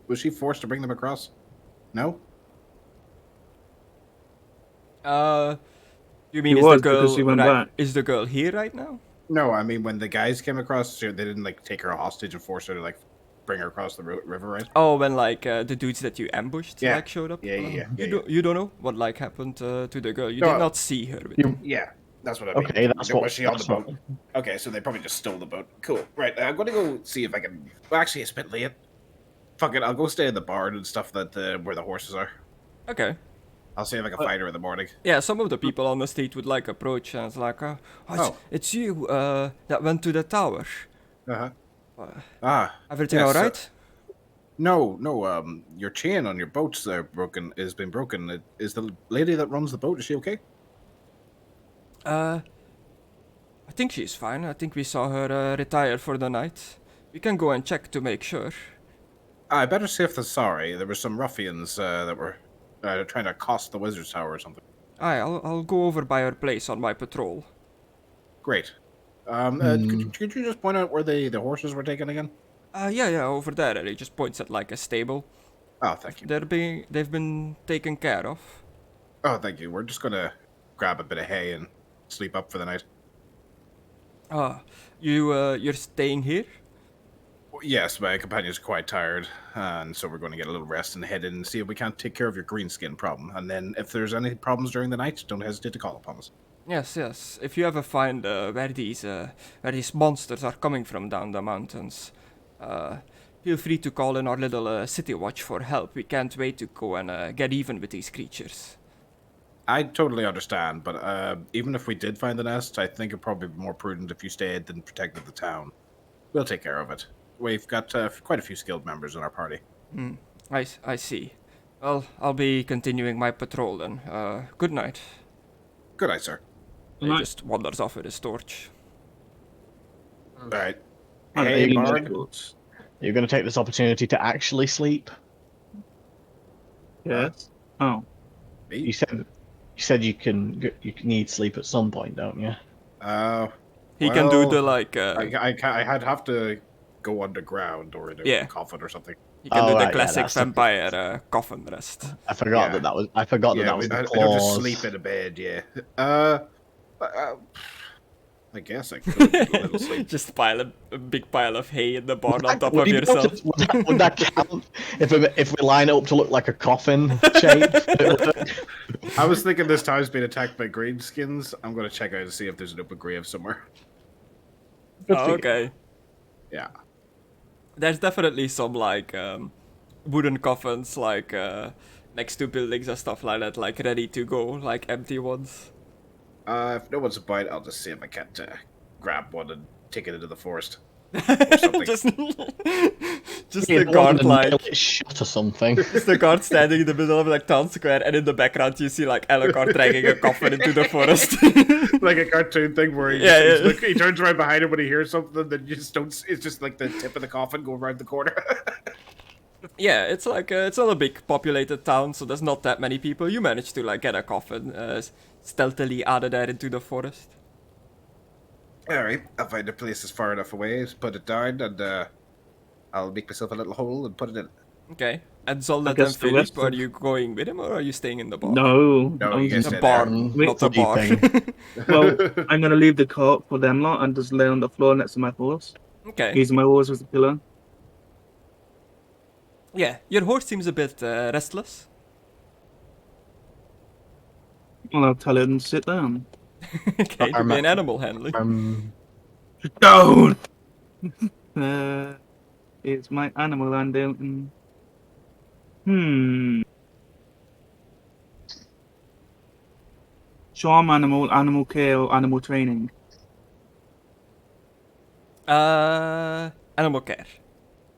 Was she forced to bring them across? No? You mean It is was the because girl she went right, back. is the girl here right now? No, I mean when the guys came across, they didn't like take her hostage and force her to like bring her across the river, right? Oh, when like the dudes that you ambushed Yeah. like showed up. Yeah. You don't know what like happened to the girl. You No, did not see her. With You- Yeah, that's what I mean. Okay, that's Was what. she on the that's boat? what- Okay, so they probably just stole the boat. Cool. Right, I'm gonna go see if I can. Well, actually, it's a bit late. Fuck it, I'll go stay in the barn and stuff that where the horses are. Okay. I'll see if I can find her in the morning. Yeah, some of the people on the street would like approach and it's like, it's you that went to the tower. Uh huh. Everything Yeah, all so- right? No. Your chain on your boat's has been broken. Is the lady that runs the boat? Is she okay? I think she's fine. I think we saw her retire for the night. We can go and check to make sure. I better see if they're sorry. There were some ruffians that were trying to accost the wizard's tower or something. Aye, I'll go over by her place on my patrol. Great. Could you just point out where the horses were taken again? Yeah, over there. And he just points at like a stable. Oh, thank you. They've been taken care of. Oh, thank you. We're just gonna grab a bit of hay and sleep up for the night. You're staying here? yes, my companions are quite tired, and so we're going to get a little rest and head in and see if we can't take care of your green skin problem. And then, if there's any problems during the night, don't hesitate to call upon us. Yes, yes. If you ever find where these monsters are coming from down the mountains, feel free to call in our little city watch for help. We can't wait to go and get even with these creatures. I totally understand, but even if we did find the nest, I think it'd probably be more prudent if you stayed than protected the town. We'll take care of it. We've got quite a few skilled members in our party. I see. Well, I'll be continuing my patrol then. Good night. Good night, sir. He just wanders off with his torch. All right. Hey, Hey, Bard. You're going to take this opportunity to actually sleep? Yes. Oh. Me? You said you need sleep at some point, don't you? He can do Well, the like. I'd have to go underground or in a coffin or something. He can Oh, do the right, yeah, classic that's the- vampire coffin rest. I forgot Yeah. that was. I forgot that was I the don't just clause. sleep in a bed. Yeah. I guess I could get a little sleep. Just pile a big pile of hay in the barn on Would top that- of would you be able yourself. to- would that count if we line it up to look like a coffin shape? I was thinking this town's being attacked by greenskins. I'm going to check out to see if there's an open grave somewhere. Oh, okay. Yeah. There's definitely some like wooden coffins like next to buildings and stuff like that, like ready to go, like empty ones. If no one's about, I'll just see if I can't grab one and take it into the forest. Or something. just You the don't guard want to like nail it shut or something. just the guard standing in the middle of like town square, and in the background you see like Alucard dragging a coffin into the forest. Like a cartoon thing where he turns right behind him when he hears something, then you just don't. It's just like the tip of the coffin going around the corner. Yeah, it's like it's not a big populated town, so there's not that many people. You manage to like get a coffin stealthily out of there into the forest. All right, I'll find a place that's far enough away, put it down, and I'll make myself a little hole and put it in. Okay. And Zolnet and guess the Philip, rest are of- you going with him or are you staying in the bar? No. No, I'm you guys just- stay The there. barn, Wait, not the bar. sleeping. Well, I'm gonna leave the cart for them lot and just lay on the floor next to my horse, Okay. using my horse as a pillow. Yeah, your horse seems a bit restless. Well, I'll tell him to sit down. Okay, to be an animal handling. Down. It's my animal handling. Charm animal, animal care, or animal training. Animal care.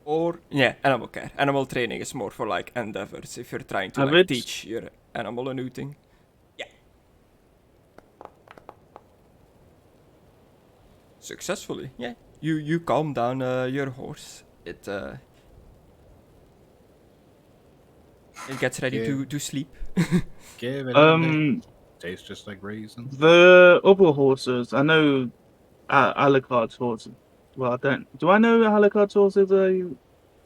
Or, yeah, animal care. Animal training is more for, like, endeavors, if you're trying to, like, Average? teach your animal a new thing. Yeah. Successfully, yeah. You calm down your horse. It gets ready Yeah. to sleep. Give it a minute. Tastes just like raisins. The other horses, I know Alucard's horses. Well, I don't. Do I know Alucard's horses?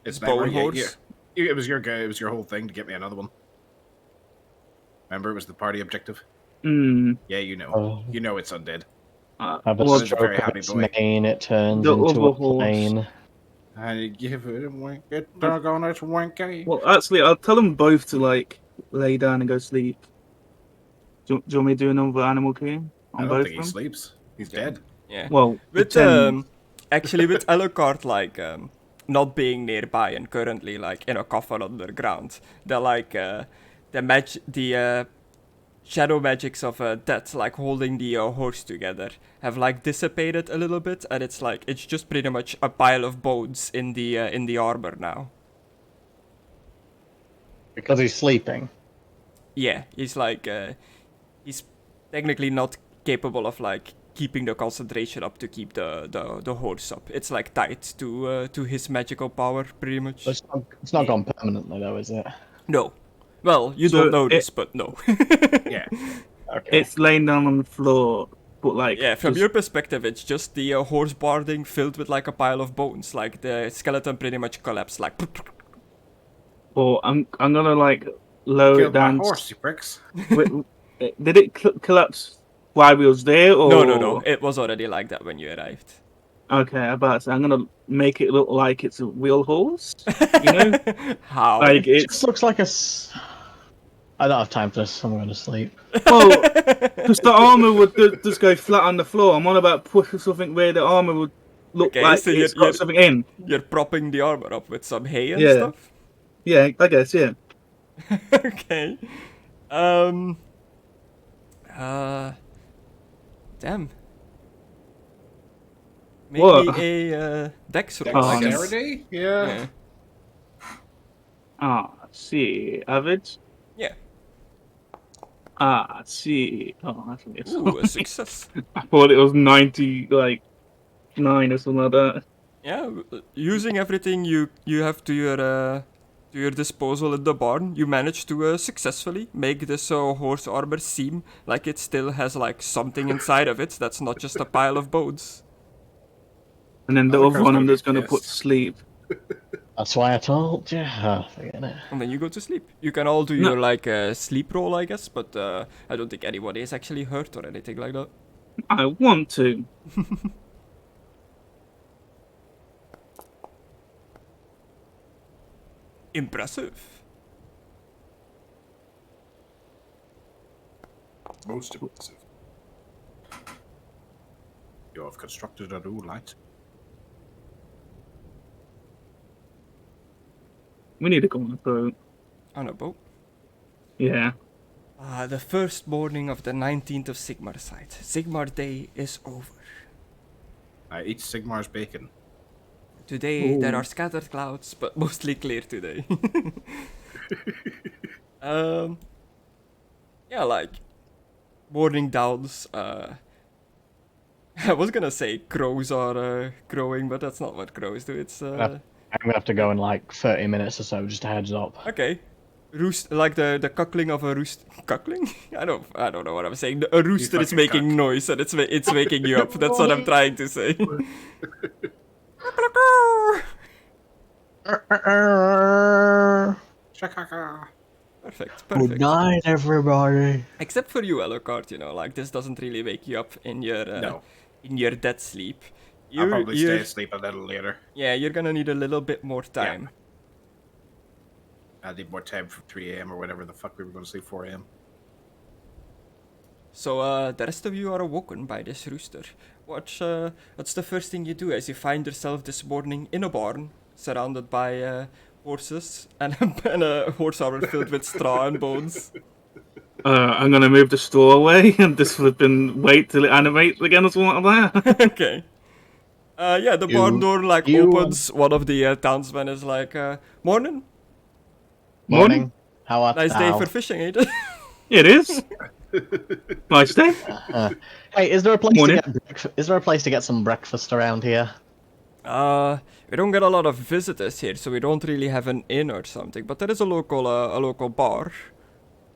It's Bone never- yeah, horse? yeah. It was your guy. It was your whole thing to get me another one. Remember, it was the party objective. Yeah, you know. Oh. You know it's undead. Have a well, He's a stroke very of happy its boy. mane, it turns The into other a horse. plane. And give it a wink. It doggone it, winky. well, actually, I'll tell them both to like lay down and go sleep. Do you want me to do another animal care I on don't both think he of them? sleeps. He's dead. Yeah. Well, With pretend- actually with Alucard like not being nearby and currently like in a coffin underground, the shadow magics of death, like holding the horse together, have like dissipated a little bit, and it's just pretty much a pile of bones in the armor now. Because he's sleeping. Yeah, he's like he's technically not capable of like keeping the concentration up to keep the horse up. It's like tied to his magical power, pretty much. But it's not gone permanently, though, is it? No. Well, you So don't know it- this, but no. Yeah. Okay. it's laying down on the floor, but like Yeah, from just- your perspective, it's just the horse barding filled with like a pile of bones. Like the skeleton pretty much collapsed. Like. Well, I'm gonna like lower it Killed my down. horse, you pricks. Wait, did it collapse while we was there, or No. It was already like that when you arrived. Okay, I'm gonna make it look like it's a real horse. You know, How? like It it's just looks like I don't have time for this. I'm going to sleep. well, because the armor would just go flat on the floor. I'm on about pushing something where the armor would look Okay, like so it's got something in. You're propping the armor up with some hay and Yeah. stuff? Yeah, I guess. Yeah. Okay. Damn. Maybe What? a dex roll, I guess. Dexterity? Yeah. Yeah. See, average. Yeah. See. Oh, that's a miss. Ooh, a success. I thought it was 90, like 9 or something like that. Yeah, using everything you have to your disposal in the barn, you manage to successfully make this horse armor seem like it still has like something inside of it that's not just a pile of bones. And then the Oh, other one I'm because just gonna yes. put sleep. That's why I told you. Oh, forget it. And then you go to sleep. You can all do No. your like sleep roll, I guess, but I don't think anybody is actually hurt or anything like that. I want to. Impressive. Most impressive. You have constructed a new light. We need to go on a boat. On a boat. Yeah. The first morning of the 19th of Sigmar side. Sigmar Day is over. I eat Sigmar's bacon. Today there Ooh. are scattered clouds, but mostly clear today. Yeah, like morning downs. I was gonna say crows are crowing, but that's not what crows do. It's I'm gonna have to go in like 30 minutes or so, just a heads up. okay. Roost, like the cuckling of a roost. Cuckling? I don't know what I'm saying. A rooster is fucking making cuck. noise and it's waking you up. That's what I'm trying to say. Shakaka. Perfect. Good night, everybody. Except for you, Alucard, you know, like this doesn't really wake you up in your No. in your dead sleep. I'll probably stay you're asleep a little later. yeah, you're gonna need a little bit more time. I need more time from 3 a.m. or whatever the fuck we were going to sleep 4 a.m. So the rest of you are awoken by this rooster. What's the first thing you do as you find yourself this morning in a barn, surrounded by horses and a horse armor filled with straw and bones? I'm gonna move the straw away and just flipping wait till it animates again or something like that. Okay. Yeah, the barn door like you, opens. One of the townsmen is like, "Morning, Morning. How art nice day thou? for fishing, Aidan." It is. Nice day. Hey, is there a place Morning. to get is there a place to get some breakfast around here? We don't get a lot of visitors here, so we don't really have an inn or something. But there is a local bar,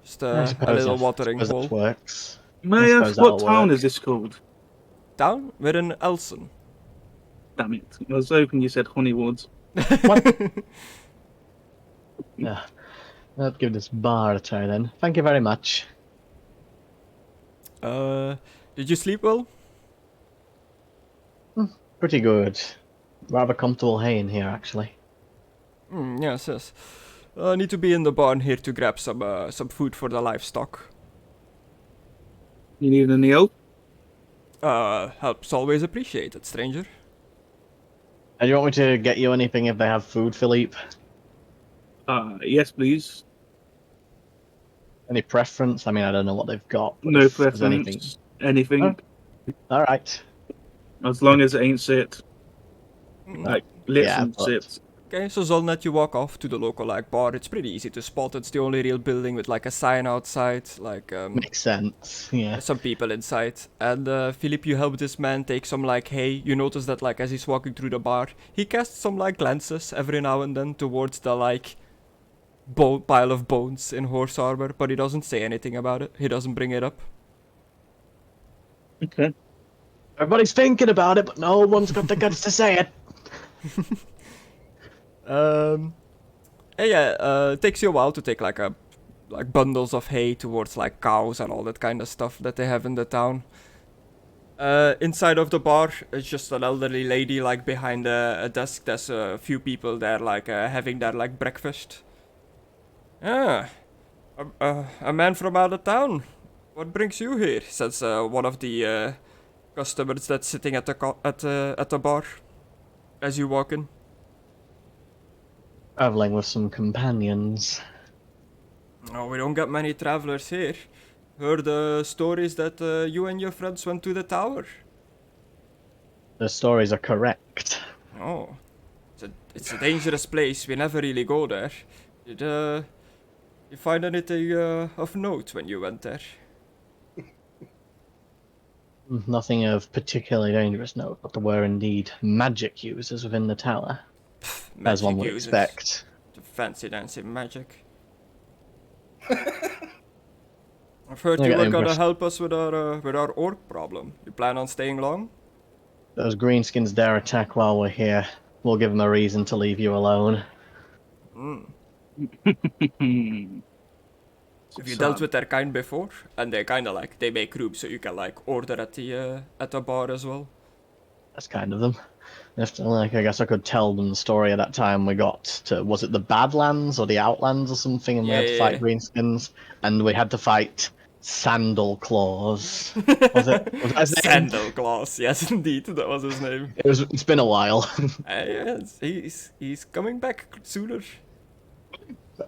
just I a suppose little that- watering suppose that hole. works. May I I suppose ask what that'll town work. is this called? Down, we're in Elson. Damn it! I was hoping you said Honeywood. Yeah. I'll give this bar a try then. Thank you very much. Did you sleep well? Pretty good. Rather comfortable hay in here, actually. Yes. Need to be in the barn here to grab some food for the livestock. You need any help? Help's always appreciated, stranger. And you want me to get you anything if they have food, Philippe? Yes, please. Any preference? I mean, I don't know what they've got. But No if there's anything. preference. Anything. All right. As long as it ain't sit. Like, lips Yeah, and but- sips. Okay, so Zolnet, you walk off to the local bar. It's pretty easy to spot. It's the only real building with like a sign outside, Makes sense. Yeah. some people inside. And Philip, you help this man take some hay. You notice that as he's walking through the bar, he casts some glances every now and then towards the pile of bones in horse armor, but he doesn't say anything about it. He doesn't bring it up. Okay. Everybody's thinking about it, but no one's got the guts to say it. It takes you a while to take bundles of hay towards cows and all that kind of stuff that they have in the town. Inside of the bar, it's just an elderly lady, like, behind a desk. There's a few people there, like, having their, like, breakfast. Ah, a man from out of town. What brings you here? Says one of the customers that's sitting at the bar as you walk in. Traveling with some companions. Oh, we don't get many travelers here. Heard stories that you and your friends went to the tower. The stories are correct. Oh, it's a dangerous place. We never really go there. Did you find anything of note when you went there? Nothing of particularly dangerous note, but there were indeed magic users within the tower, as one would users. expect. The fancy dancy magic. I've heard you were gonna help us with our orc problem. You plan on staying long? Those greenskins dare attack while we're here. We'll give them a reason to leave you alone. Have you dealt with their kind before? And they kind of like, they make groups so you can like order at the bar as well. That's kind of them. If, like, I guess I could tell them the story of that time we got to, was it the Badlands or the Outlands or something, and we had to fight greenskins, and we had to fight Sandal Claws. Was it? Was that his name? Sandal Claws, yes indeed, that was his name. It's been a while. Yes, he's coming back sooner.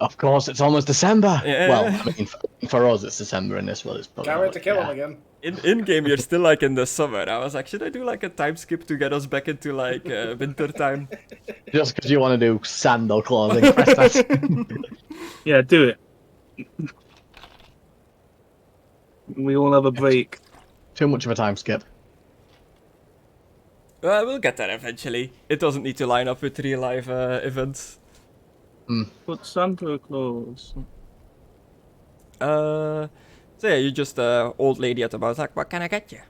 Of course, it's almost December. Yeah. Well, I mean, for us it's December, and this one is probably. Can't wait to kill him again. In game, you're still like in the summer. I was like, should I do like a time skip to get us back into like winter time? Just because you want to do Sandal Claws in Christmas. Yeah, do it. We all have a break. Too much of a time skip. We'll get there eventually. It doesn't need to line up with real life events. But Santa Claus. So yeah, you're just a old lady at the bar. Like, what can I get you?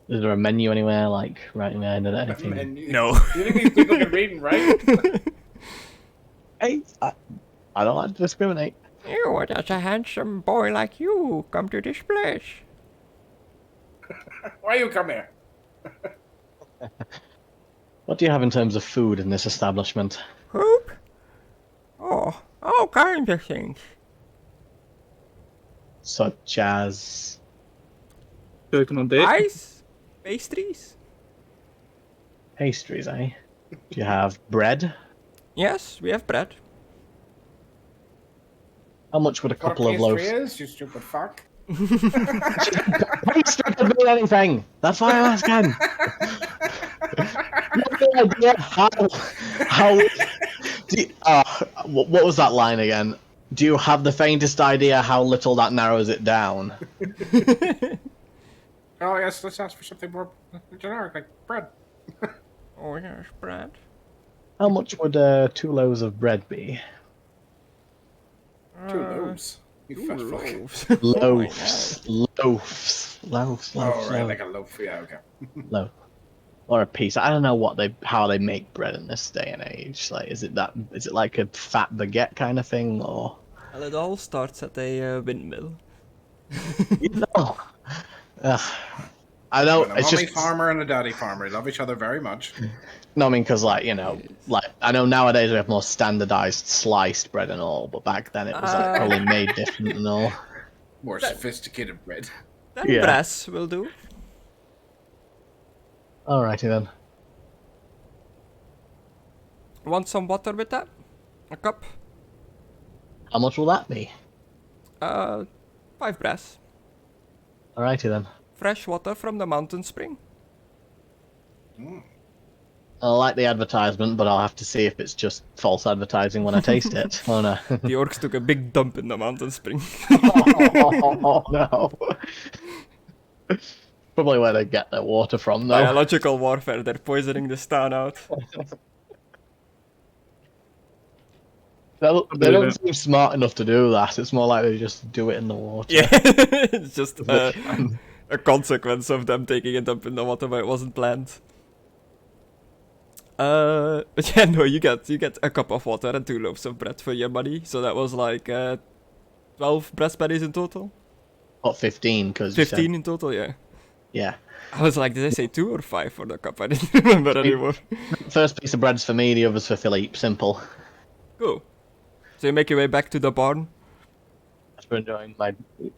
Is there a menu anywhere, like, right in the end of anything? No. You think these people can read and write? Hey, I don't like to discriminate. You, does a handsome boy like you come to this place? Why you come here? What do you have in terms of food in this establishment? Hoop? Oh, all kinds of things. Such as... Cooking on dick. Ice? Pastries? pastries, eh? Do you have bread? Yes, we have bread. How much would a couple of What a loaves... pastry is, you stupid fuck. Pastry could be anything! That's why I'm asking! No idea how do you, what was that line again? Do you have the faintest idea how little that narrows it down? Oh yes, let's ask for something more generic, like bread. Oh yes, bread. How much would 2 loaves of bread be? 2 loaves. You fat fuck. Loaves. Loaves. Oh right, like a loaf. Yeah, okay. Loaf. Or a piece. I don't know how they make bread in this day and age. Like, is it like a fat baguette kind of thing, or? Well, it all starts at a windmill. No. I know. A It's mommy just farmer and a daddy farmer love each other very much. no. I mean, because like I know nowadays we have more standardized sliced bread and all, but back then it was like probably made different and all. More sophisticated bread. Then Yeah. brass will do. Alrighty then. Want some water with that? A cup? How much will that be? 5 brass. Alrighty then. Fresh water from the mountain spring. I like the advertisement, but I'll have to see if it's just false advertising when I taste it. Oh no. The orcs took a big dump in the mountain spring. Oh no. Probably where they get their water from, though. Biological warfare, they're poisoning this town out. They don't seem smart enough to do that. It's more like they just do it in the water. Yeah, it's just a consequence of them taking a dump in the water, but it wasn't planned. But yeah, no, you get a cup of water and 2 loaves of bread for your money, so that was like 12 brass pennies in total. What, 15? Because 15 in total, yeah. Yeah. I was like, did I say 2 or 5 for the cup? I didn't remember anymore. First piece of bread's for me, the other's for Philippe. Simple. Cool. So you make your way back to the barn? After enjoying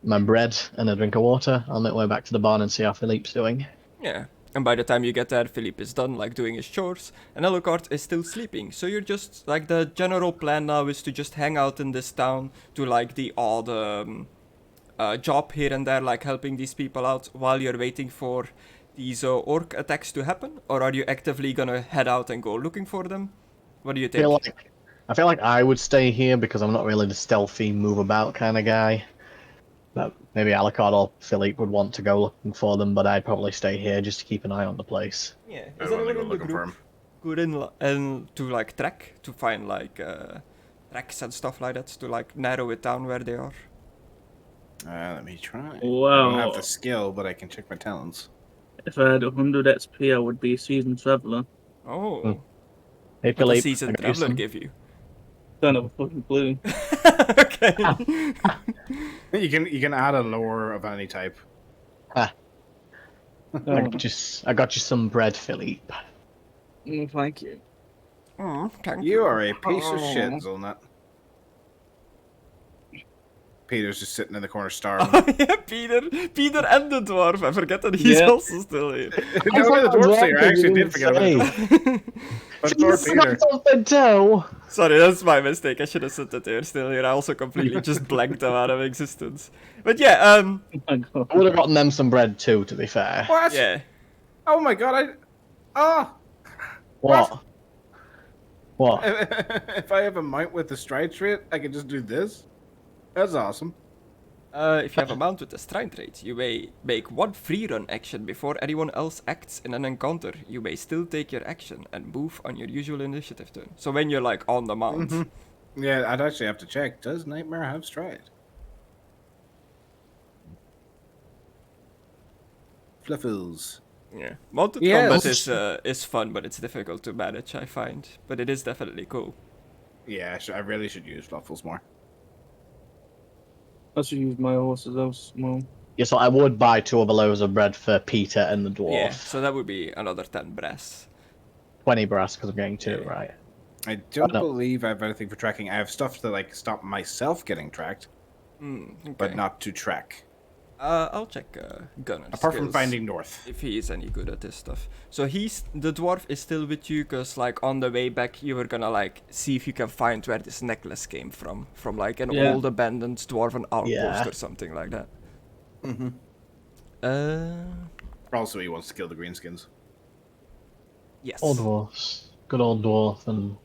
my bread and a drink of water, I'll make my way back to the barn and see how Philippe's doing. Yeah. And by the time you get there, Philippe is done, like, doing his chores, and Alucard is still sleeping. So you're just, like, the general plan now is to just hang out in this town, do, like, the odd job here and there, like, helping these people out while you're waiting for these orc attacks to happen? Or are you actively gonna head out and go looking for them? What do you think? I feel like I would stay here because I'm not really the stealthy, move about kind of guy. But maybe Alucard or Philippe would want to go looking for them, but I'd probably stay here just to keep an eye on the place. Yeah, I is wanna anyone go in the looking for group him. good in to like track to find like tracks and stuff like that to like narrow it down where they are? Let me try. I Wow. don't have the skill, but I can check my talents. If I had 100 XP, I would be a seasoned traveller. Oh, Hey what does Philippe, seasoned I got you traveler some- give you? Don't have a fucking clue. Okay. You can add a lore of any type. I got you some bread, Philippe. Thank you. Thank You are a piece of shit, Zolnut. Peter's just sitting in the corner starving. Oh, yeah, Peter and the dwarf. I forget that he's Yeah. also still here. No, the dwarf's here. I actually did forget about the dwarf. But poor Peter. Something too. Sorry, that's my mistake. I should have said that they were still here. I also completely just blanked them out of existence. But yeah, Oh my god. I would have gotten them some bread too, to be fair. What? yeah. Oh my god, What? What? if I have a mount with the stride trait, I can just do this? That's awesome. If you have a mount with the stride trait, you may make one free run action before anyone else acts in an encounter. You may still take your action and move on your usual initiative turn. So when you're like on the mount. Yeah, I'd actually have to check. Does Nightmare have stride? Fluffles. Yeah. Mounted Yeah, combat it's- is fun, but it's difficult to manage, I find. But it is definitely cool. Yeah, I really should use Fluffles more. I should use my horses as well. Yeah, so I would buy 2 other loaves of bread for Peter and the dwarf. Yeah, so that would be another 10 brass. 20 brass because I'm getting 2, Yeah. right? I don't no. believe I have anything for tracking. I have stuff to like stop myself getting tracked, Okay. but not to track. I'll check Gunner's Apart from skills, finding north. if he is any good at this stuff. So the dwarf is still with you, cause like on the way back you were gonna like see if you can find where this necklace came from like an Yeah. old abandoned dwarven outpost Yeah. or something like that. Mm-hmm. Also, he wants to kill the greenskins. Yes. Old dwarfs. Good old dwarfens.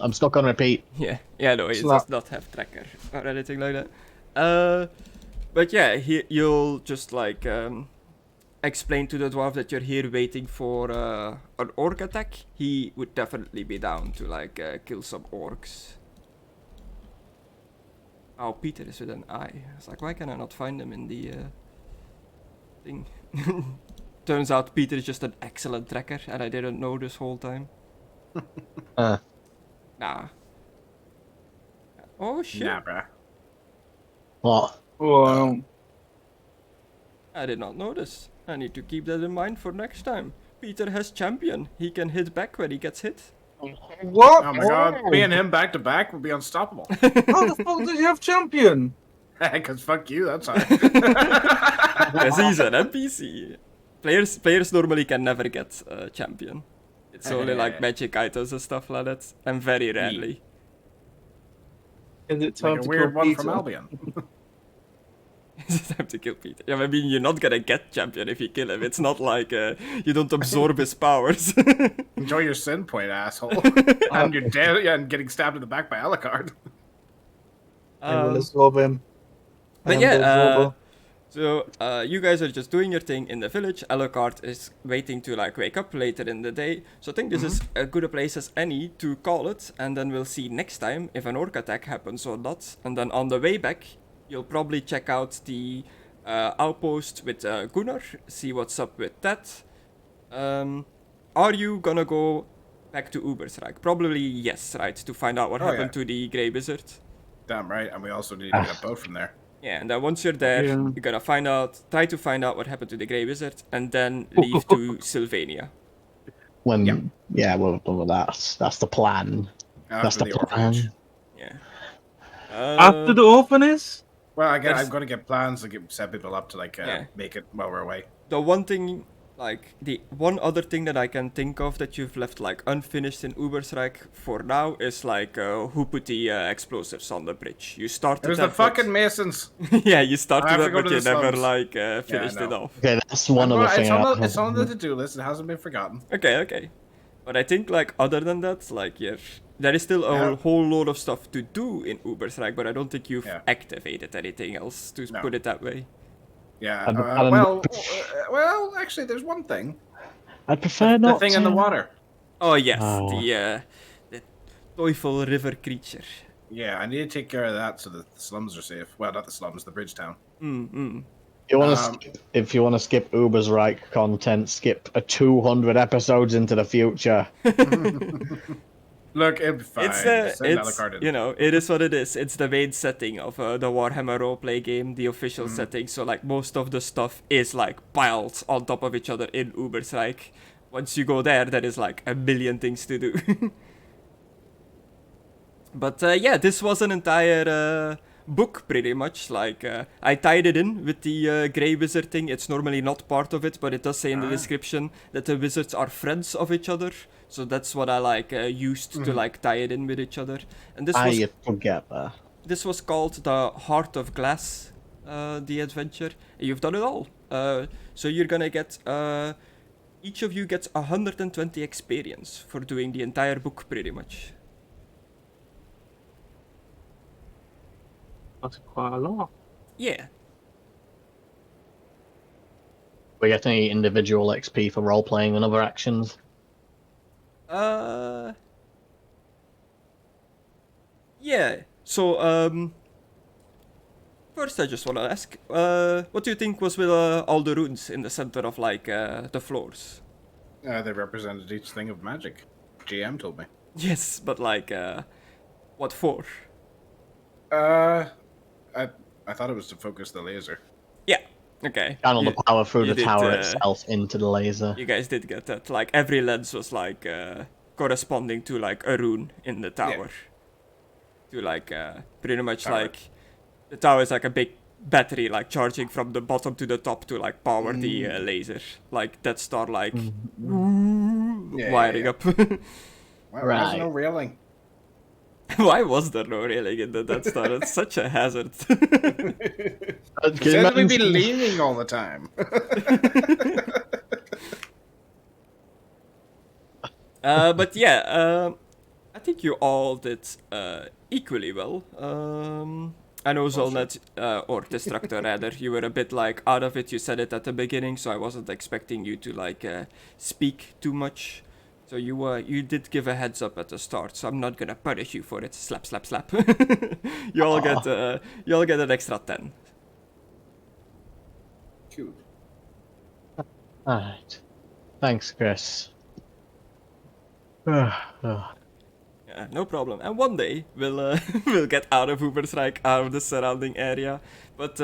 I'm stuck on repeat. Yeah, no, he Slap. does not have tracker or anything like that. But yeah, you'll just like explain to the dwarf that you're here waiting for an orc attack. He would definitely be down to like kill some orcs. Oh, Peter is with an eye. I was like, why can I not find him in the thing? Turns out Peter is just an excellent tracker, and I didn't know this whole time. Nah. Oh shit. Nah, bruh. What? Well, I did not notice. I need to keep that in mind for next time. Peter has champion. He can hit back when he gets hit. what? Oh my god, me and him back to back would be unstoppable. How the fuck did you have champion? Because fuck you, that's why. Because he's an NPC. Players normally can never get champion. It's only like magic items and stuff like that, and very rarely. Is it time Like a to weird kill one Peter? from Albion. It's time to kill Peter. Yeah, I mean, you're not gonna get champion if you kill him. It's not like you don't absorb his powers. Enjoy your sin point, asshole. And you're dead, yeah, and getting stabbed in the back by Alucard. I will absorb him. But I am yeah, the absorber. so you guys are just doing your thing in the village. Alucard is waiting to like wake up later in the day. So I think this is as good a place as any to call it, and then we'll see next time if an orc attack happens or not. And then on the way back, you'll probably check out the outpost with Gunnar, see what's up with that. Are you gonna go back to Ubersreich? Probably yes, right, to find out what Oh, happened yeah. to the Grey Wizard. Damn right, and we also need to get a boat from there. Yeah, and then once you're there, Yeah. you're gonna try to find out what happened to the Grey Wizard, and then leave to Sylvania. When well, that's the plan. That's After the the plan. orphanage. Yeah. After the orphanage? Well, I'm There's- going to get plans to set people up to Yeah. make it while we're away. The one thing, like, the one other thing that I can think of that you've left, like, unfinished in Ubersreich for now is, like, who put the explosives on the bridge. You started There's that, the fucking Masons. yeah, you started I have to that, go but to you the never, slums. like, finished I it know. off. Okay, that's one other thing. It's on the to-do list. It hasn't been forgotten. Okay. But I think, like, other than that, like, there is still a whole load of stuff to do in Ubersreich, but I don't think you've activated anything else, to put it that way. Yeah. I Well, actually, there's one thing. I'd prefer The not thing to. in the water. Oh, yes, Oh. the Teufel River creature. Yeah, I need to take care of that so that the slums are safe. Well, not the slums, the Bridgetown. If you want to skip Uber's Reich content, skip a 200 episodes into the future. Look, it'll be fine. It's Send Alucard in. you know, it is what it is. It's the main setting of the Warhammer roleplay game, the official setting. So like most of the stuff is like piled on top of each other in Ubersreich. Once you go there is like a million things to do. But yeah, this was an entire book pretty much. Like I tied it in with the Grey Wizard thing. It's normally not part of it, but it does say in the description that the wizards are friends of each other. So that's what I like used to like tie it in with each other. And this was I forget that. this was called the Heart of Glass, the adventure. You've done it all. So you're gonna get each of you gets 120 experience for doing the entire book pretty much. That's quite a lot. Yeah. We get any individual XP for role playing and other actions? Yeah. So, first I just want to ask, what do you think was with all the runes in the center of, like, the floors? They represented each thing of magic. GM told me. Yes, but, like, what for? I thought it was to focus the laser. Yeah. Okay. Channel the power through you the did, tower itself into the laser. You guys did get that. Like, every lens was, like, corresponding to, like, a rune in the tower. To, like, pretty much, Power. like, the tower is like a big battery, like, charging from the bottom to the top to, like, power the laser. Like, that star, like, wiring up. Why Right. was there no railing? Why was there no railing in the Death Star? It's such a hazard. Said we'd be leaning all the time. But yeah, I think you all did equally well. I know Zolnet, or Destructore rather, you were a bit like out of it. You said it at the beginning, so I wasn't expecting you to like speak too much. So you did give a heads up at the start, so I'm not gonna punish you for it. Slap, slap, slap. you all get an extra 10. Cool. Alright. Thanks, Chris. Yeah, no problem. And one day we'll we'll get out of Ubersreich, out of the surrounding area. But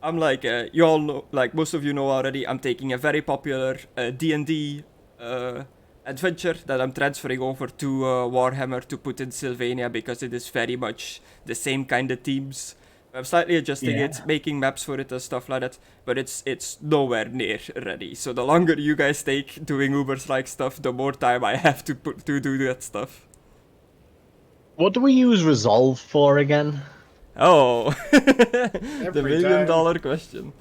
I'm like you all know, like most of you know already. I'm taking a very popular D&D adventure that I'm transferring over to Warhammer to put in Sylvania because it is very much the same kind of themes. I'm slightly adjusting it, making maps for it and stuff like that, but it's nowhere near ready. So the longer you guys take doing Ubersreich stuff, the more time I have to put to do that stuff. What do we use Resolve for again? Oh, the Every $1 million time. question.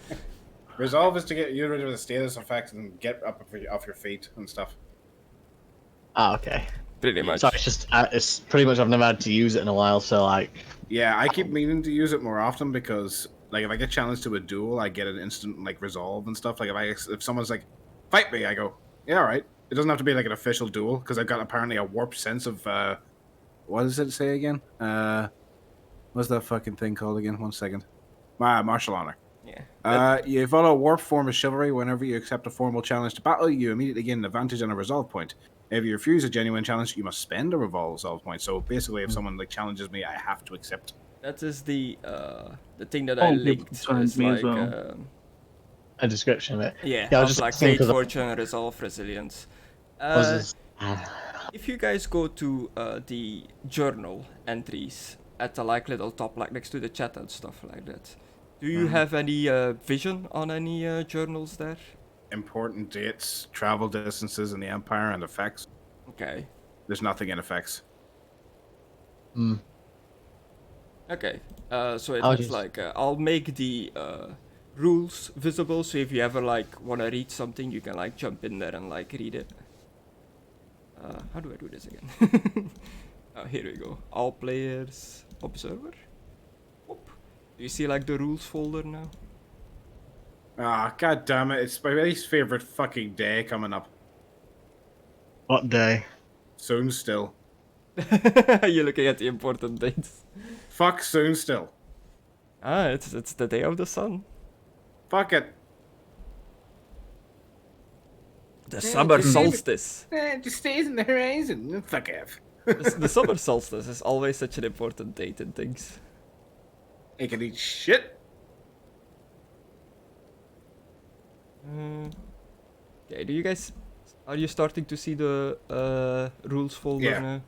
Resolve is to get you rid of the status effect and get up off your feet and stuff. Ah, okay. Pretty much. So it's pretty much I've never had to use it in a while, so like... Yeah, I keep meaning to use it more often because, like, if I get challenged to a duel, I get an instant, like, resolve and stuff. Like, if someone's like, fight me, I go, yeah, all right. It doesn't have to be, like, an official duel because I've got apparently a warped sense of, what does it say again? What's that fucking thing called again? 1 second. Martial honor. Yeah. You follow a warped form of chivalry. Whenever you accept a formal challenge to battle, you immediately gain an advantage on a resolve point. If you refuse a genuine challenge, you must spend a resolve point. So basically, if someone like challenges me, I have to accept. That is the thing that I Oh, linked. challenge Is me like as well. A description of it. yeah, I of was just like thinking fate, 'cause fortune, resolve, resilience. was this- If you guys go to the journal entries at the like little top, like next to the chat and stuff like that, do you have any vision on any journals there? Important dates, travel distances in the Empire, and effects. Okay. There's nothing in effects. Okay. So it I'll looks just- like I'll make the rules visible, so if you ever like wanna read something, you can like jump in there and like read it. How do I do this again? Oh, here we go. All players observer. Whoop. Do you see like the rules folder now? Ah, god damn it! It's my least favorite fucking day coming up. What day? Soon still. You're looking at the important dates. Fuck soon still. Ah, it's the day of the sun. Fuck it. The summer just leave it. solstice. It just stays in the horizon. Fuck off. The summer solstice is always such an important date in things. I can eat shit. Okay, do you guys... Are you starting to see the rules folder Yeah. now?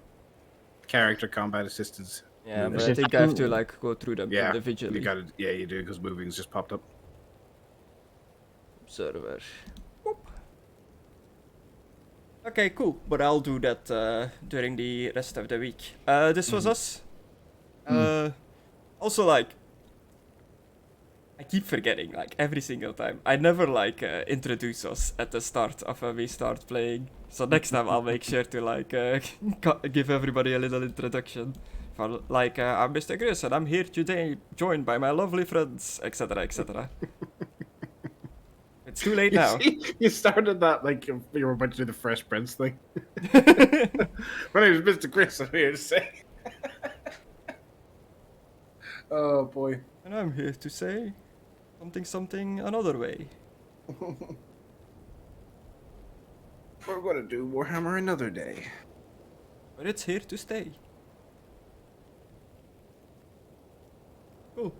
Character combat assistance. Yeah, but Is I it- think I have to like go through them Yeah, individually. you got it. Yeah, you do because moving's just popped up. Server. Whoop. Okay, cool. But I'll do that during the rest of the week. This was us. Also, like, I keep forgetting, like, every single time. I never, like, introduce us at the start of when we start playing. So next time I'll make sure to, like, give everybody a little introduction. For, like, I'm Mr. Chris and I'm here today, joined by my lovely friends, etc., etc. It's too late now. You started that like you were about to do the Fresh Prince thing. My name is Mr. Chris. I'm here to say. Oh boy. And I'm here to say something another way. We're gonna do Warhammer another day. But it's here to stay. Cool.